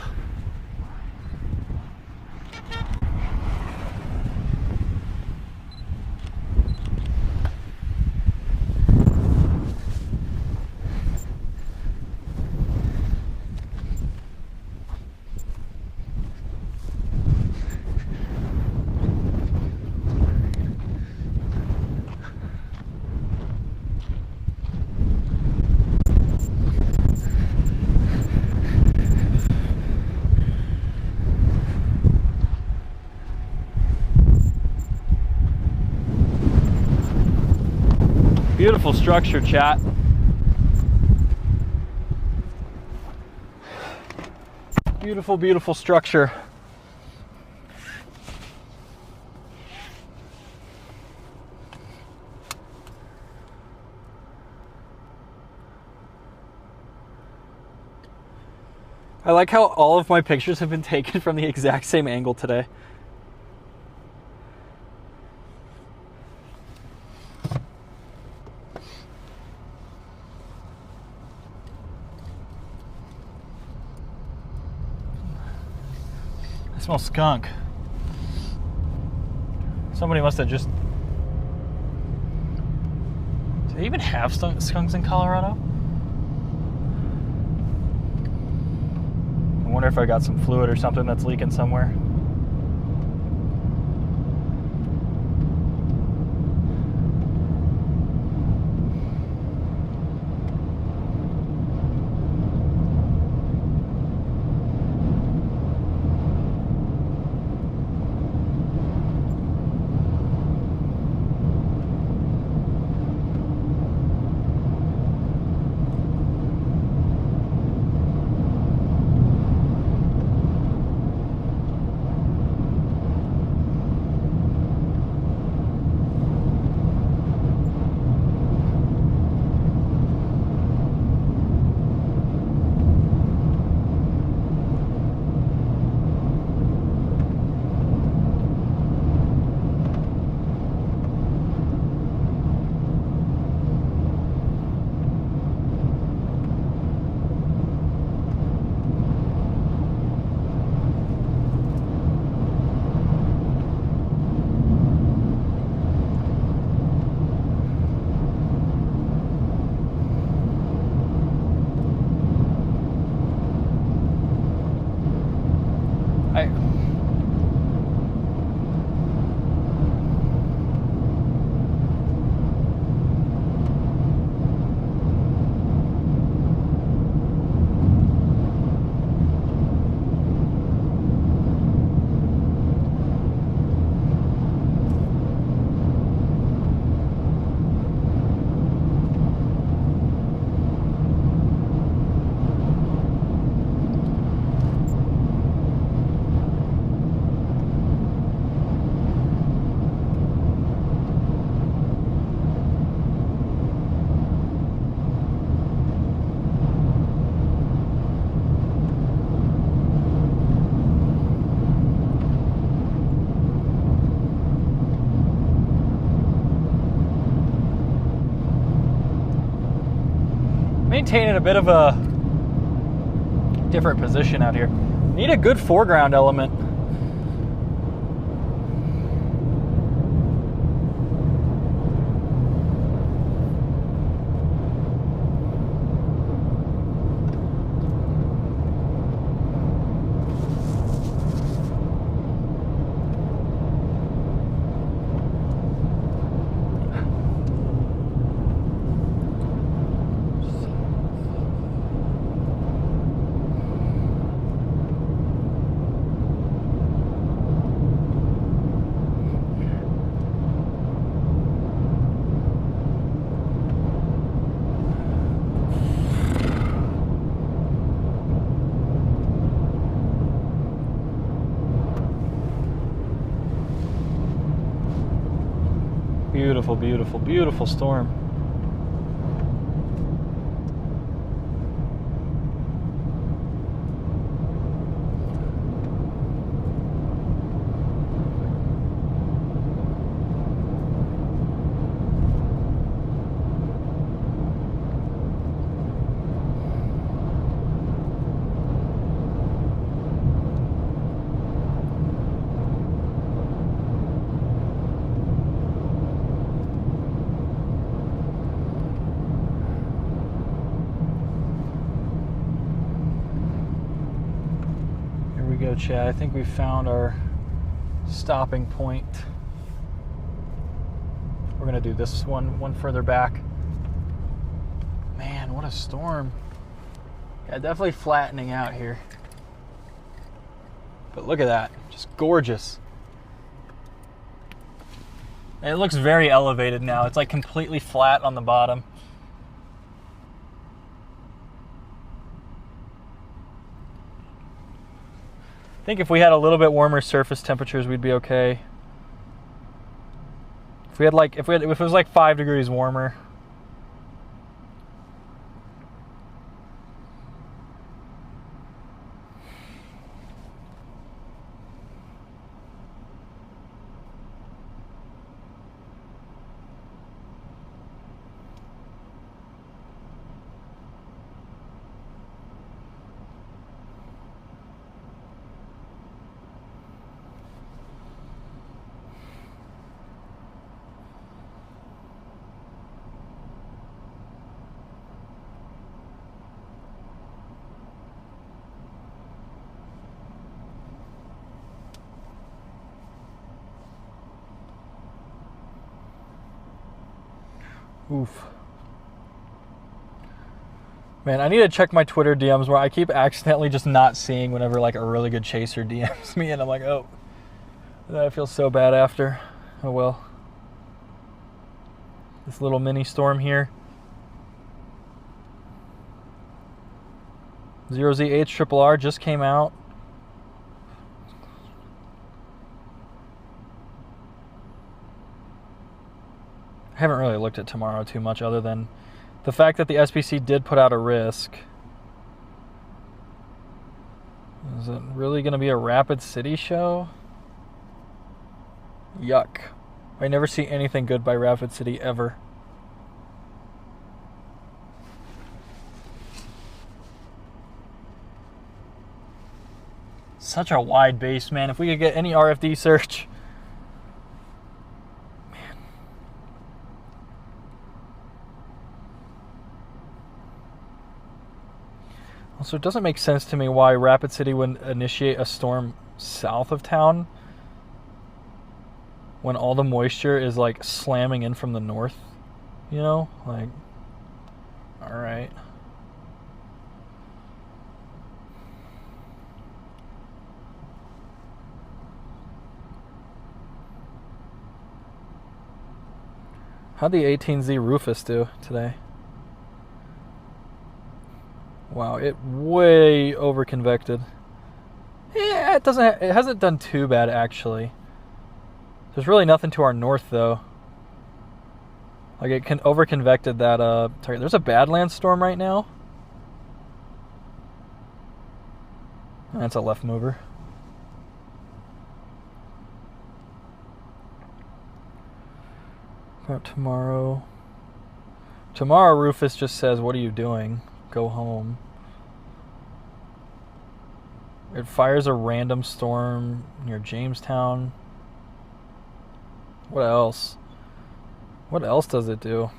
Beautiful structure, chat. Beautiful, beautiful structure. I like how all of my pictures have been taken from the exact same angle today. I smell skunk. Somebody must have just... Do they even have skunks in Colorado? I wonder if I got some fluid or something that's leaking somewhere. Maintaining a bit of a different position out here. Need a good foreground element. Beautiful, beautiful, beautiful storm. Go, Chad. I think we found our stopping point. We're gonna do this one further back. Man, what a storm. Yeah, definitely flattening out here. But look at that, just gorgeous. And it looks very elevated now. It's like completely flat on the bottom. I think if we had a little bit warmer surface temperatures, we'd be okay. If it was like 5 degrees warmer. Oof. Man, I need to check my Twitter DMs where I keep accidentally just not seeing whenever like a really good chaser DMs me, and I'm like, oh, I feel so bad after. Oh well. This little mini storm here. 0ZH just came out. I haven't really looked at tomorrow too much other than the fact that the SPC did put out a risk. Is it really going to be a Rapid City show? Yuck. I never see anything good by Rapid City ever. Such a wide base, man. If we could get any RFD search. Also, it doesn't make sense to me why Rapid City would initiate a storm south of town when all the moisture is like slamming in from the north, you know? Like, all right. How'd the 18Z Rufus do today? Wow, it way over-convected. Yeah, it hasn't done too bad, actually. There's really nothing to our north, though. Like, it can over-convected that, sorry, there's a Badlands storm right now. That's a left mover. About tomorrow. Tomorrow, Rufus just says, what are you doing? Go home. It fires a random storm near Jamestown. What else? What else does it do?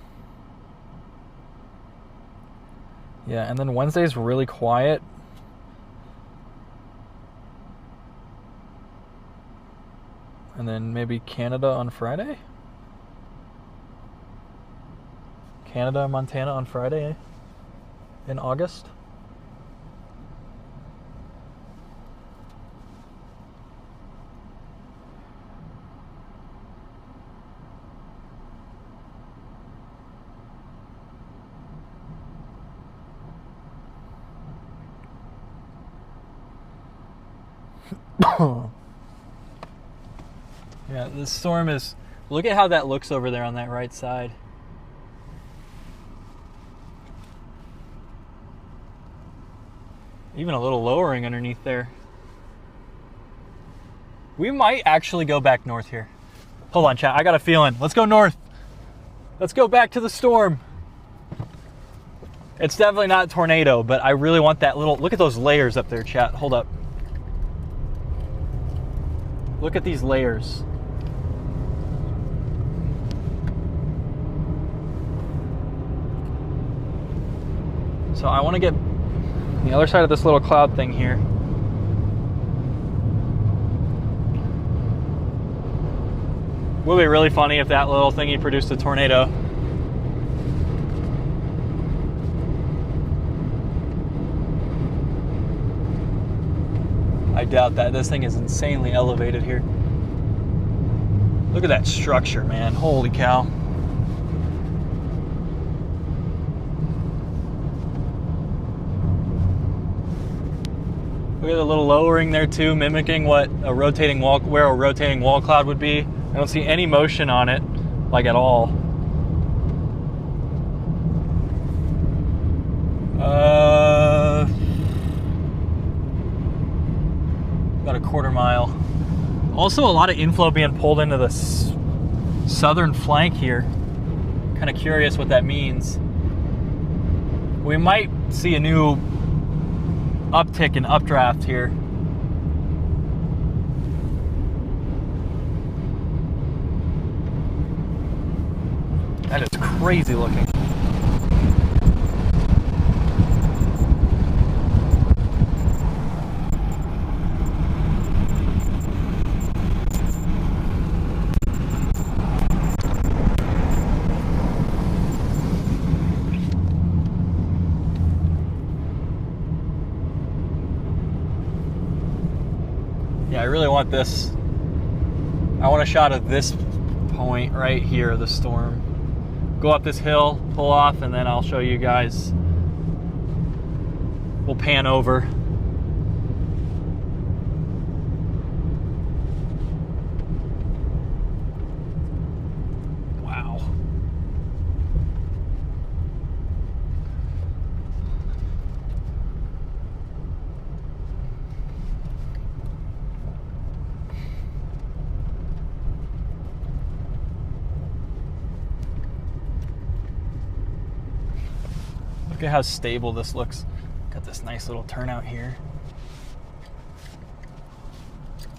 Yeah, and then Wednesday's really quiet. And then maybe Canada on Friday? Canada, Montana on Friday, eh? In August. Yeah, this storm is Look at how that looks over there on that right side. Even a little lowering underneath there. We might actually go back north here. Hold on, chat. I got a feeling. Let's go north. Let's go back to the storm. It's definitely not a tornado, but I really want that little... Look at those layers up there, chat. Hold up. Look at these layers. So I want to get the other side of this little cloud thing here. Would be really funny if that little thingy produced a tornado. I doubt that. This thing is insanely elevated here. Look at that structure, man. Holy cow. Look at the little lowering there too, mimicking what a rotating wall, where a rotating wall cloud would be. I don't see any motion on it, like at all. About a quarter mile. Also a lot of inflow being pulled into the southern flank here. Kind of curious what that means. We might see a new uptick in updraft here. That is crazy looking. Yeah, I really want this. I want a shot of this point right here of the storm. Go up this hill, pull off, and then I'll show you guys. We'll pan over. Wow. Look at how stable this looks. Got this nice little turnout here.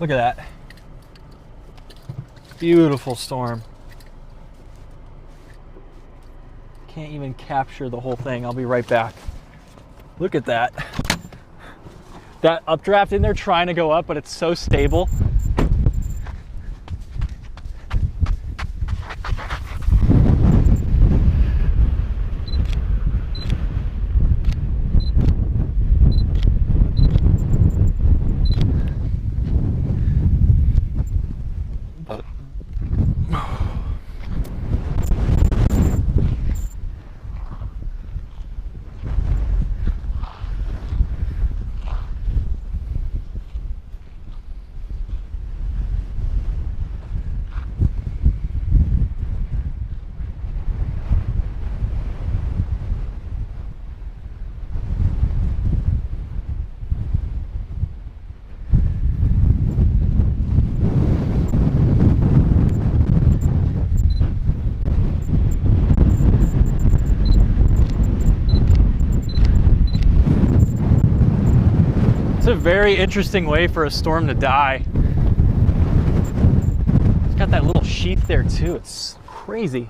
Look at that. Beautiful storm. Can't even capture the whole thing. I'll be right back. Look at that. That updraft in there trying to go up, but it's so stable. It's a very interesting way for a storm to die. It's got that little sheath there too. It's crazy.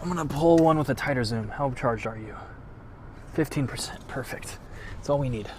I'm gonna pull one with a tighter zoom. How charged are you? 15%, perfect. That's all we need.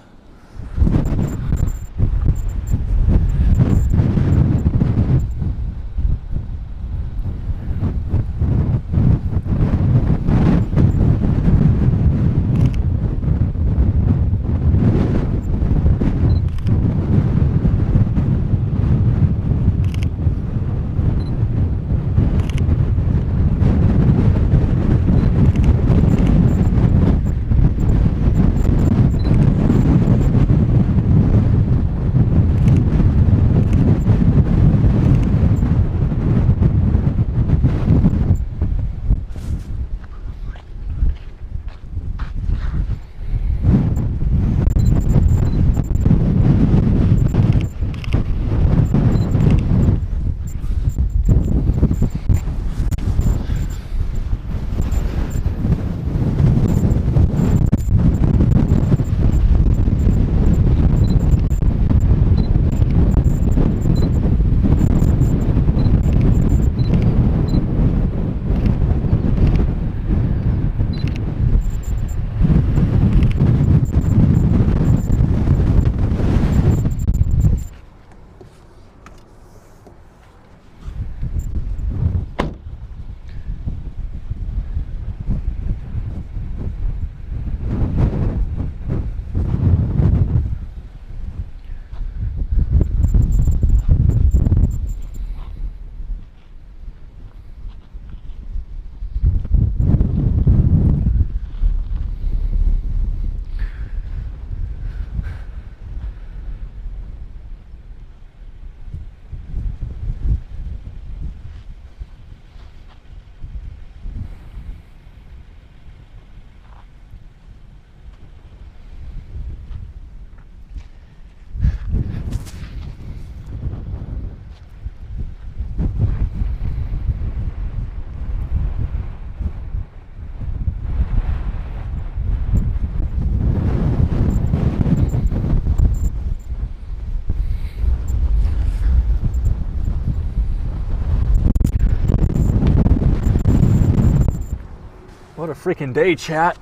freaking day, chat.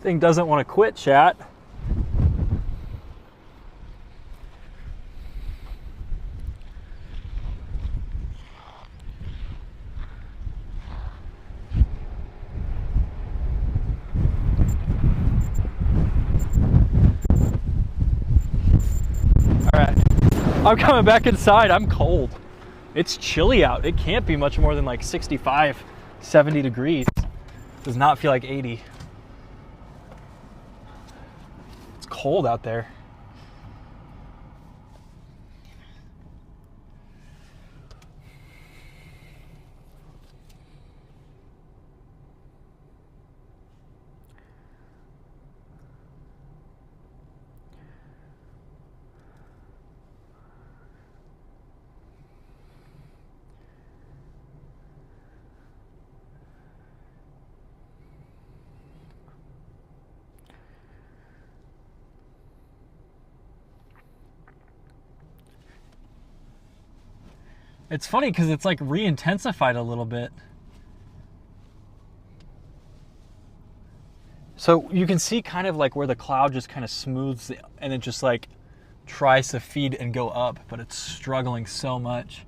Thing doesn't want to quit, chat. All right, I'm coming back inside. I'm cold. It's chilly out. It can't be much more than like 65, 70 degrees. Does not feel like 80. Cold out there. It's funny because it's like re-intensified a little bit. So you can see kind of like where the cloud just kind of smooths and it just like tries to feed and go up, but it's struggling so much.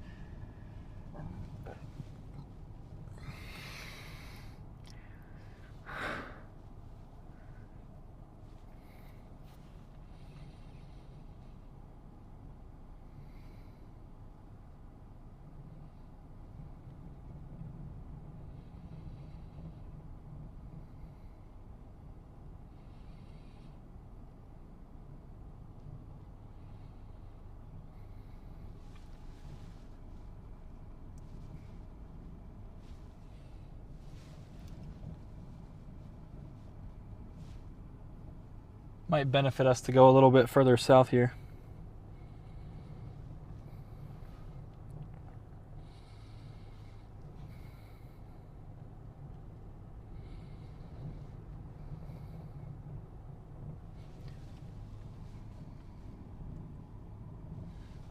Might benefit us to go a little bit further south here.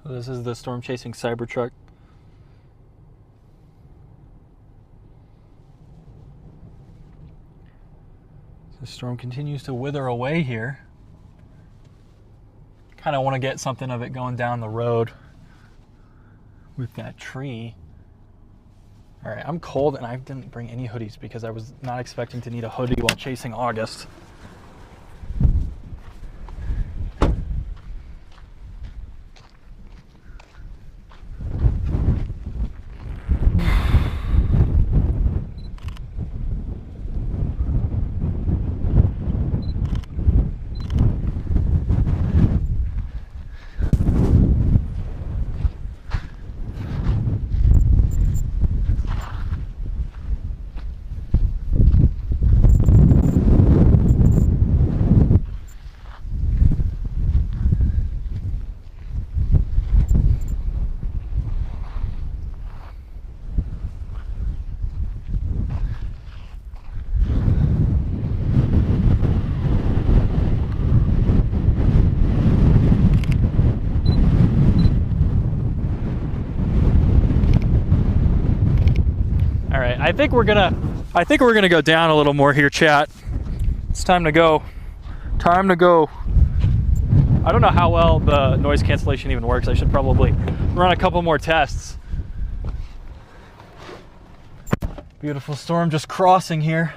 This is the storm chasing Cybertruck. The storm continues to wither away here. Kind of want to get something of it going down the road with that tree. All right, I'm cold and I didn't bring any hoodies because I was not expecting to need a hoodie while chasing August. right, I think we're gonna go down a little more here, chat. It's time to go. Time to go. I don't know how well the noise cancellation even works. I should probably run a couple more tests. Beautiful storm just crossing here.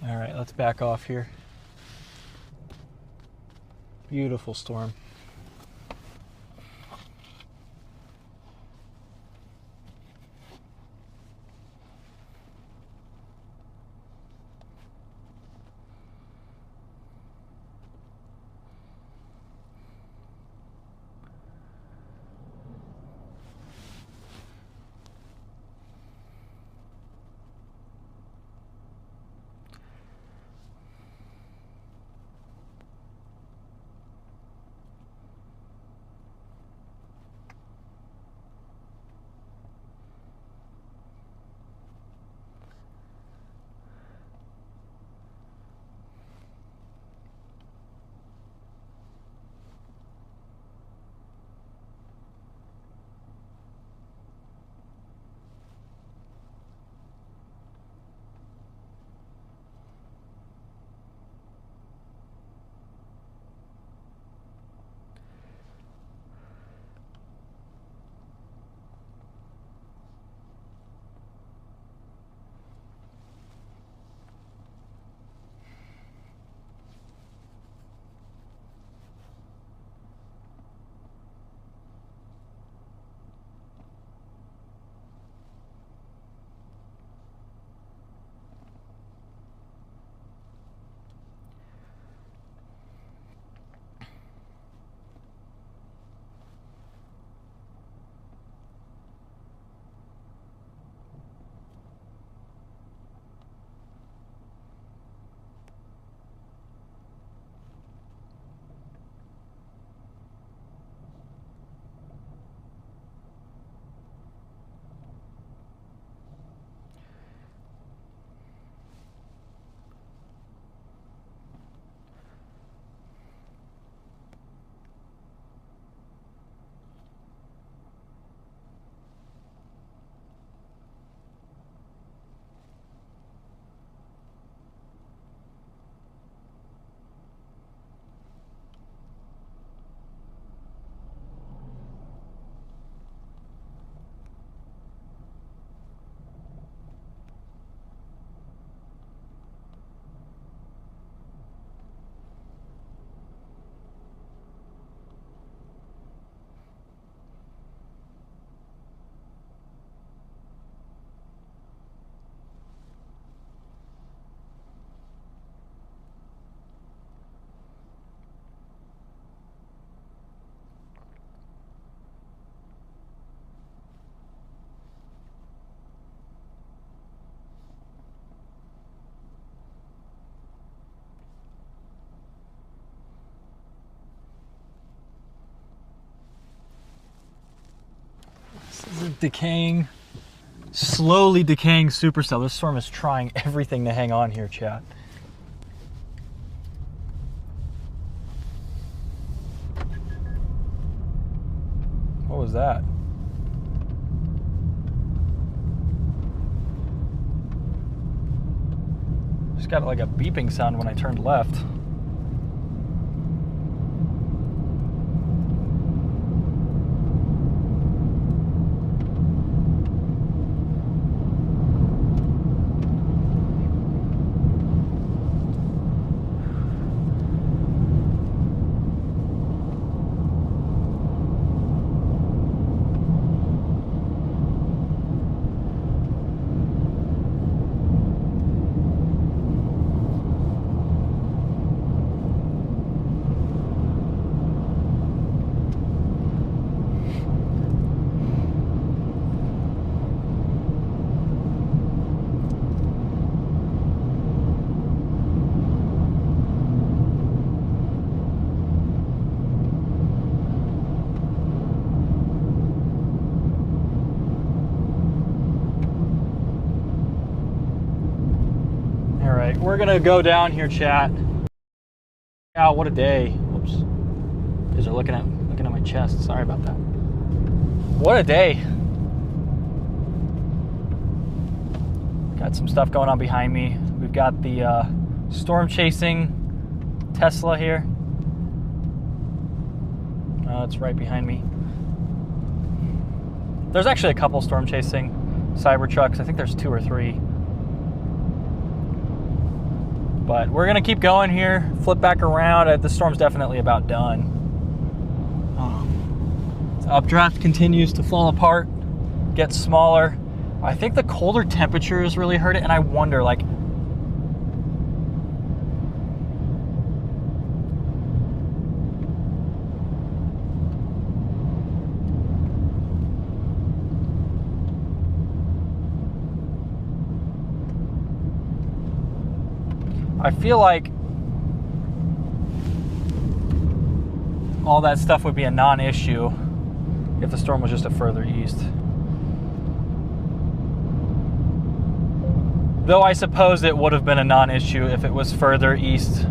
All right, let's back off here. Beautiful storm. This is a decaying, slowly decaying supercell. This storm is trying everything to hang on here, chat. What was that? Just got like a beeping sound when I turned left. We're gonna go down here, chat. Wow, what a day. Whoops. You guys are looking at my chest. Sorry about that. What a day. Got some stuff going on behind me. We've got the storm chasing Tesla here. It's right behind me. There's actually a couple storm chasing Cybertrucks. I think there's 2 or 3. But we're gonna keep going here, flip back around. The storm's definitely about done. The updraft continues to fall apart, get smaller. I think the colder temperatures really hurt it, and I wonder, like, I feel like all that stuff would be a non-issue if the storm was just a further east. Though I suppose it would have been a non-issue if it was further east.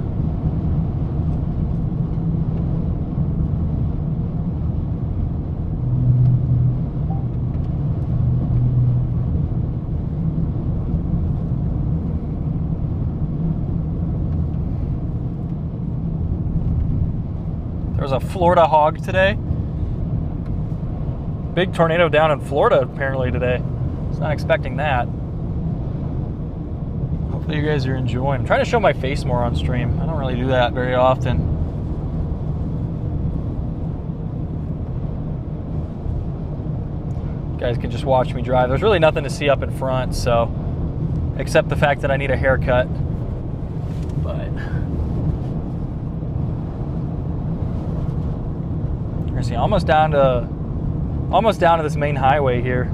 There was a Florida hog today. Big tornado down in Florida apparently today. I was not expecting that. Hopefully you guys are enjoying. I'm trying to show my face more on stream. I don't really do that very often. You guys can just watch me drive. There's really nothing to see up in front, so except the fact that I need a haircut. But you're see almost down to this main highway here.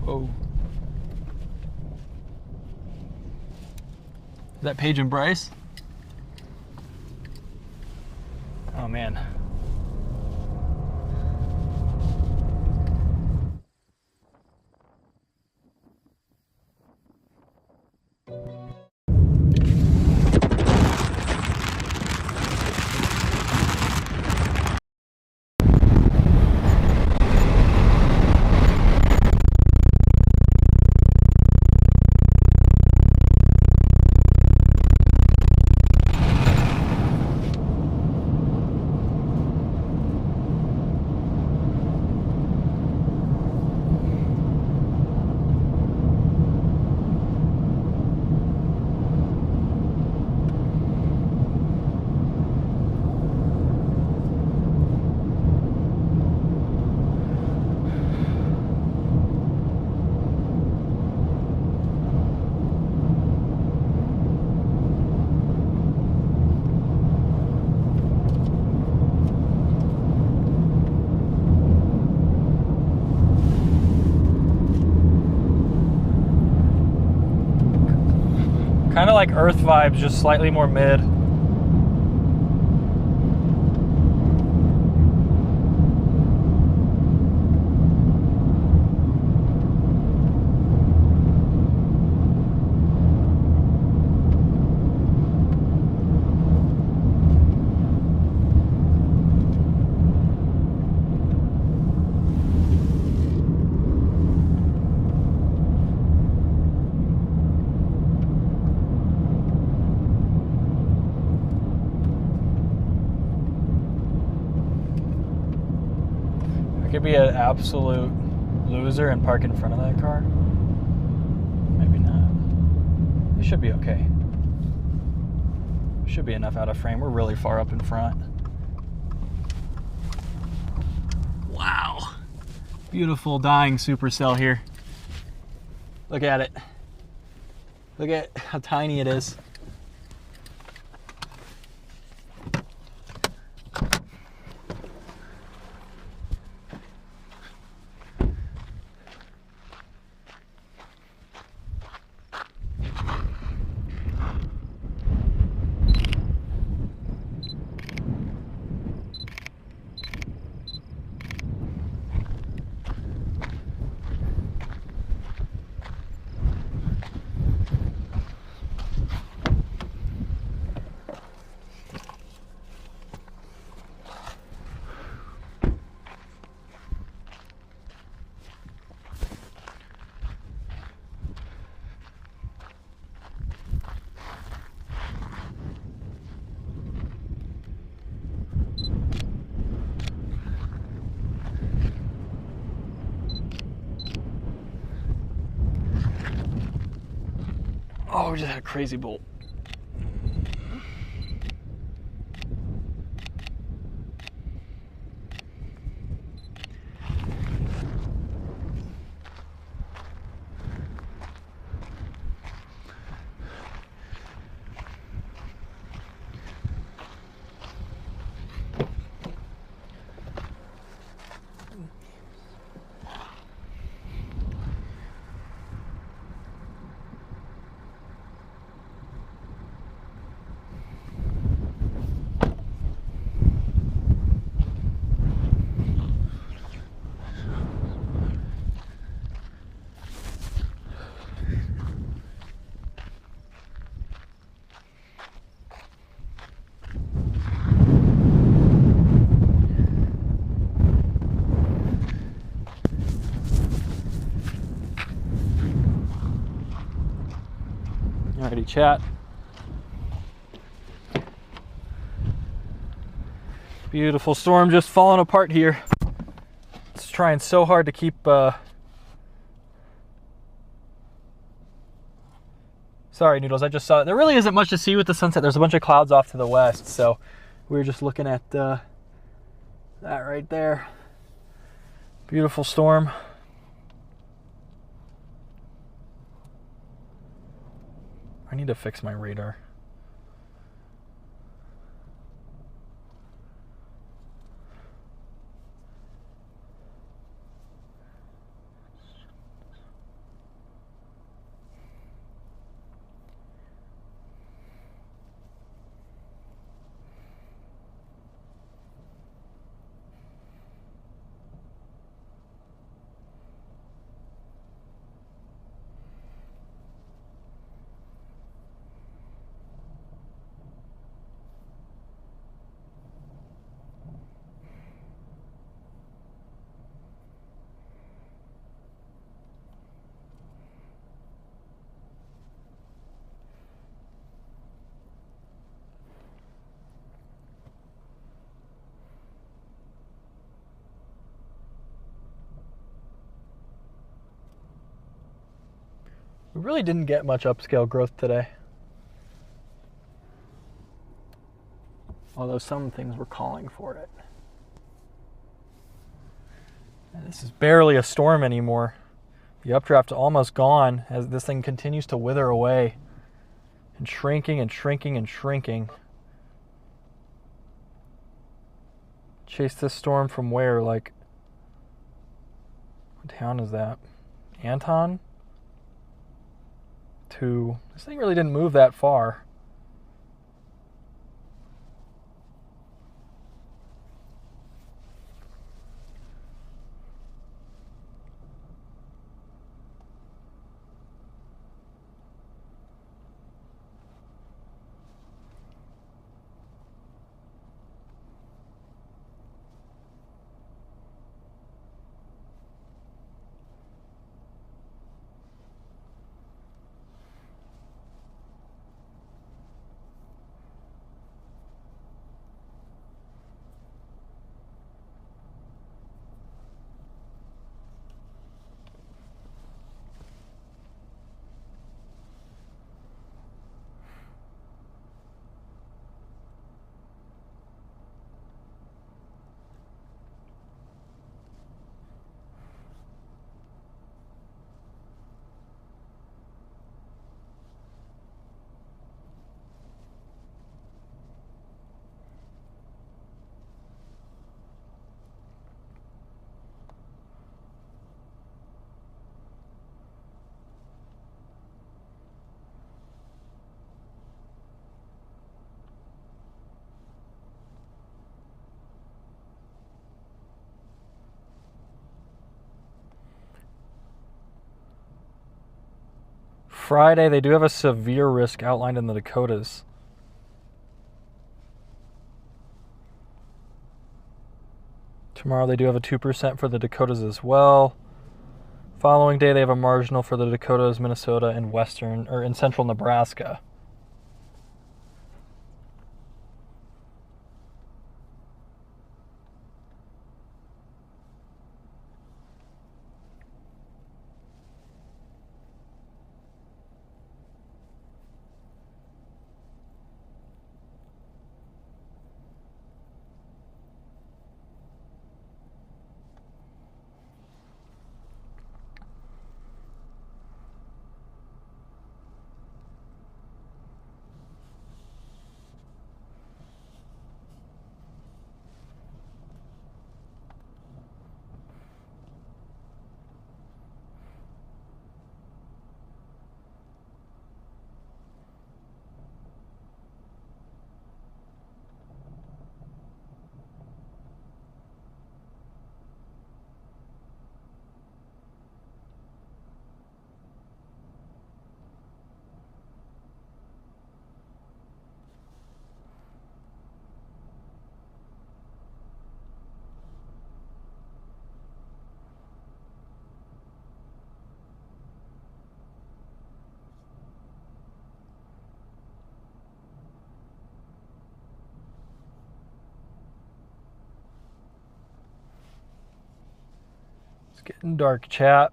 Whoa. Is that Paige and Bryce? Oh man. Kind of like Earth vibes, just slightly more mid. I could be an absolute loser and park in front of that car. Maybe not. It should be okay. Should be enough out of frame. We're really far up in front. Wow. Beautiful dying supercell here. Look at it. Look at how tiny it is. Oh, we just had a crazy bolt. Alrighty, chat. Beautiful storm just falling apart here. It's trying so hard to keep Sorry, Noodles, I just saw it. There really isn't much to see with the sunset. There's a bunch of clouds off to the west, so we were just looking at that right there. Beautiful storm. I need to fix my radar. We really didn't get much upscale growth today. Although some things were calling for it. And this is barely a storm anymore. The updraft almost gone as this thing continues to wither away. And shrinking and shrinking and shrinking. Chase this storm from where? Like, what town is that? Anton? 2. This thing really didn't move that far. Friday, they do have a severe risk outlined in the Dakotas. Tomorrow, they do have a 2% for the Dakotas as well. Following day, they have a marginal for the Dakotas, Minnesota, and in central Nebraska. It's getting dark, chat.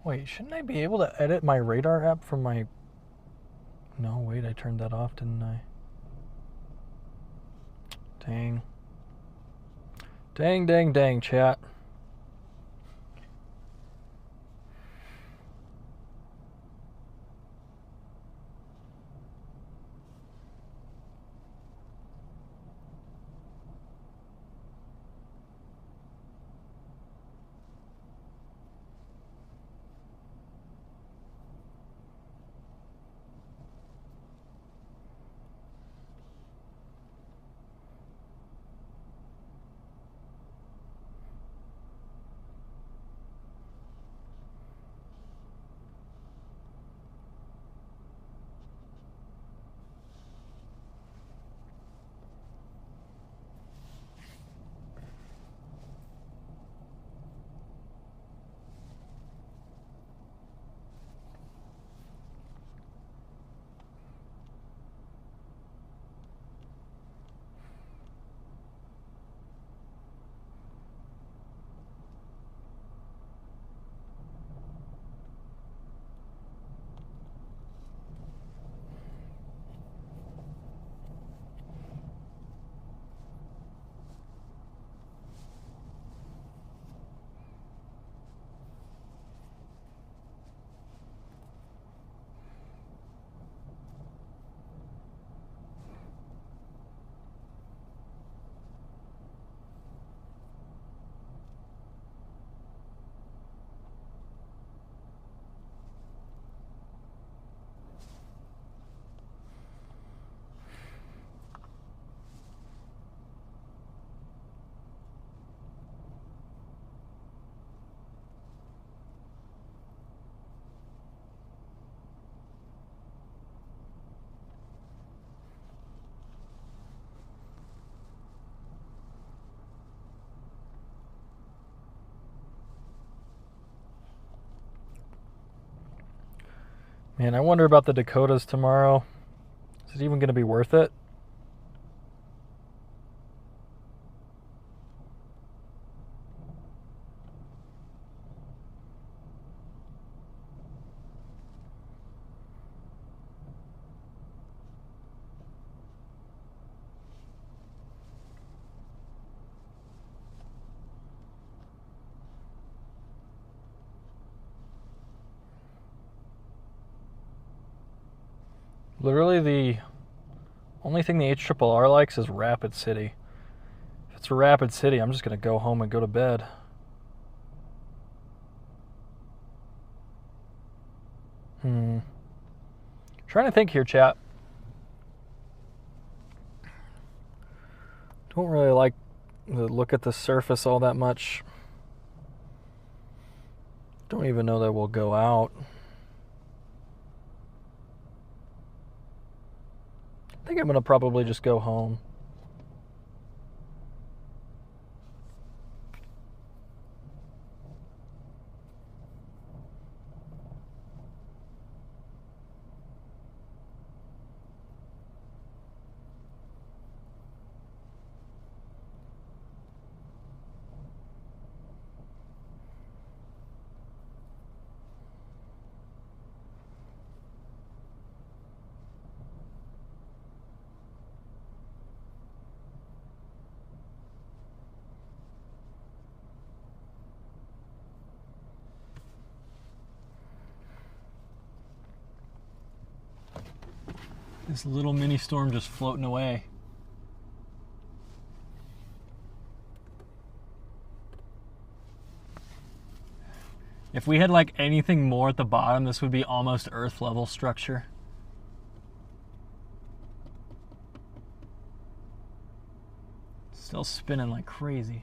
Wait, shouldn't I be able to edit my radar app from my... No, wait, I turned that off, didn't I? Dang. Dang, dang, dang, chat. Man, I wonder about the Dakotas tomorrow. Is it even going to be worth it? Literally the only thing the HRRR likes is Rapid City. If it's a Rapid City, I'm just going to go home and go to bed. Trying to think here, chat. Don't really like to look at the surface all that much. Don't even know that we'll go out. I think I'm going to probably just go home. This little mini storm just floating away. If we had like anything more at the bottom, this would be almost earth level structure. Still spinning like crazy.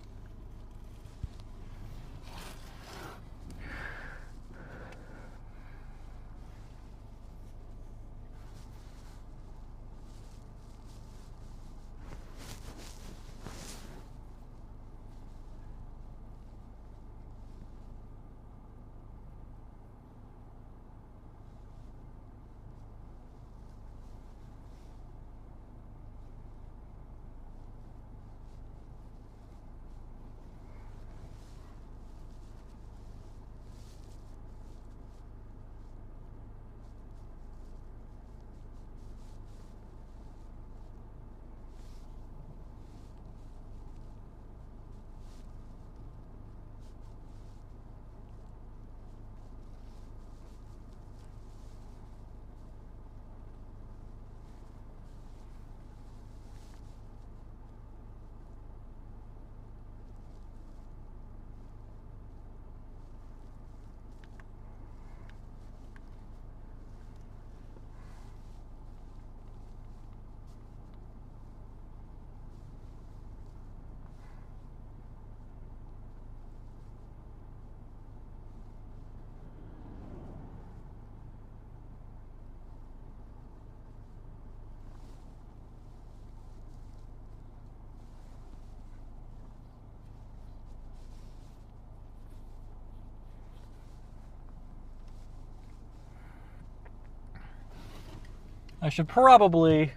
I should probably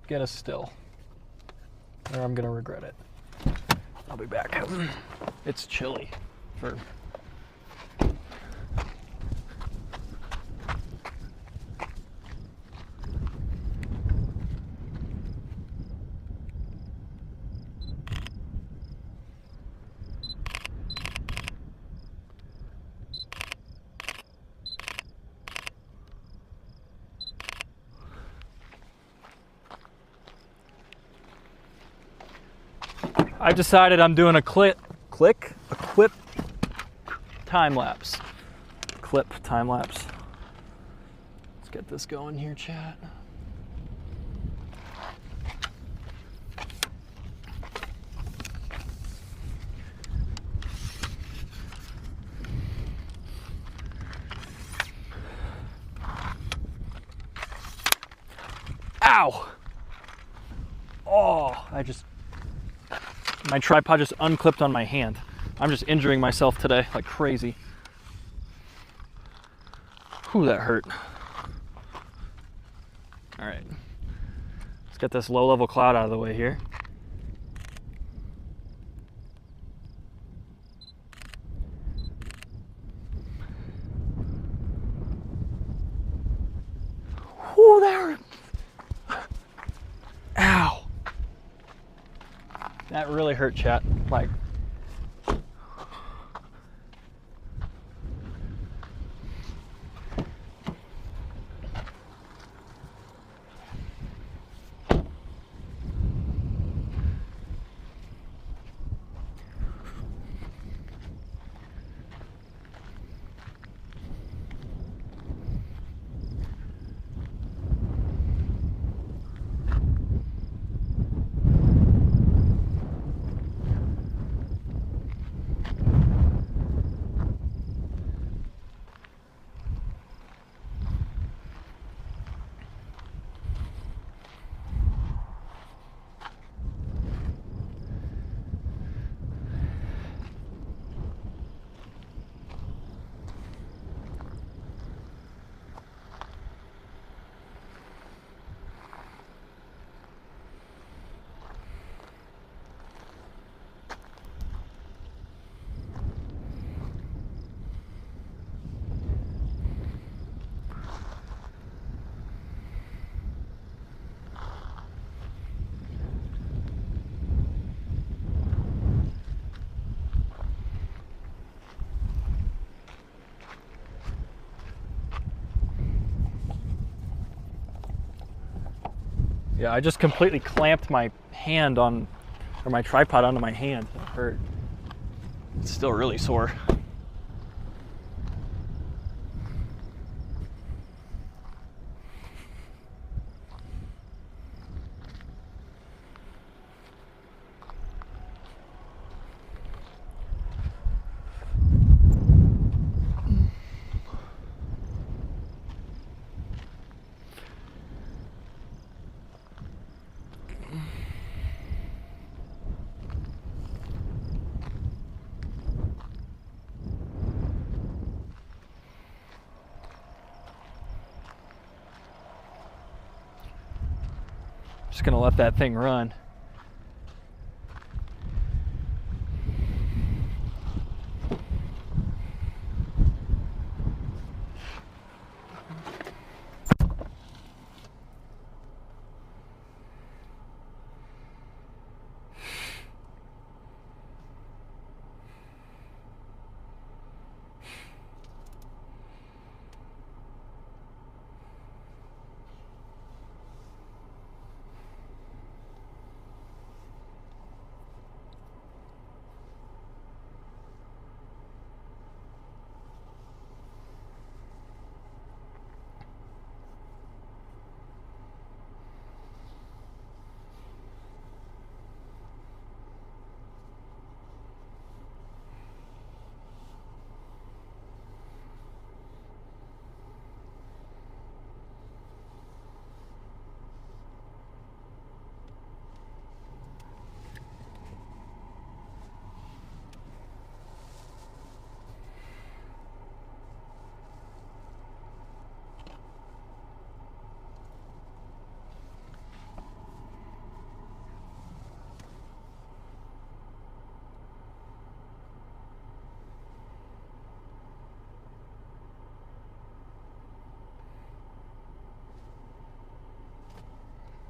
get a still, or I'm gonna regret it. I'll be back. It's chilly for I've decided I'm doing a equip time lapse. Clip time lapse. Let's get this going here, chat. Ow! Oh, my tripod just unclipped on my hand. I'm just injuring myself today like crazy. Whew, that hurt. All right, let's get this low-level cloud out of the way here. Whoa, there! Ow! That really hurt, chat. Like, yeah, I just completely clamped my hand on, or my tripod onto my hand. It hurt. It's still really sore. Just gonna let that thing run.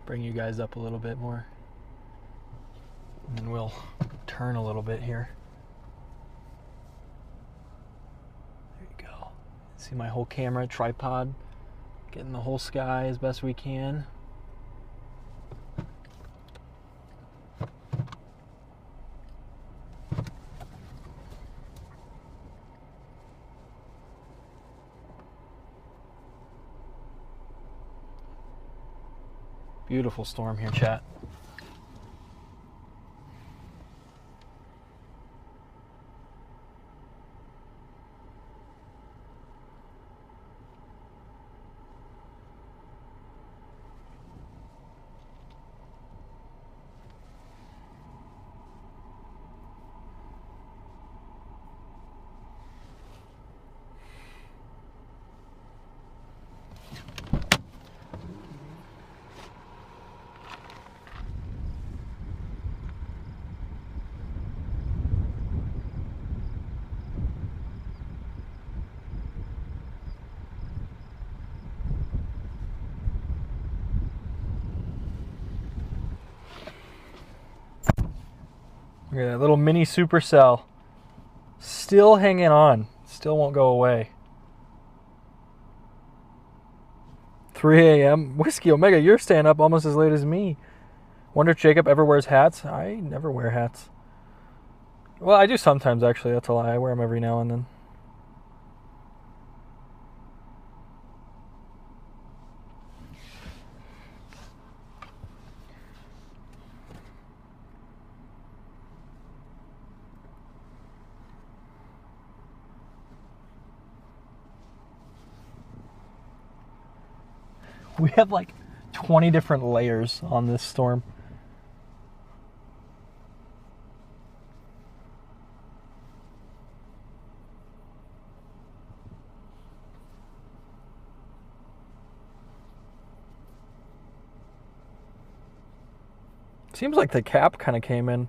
Bring you guys up a little bit more. And then we'll turn a little bit here. There you go. See my whole camera, tripod, getting the whole sky as best we can. Beautiful storm here, chat. Look at that little mini supercell. Still hanging on. Still won't go away. 3 a.m. Whiskey Omega, you're staying up almost as late as me. Wonder if Jacob ever wears hats? I never wear hats. Well, I do sometimes, actually. That's a lie. I wear them every now and then. We have like 20 different layers on this storm. Seems like the cap kind of came in.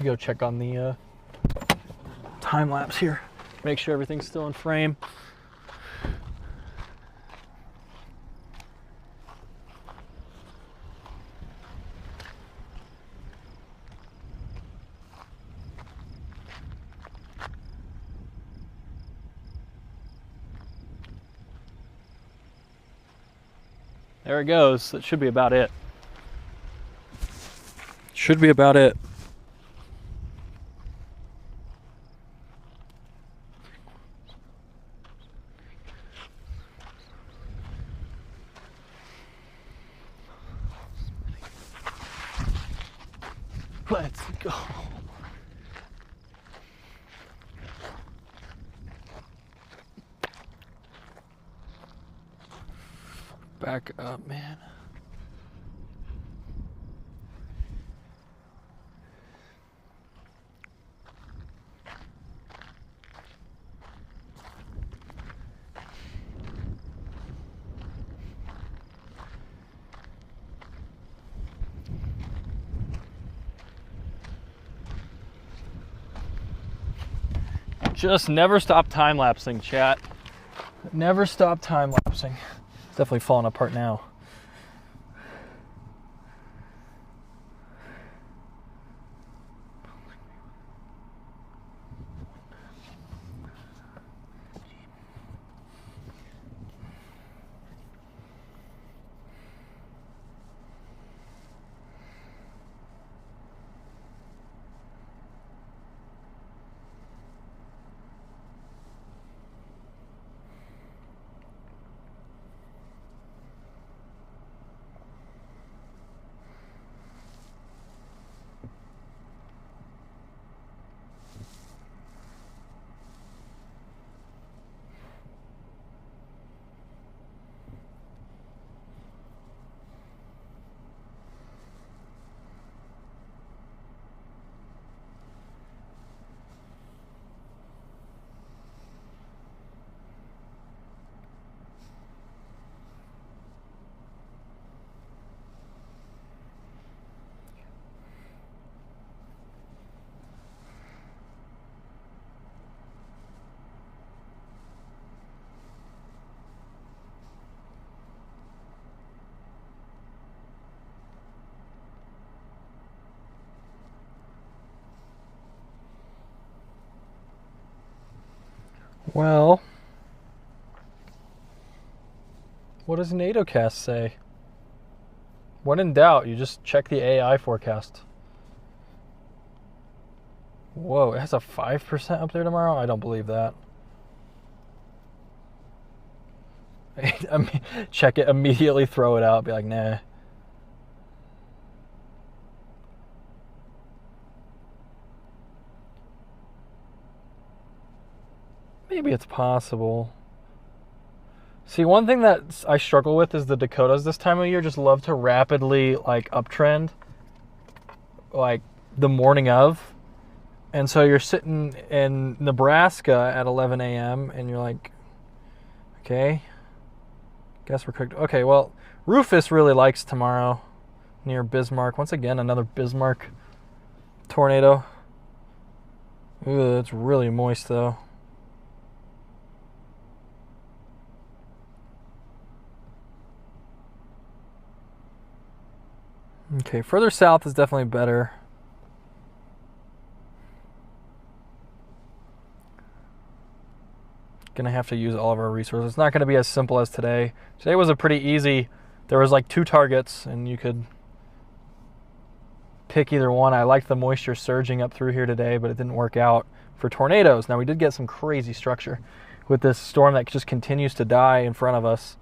Go check on the time lapse here. Make sure everything's still in frame. There it goes. That should be about it. Should be about it. Let's go. Back up, man. Just never stop time-lapsing, chat. Never stop time-lapsing. It's definitely falling apart now. Well, what does NATOcast say? When in doubt, you just check the AI forecast. Whoa, it has a 5% up there tomorrow? I don't believe that. I mean, check it, immediately throw it out, be like, nah. Maybe it's possible. See, one thing that I struggle with is the Dakotas this time of year just love to rapidly, like, uptrend, like, the morning of. And so you're sitting in Nebraska at 11 a.m. and you're like, okay, guess we're cooked. Okay, well, Rufus really likes tomorrow near Bismarck. Once again, another Bismarck tornado. Ooh, it's really moist, though. Okay, further south is definitely better. Gonna have to use all of our resources. It's not gonna be as simple as today. Today was a pretty easy. There was like 2 targets and you could pick either one. I liked the moisture surging up through here today, but it didn't work out for tornadoes. Now we did get some crazy structure with this storm that just continues to die in front of us.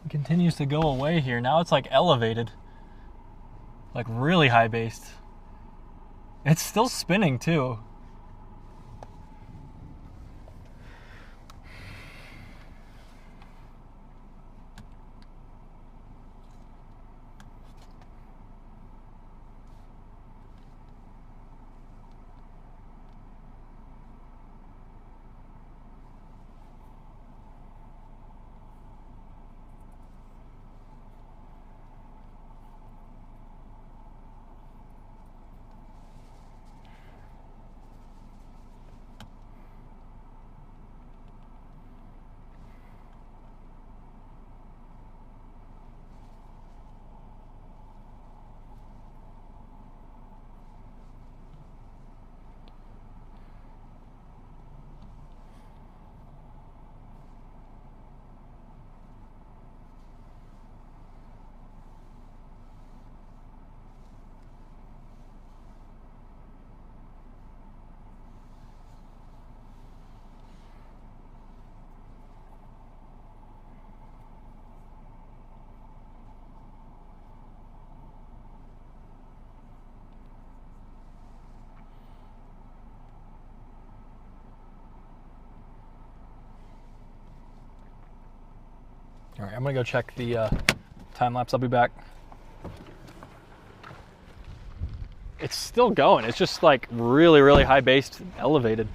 It continues to go away here. Now it's like elevated, like really high based. It's still spinning too. All right, I'm gonna go check the time lapse. I'll be back. It's still going. It's just like really, really high based, elevated.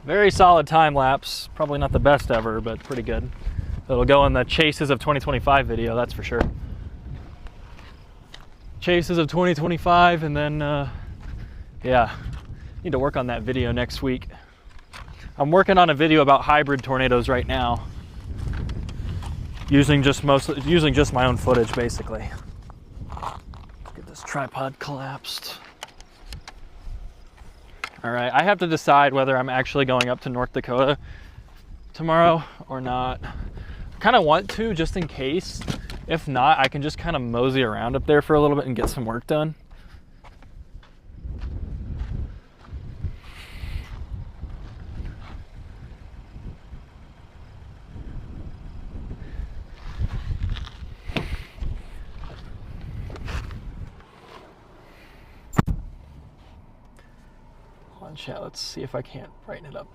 Very solid time lapse. Probably not the best ever, but pretty good. It'll go in the Chases of 2025 video, that's for sure. Chases of 2025, and then, yeah, need to work on that video next week. I'm working on a video about hybrid tornadoes right now, using just my own footage, basically. Get this tripod collapsed. All right, I have to decide whether I'm actually going up to North Dakota tomorrow or not. I kind of want to, just in case. If not, I can just kind of mosey around up there for a little bit and get some work done. Hold on, chat, let's see if I can't brighten it up.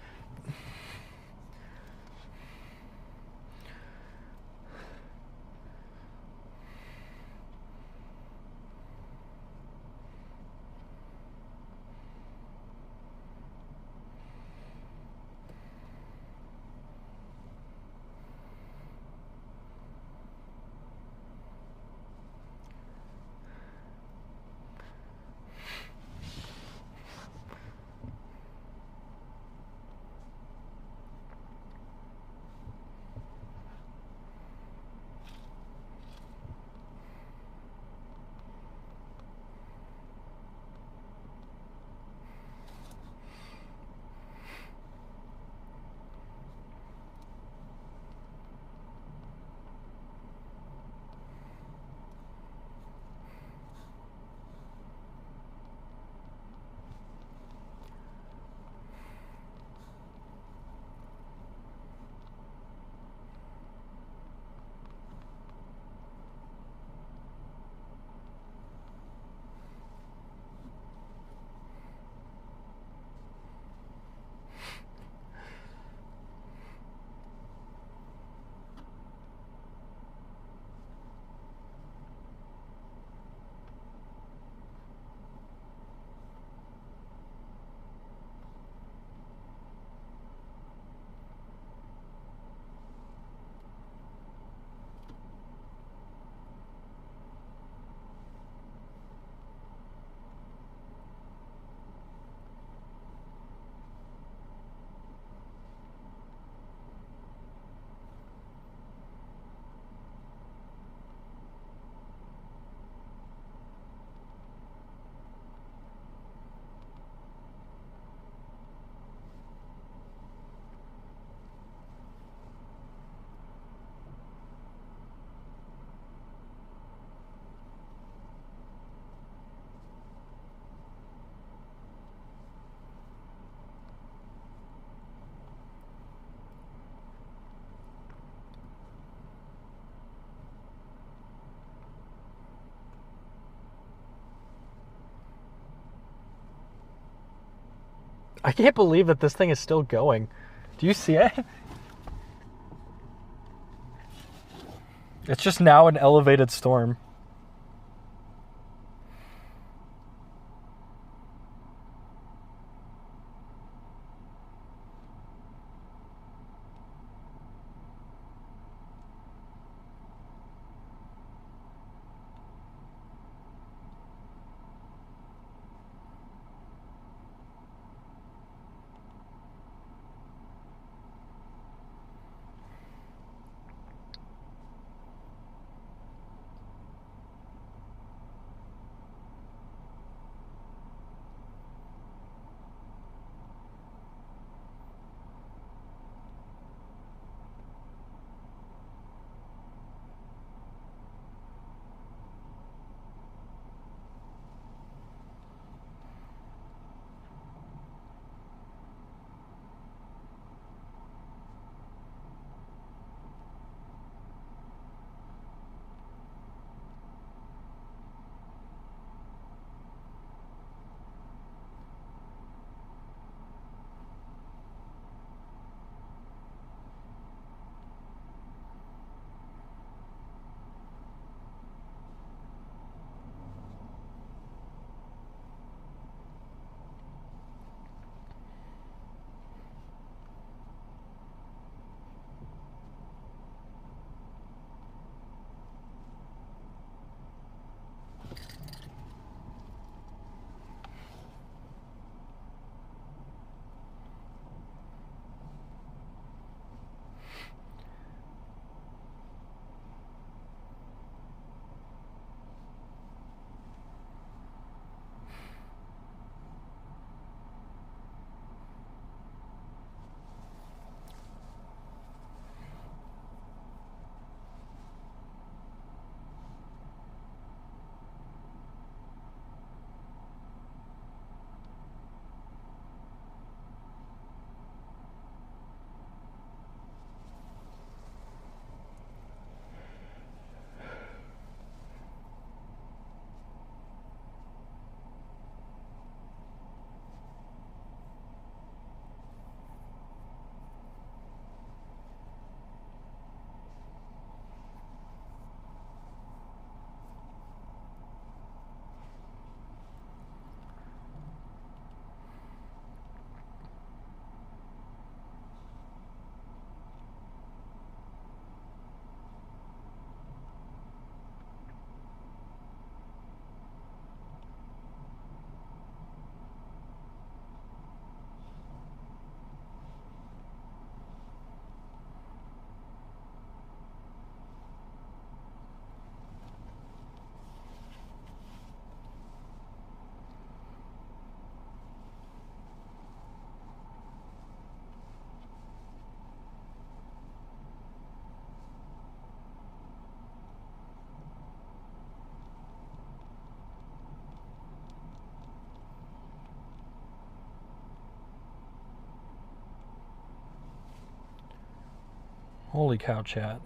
I can't believe that this thing is still going. Do you see it? It's just now an elevated storm. Holy cow, chat.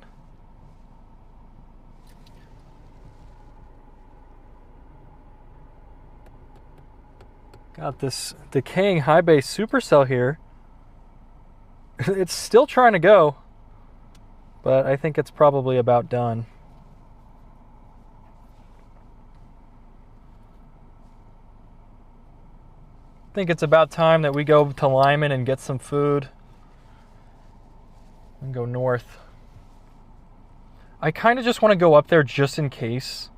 Got this decaying high base supercell here. It's still trying to go, but I think it's probably about done. I think it's about time that we go to Lyman and get some food and go north. I kind of just want to go up there just in case.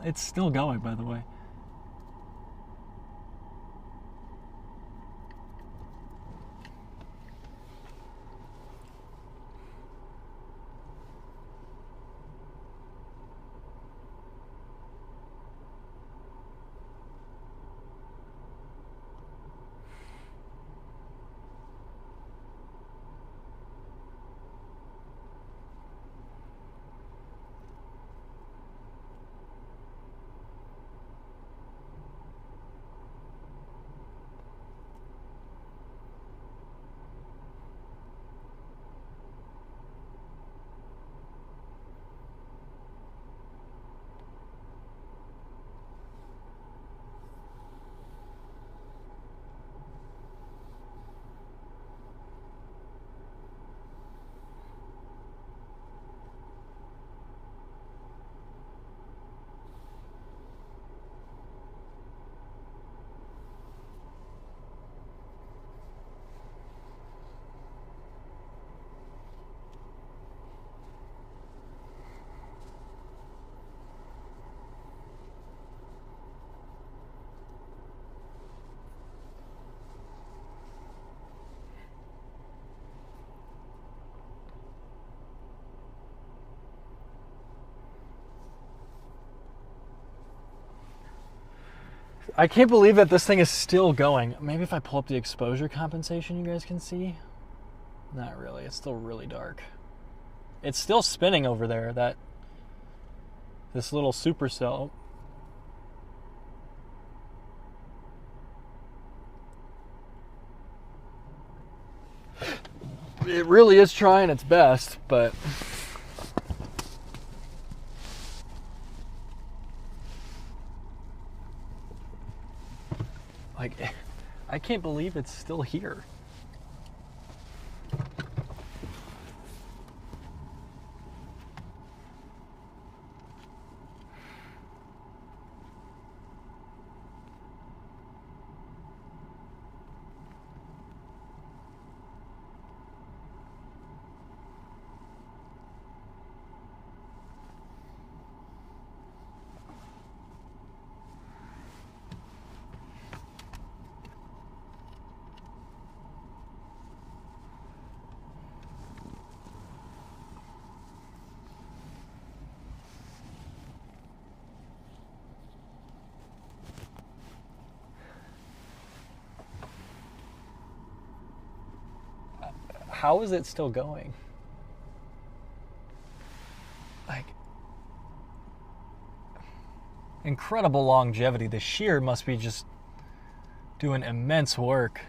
It's still going, by the way. I can't believe that this thing is still going. Maybe if I pull up the exposure compensation, you guys can see. Not really. It's still really dark. It's still spinning over there. This little supercell. it really is trying its best, but like, I can't believe it's still here. How is it still going? Like, incredible longevity. The shear must be just doing immense work.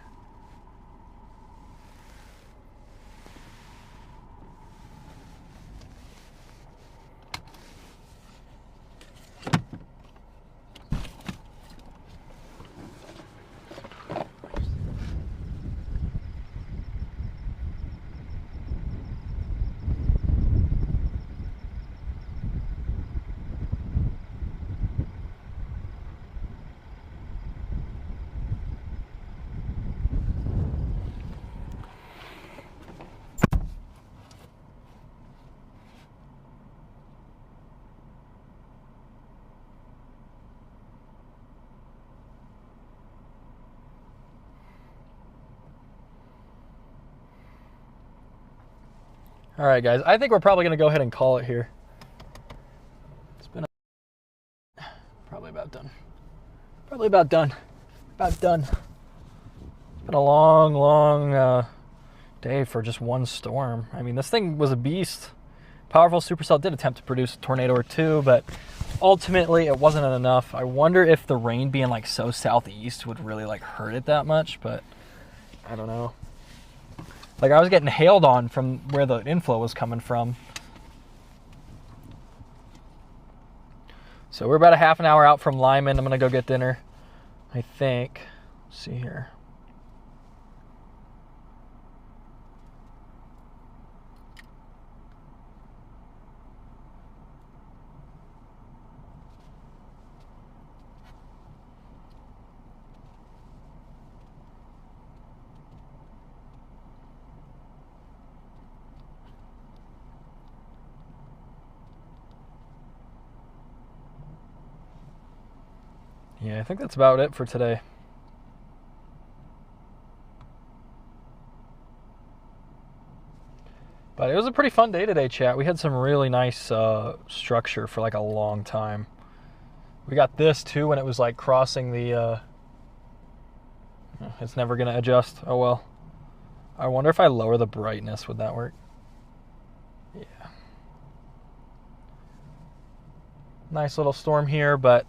All right, guys, I think we're probably going to go ahead and call it here. It's been probably about done. Probably about done. About done. It's been a long day for just one storm. I mean, this thing was a beast. Powerful Supercell did attempt to produce a tornado or two, but ultimately it wasn't enough. I wonder if the rain being like so southeast would really like hurt it that much, but I don't know. Like, I was getting hailed on from where the inflow was coming from. So we're about a half an hour out from Lyman. I'm going to go get dinner, I think. Let's see here. Yeah, I think that's about it for today. But it was a pretty fun day today, chat. We had some really nice structure for like a long time. We got this too when it was like crossing the... it's never going to adjust. Oh well. I wonder if I lower the brightness, would that work? Yeah. Nice little storm here, but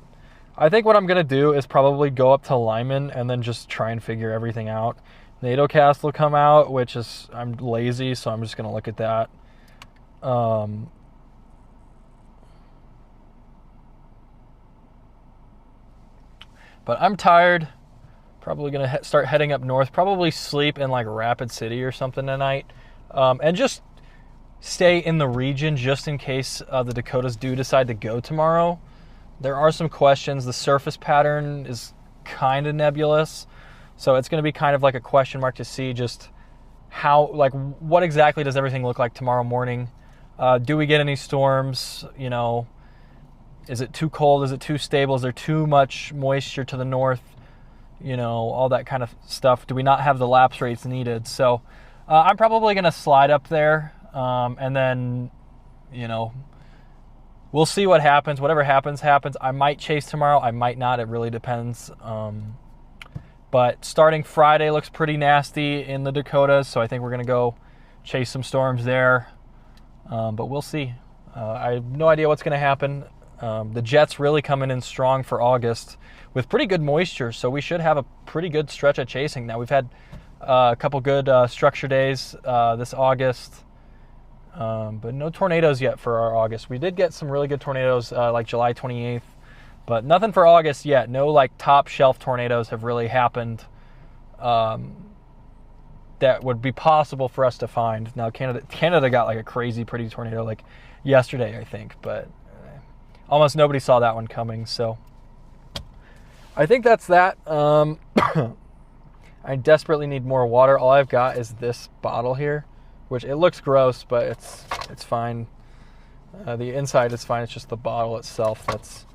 I think what I'm going to do is probably go up to Lyman and then just try and figure everything out. NATOcast will come out, which is, I'm lazy, so I'm just going to look at that. But I'm tired. Probably going to start heading up north. Probably sleep in like Rapid City or something tonight. And just stay in the region just in case the Dakotas do decide to go tomorrow. There are some questions. The surface pattern is kind of nebulous. So it's going to be kind of like a question mark to see just how, like, what exactly does everything look like tomorrow morning? Do we get any storms? You know, is it too cold? Is it too stable? Is there too much moisture to the north? You know, all that kind of stuff. Do we not have the lapse rates needed? So I'm probably going to slide up there and then, you know, we'll see what happens. Whatever happens, happens. I might chase tomorrow. I might not. It really depends. But starting Friday looks pretty nasty in the Dakotas, so I think we're going to go chase some storms there. But we'll see. I have no idea what's going to happen. The Jets really coming in strong for August with pretty good moisture, so we should have a pretty good stretch of chasing. Now, we've had A couple good structure days this August. But no tornadoes yet for our August. We did get some really good tornadoes like July 28th, but nothing for August yet. No like top shelf tornadoes have really happened that would be possible for us to find. Now Canada got like a crazy pretty tornado like yesterday, I think, but almost nobody saw that one coming. So I think that's that. I desperately need more water. All I've got is this bottle here, which it looks gross, but it's fine. The inside is fine. It's just the bottle itself that's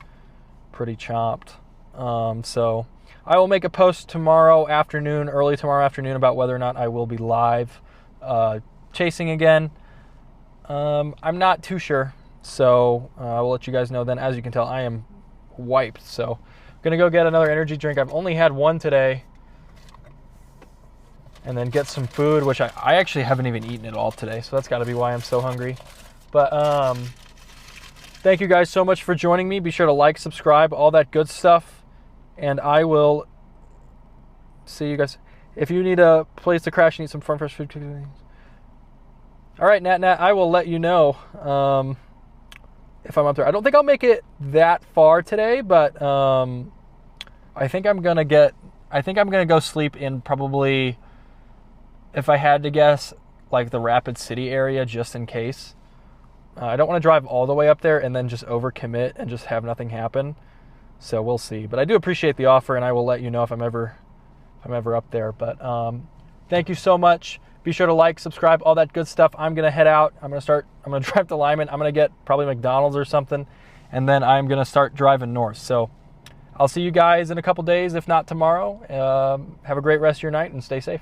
pretty chopped. So I will make a post tomorrow afternoon, early tomorrow afternoon, about whether or not I will be live chasing again. I'm not too sure, so I will let you guys know then. As you can tell, I am wiped, so I'm going to go get another energy drink. I've only had one today. And then get some food, which I actually haven't even eaten at all today, so that's got to be why I'm so hungry. But thank you guys so much for joining me. Be sure to like, subscribe, all that good stuff. And I will see you guys. If you need a place to crash and eat some farm fresh food. All right, Nat, I will let you know if I'm up there. I don't think I'll make it that far today, but I think I'm going to go sleep in probably, if I had to guess, like the Rapid City area, just in case. I don't want to drive all the way up there and then just overcommit and just have nothing happen. So we'll see. But I do appreciate the offer, and I will let you know if I'm ever up there. But thank you so much. Be sure to like, subscribe, all that good stuff. I'm gonna head out. I'm gonna drive to Lyman. I'm gonna get probably McDonald's or something, and then I'm gonna start driving north. So I'll see you guys in a couple days, if not tomorrow. Have a great rest of your night and stay safe.